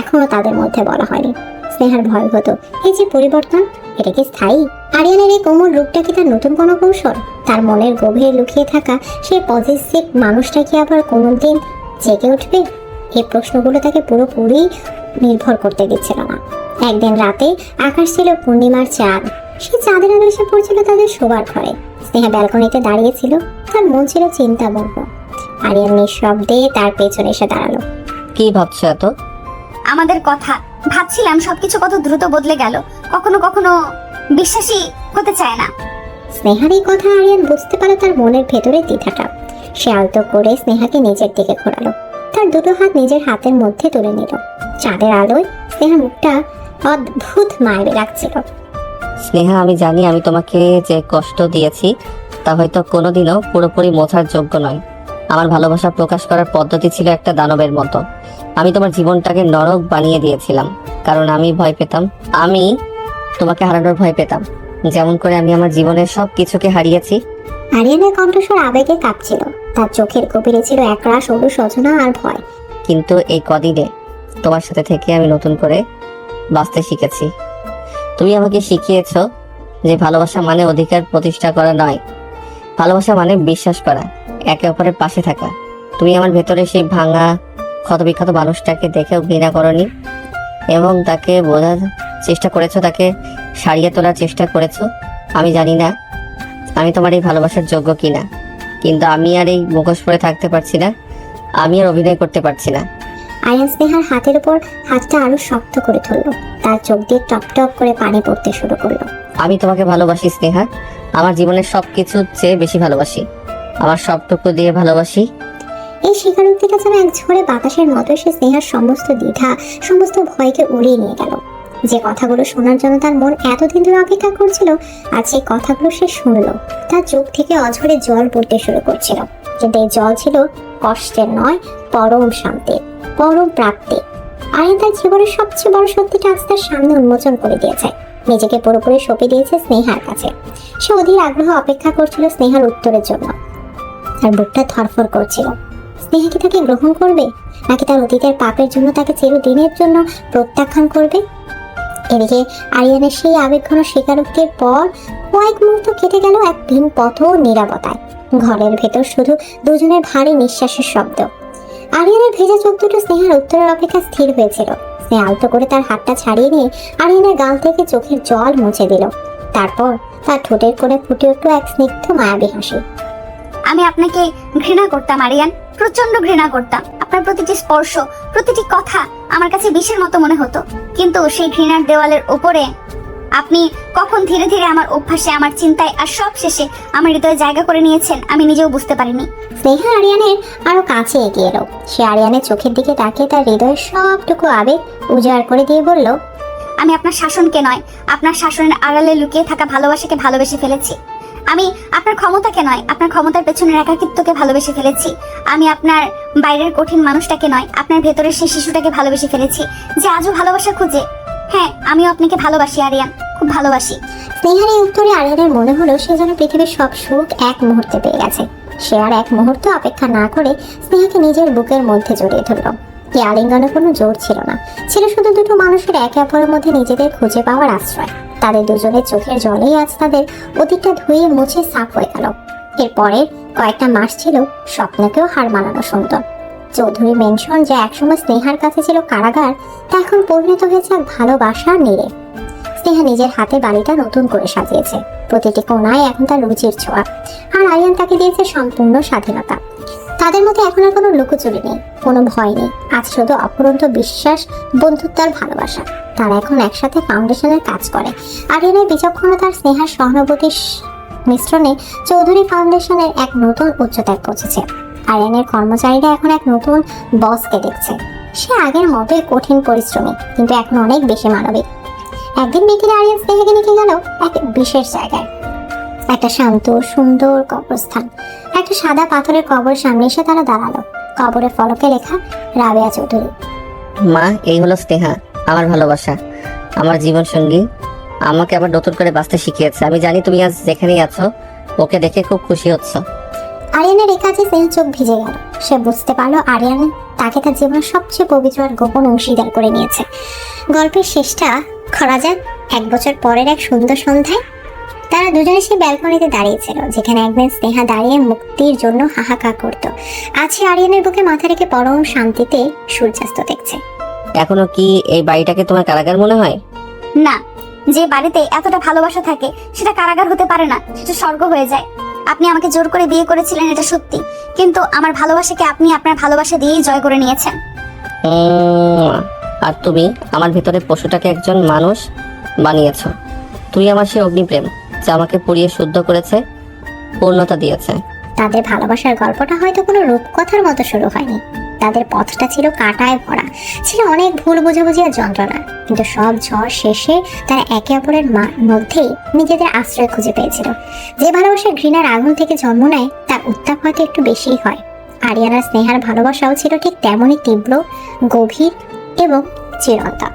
এখনো তাদের মধ্যে বলা হয়নি। স্নেহার ভয় হতো এই যে পরিবর্তন, এটা কি স্থায়ী? আরিয়ানের এই কোমল রূপটা কি তার নতুন কোনো কৌশল? তার মনের গভীরে লুকিয়ে থাকা সেই পজিটিভ মানুষটা কি আবার কোনোদিন জেগে উঠবে? এই প্রশ্নগুলো তাকে পুরোপুরি নির্ভর করতে দিচ্ছিল না। একদিন রাতে আকাশ ছিল পূর্ণিমার চাঁদ। সে চাঁদের আলো এসে পড়ছিল তাদের শোবার ঘরে। স্নেহা ব্যালকনিতে দাঁড়িয়েছিল, তার মন ছিল চিন্তামগ্ন। আরিয়ান নিঃশব্দে তার পেছনে এসে দাঁড়ালো। কি ভাবছো এত? আমাদের কথা ভাবছিলাম, সবকিছু কত দ্রুত বদলে গেল, কখনো কখনো বিশ্বাসই হতে চায় না। স্নেহার এই কথা আরিয়ান বুঝতে পারে তার মনের ভেতরে দ্বিধাটা। সে আলতো করে স্নেহাকে নিজের দিকে ঘোরালো। তার দুটো হাত নিজের হাতের মধ্যে তুলে নিল। চাঁদের আলোয় স্নেহার মুখটা অদ্ভুত মায়াবী লাগছিল। স্নেহা, আমি জানি আমি তোমাকে যে কষ্ট দিয়েছি তা হয়তো কোনোদিনও পুরোপুরি মোছার যোগ্য নয়। আমার ভালোবাসা প্রকাশ করার পদ্ধতি ছিল একটা দানবের মতো। আমি তোমার জীবনটাকে নরক বানিয়ে দিয়েছিলাম, কারণ আমি ভয় পেতাম, আমি তোমাকে হারানোর ভয় পেতাম, যেমন করে আমি আমার জীবনের সব কিছুকে হারিয়েছি। আরিয়ানের কণ্ঠস্বর আবেগে কাঁপছিল। তার চোখের গভীরে ছিল একরাশ অনুশোচনা আর ভয়। কিন্তু এই কদিনে তোমার সাথে থেকে আমি নতুন করে বাঁচতে শিখেছি। তুমি আমাকে শিখিয়েছো যে ভালোবাসা মানে অধিকার প্রতিষ্ঠা করা নয়, ভালোবাসা মানে বিশ্বাস করা, একে অপরের পাশে থাকা। তুমি আমার ভেতরে সেই ভাঙা ক্ষতবিক্ষত মানুষটাকে দেখেও ঘৃণা করনি, এবং তাকে বোঝার চেষ্টা করেছো, তাকে সারিয়ে তোলার চেষ্টা করেছো। আমি জানি না আমি তোমার এই ভালোবাসার যোগ্য কিনা, কিন্তু আমি আর এই মুখোশ পরে থাকতে পারছি না, আমি আর অভিনয় করতে পারছি না। আরিয়ান স্নেহার হাতের উপর হাতটা আরো শক্ত করে ধরলো। তার চোখ দিয়ে টপ টপ করে পানি পড়তে শুরু করলো। আমি তোমাকে ভালোবাসি স্নেহা, আমার জীবনের সবকিছুর চেয়ে বেশি ভালোবাসি, আমার সবটুকু দিয়ে ভালোবাসি। এই স্বীকারোক্তিটা যেন এক ঝড়ে বাতাসের মতো সে স্নেহার সমস্ত দ্বিধা, সমস্ত ভয়কে উড়িয়ে নিয়ে গেল। যে কথাগুলো শোনার জন্য তার মন এতদিন ধরে অপেক্ষা করছিল, আর সেই কথাগুলো সে শুনলো। তার চোখ থেকে অঝরে জল পড়তে শুরু করছিল, কিন্তু এই জল ছিল কষ্টের নয়, পরম শান্তির, পরম প্রাপ্তি। আরিয়ান তার জীবনের সবচেয়ে বড় সত্যিটা আজ তার সামনে উন্মোচন করে দিয়েছে। নিজেকে পুরোপুরি সঁপে দিয়েছে স্নেহার কাছে। সে অধীর আগ্রহ অপেক্ষা করছিল স্নেহার উত্তরের জন্য। তার বুকটা ধরফর করছিল। স্নেহা কি তাকে গ্রহণ করবে, নাকি তার অতীতের পাপের জন্য তাকে চিরদিনের জন্য প্রত্যাখ্যান করবে? এদিকে আরিয়ানের সেই আবেগঘন স্বীকারোক্তির পর কয়েক মুহূর্ত কেটে গেল এক ভিনপথ নীরবতায়। ঘরের ভেতর শুধু দুজনের ভারী নিঃশ্বাসের শব্দ। আরিয়ানের ভেজা চোখ দুটো স্নেহার উত্তরের অপেক্ষা স্থির হয়েছিল। স্নেহা আলতো করে তার হাতটা ছাড়িয়ে নিয়ে আরিয়ানের গাল থেকে চোখের জল মুছে দিল। তারপর তার ঠোঁটের কোণে ফুটে উঠল এক স্নিগ্ধ মায়াবী হাসি। আমি আপনাকে ঘৃণা করতাম আরিয়ান, প্রচন্ড ঘৃণা করতাম। আপনার প্রতিটি স্পর্শ, প্রতিটি কথা আমার কাছে বিষের মতো মনে হতো। কিন্তু সেই ঘৃণার দেওয়ালের উপরে আপনি কখন ধীরে ধীরে আমার অভ্যাসে, আমার চিন্তায় আর সব শেষে আমার হৃদয়ে জায়গা করে নিয়েছেন, আমি নিজেও বুঝতে পারিনি। স্নেহা আরিয়ানের আরো কাছে এগিয়ে এলো। সে আরিয়ানের চোখের দিকে তাকিয়ে তার হৃদয়ের সবটুকু আবেগ উজাড় করে দিয়ে বলল, আমি আপনার শাসনকে নয়, আপনার শাসনের আড়ালে লুকিয়ে থাকা ভালোবাসাকে ভালোবেসে ফেলেছি। আমি আপনার ক্ষমতাকে নয়, আপনার ক্ষমতার পেছনের একাকিত্বকে ভালোবেসে ফেলেছি। আমি আপনার বাইরের কঠিন মানুষটাকে নয়, আপনার ভেতরের সেই শিশুটাকে ভালোবেসে ফেলেছি, যে আজও ভালোবাসা খুঁজে। হ্যাঁ, আমিও আপনাকে ভালোবাসি আরিয়ান, খুব ভালোবাসি। স্নেহার এই উত্তরে আরিয়ানের মনে হলো সে যেন পৃথিবীর সব সুখ এক মুহূর্তে পেয়ে গেছে। সে আর এক মুহূর্ত অপেক্ষা না করে স্নেহাকে নিজের বুকের মধ্যে জড়িয়ে ধরল। এই আলিঙ্গনে কোনো জোর ছিল না, ছিল শুধু দুটো মানুষের একে অপরের মধ্যে নিজেদের খুঁজে পাওয়ার আশ্রয়। তাদের দুজনের চোখের জলেই আজ তাদের অতীতটা ধুয়ে মুছে সাফ হয়ে গেল। এরপরের কয়েকটা মাস ছিল স্বপ্নকেও হার মানানো সুন্দর। চৌধুরী মেনশন, যে একসময় স্নেহার কাছে ছিল কারাগার, তা এখন পরিণত হয়েছে এক ভালোবাসার নীড়ে। স্নেহা নিজের হাতে বাড়িটা নতুন করে সাজিয়েছে। প্রতিটি কোণায় এখন তার রুচির ছোঁয়া, আর আরিয়ান তাকে দিয়েছে সম্পূর্ণ স্বাধীনতা। তাদের মধ্যে এখন আর কোনো লুকোচুরি নেই, কোনো ভয় নেই। আজ শুধু অপরন্ত বিশ্বাস, বন্ধুত্ব আর ভালোবাসা। তারা এখন একসাথে ফাউন্ডেশনের কাজ করে। আরিয়ানের বিচক্ষণতার, স্নেহার সহানুভূতির মিশ্রণে চৌধুরী ফাউন্ডেশনের এক নতুন উচ্চতায় পৌঁছেছে। আরিয়ানের কর্মচারীরা এখন এক নতুন বসকে দেখছে। সে আগের মতোই কঠিন পরিশ্রমী, কিন্তু এখন অনেক বেশি মানবিক। একদিন বিকেলে আরিয়ান স্নেহাকে নিয়ে গেল এক বিশেষ জায়গায়, একটা শান্ত সুন্দর কবরস্থান। একটা সাদা পাথরের কবর সামনে এসে তারা দাঁড়ালো। কবরের ফলকে লেখা রাবেয়া চৌধুরী। মা, এই হলো স্নেহা, আমার ভালোবাসা, আমার জীবন সঙ্গী। আমাকে আবার নতুন করে বাঁচতে শিখিয়েছে। আমি জানি তুমি আজ যেখানেই আছো ওকে দেখে খুব খুশি হচ্ছ। আরিয়ানের এই কাজে স্নেহার চোখ ভিজে গেল। সে বুঝতে পারলো আরিয়ান তাকে তার জীবনের সবচেয়ে পবিত্র আর গোপন অংশীদার করে নিয়েছে। গল্পের শেষটা করা যাক 1 বছর পরের এক সুন্দর সন্ধ্যায়। তারা দুজনে সেই ব্যালকনিতে দাঁড়িয়েছিল, যেখানে একদিন স্নেহা দাঁড়িয়ে মুক্তির জন্য হাহাকার করত। আজ সে আরিয়ানের বুকে মাথা রেখে পরম শান্তিতে সূর্যাস্ত দেখছে। এখনো কি এই বাড়িটাকে তোমার কারাগার মনে হয়? না, যে বাড়িতে এতটা ভালোবাসা থাকে সেটা কারাগার হতে পারে না, সেটা স্বর্গ হয়ে যায়। আপনি আমাকে জোর করে বিয়ে করেছিলেন, এটা সত্যি, কিন্তু আমার ভালোবাসাকে আপনি আপনার ভালোবাসা দিয়েই জয় করে নিয়েছেন। আর তুমি আমার ভিতরে পশুটাকে একজন মানুষ বানিয়েছো। তুই আমার সেই অগ্নিপ্রেম, যা আমাকে পুড়িয়ে শুদ্ধ করেছে, পূর্ণতা দিয়েছে। তাদের ভালোবাসার গল্পটা হয়তো কোনো রূপকথার মতো শুরু হয়নি, তাদের পথটা ছিল কাঁটায় ভরা, ছিল অনেক ভুল বোঝাবুঝি আর যন্ত্রণা, কিন্তু সব ঝড় শেষে তারা একে অপরের মধ্যেই নিজেদের আশ্রয় খুঁজে পেয়েছিল। যে ভালোবাসা ঘৃণার আগুন থেকে জন্ম নেয় তার উত্তাপ হয়তো একটু বেশিই হয়। আরিয়ান আর স্নেহার ভালোবাসাও ছিল ঠিক তেমনই তীব্র, গভীর এবং চিরন্তন।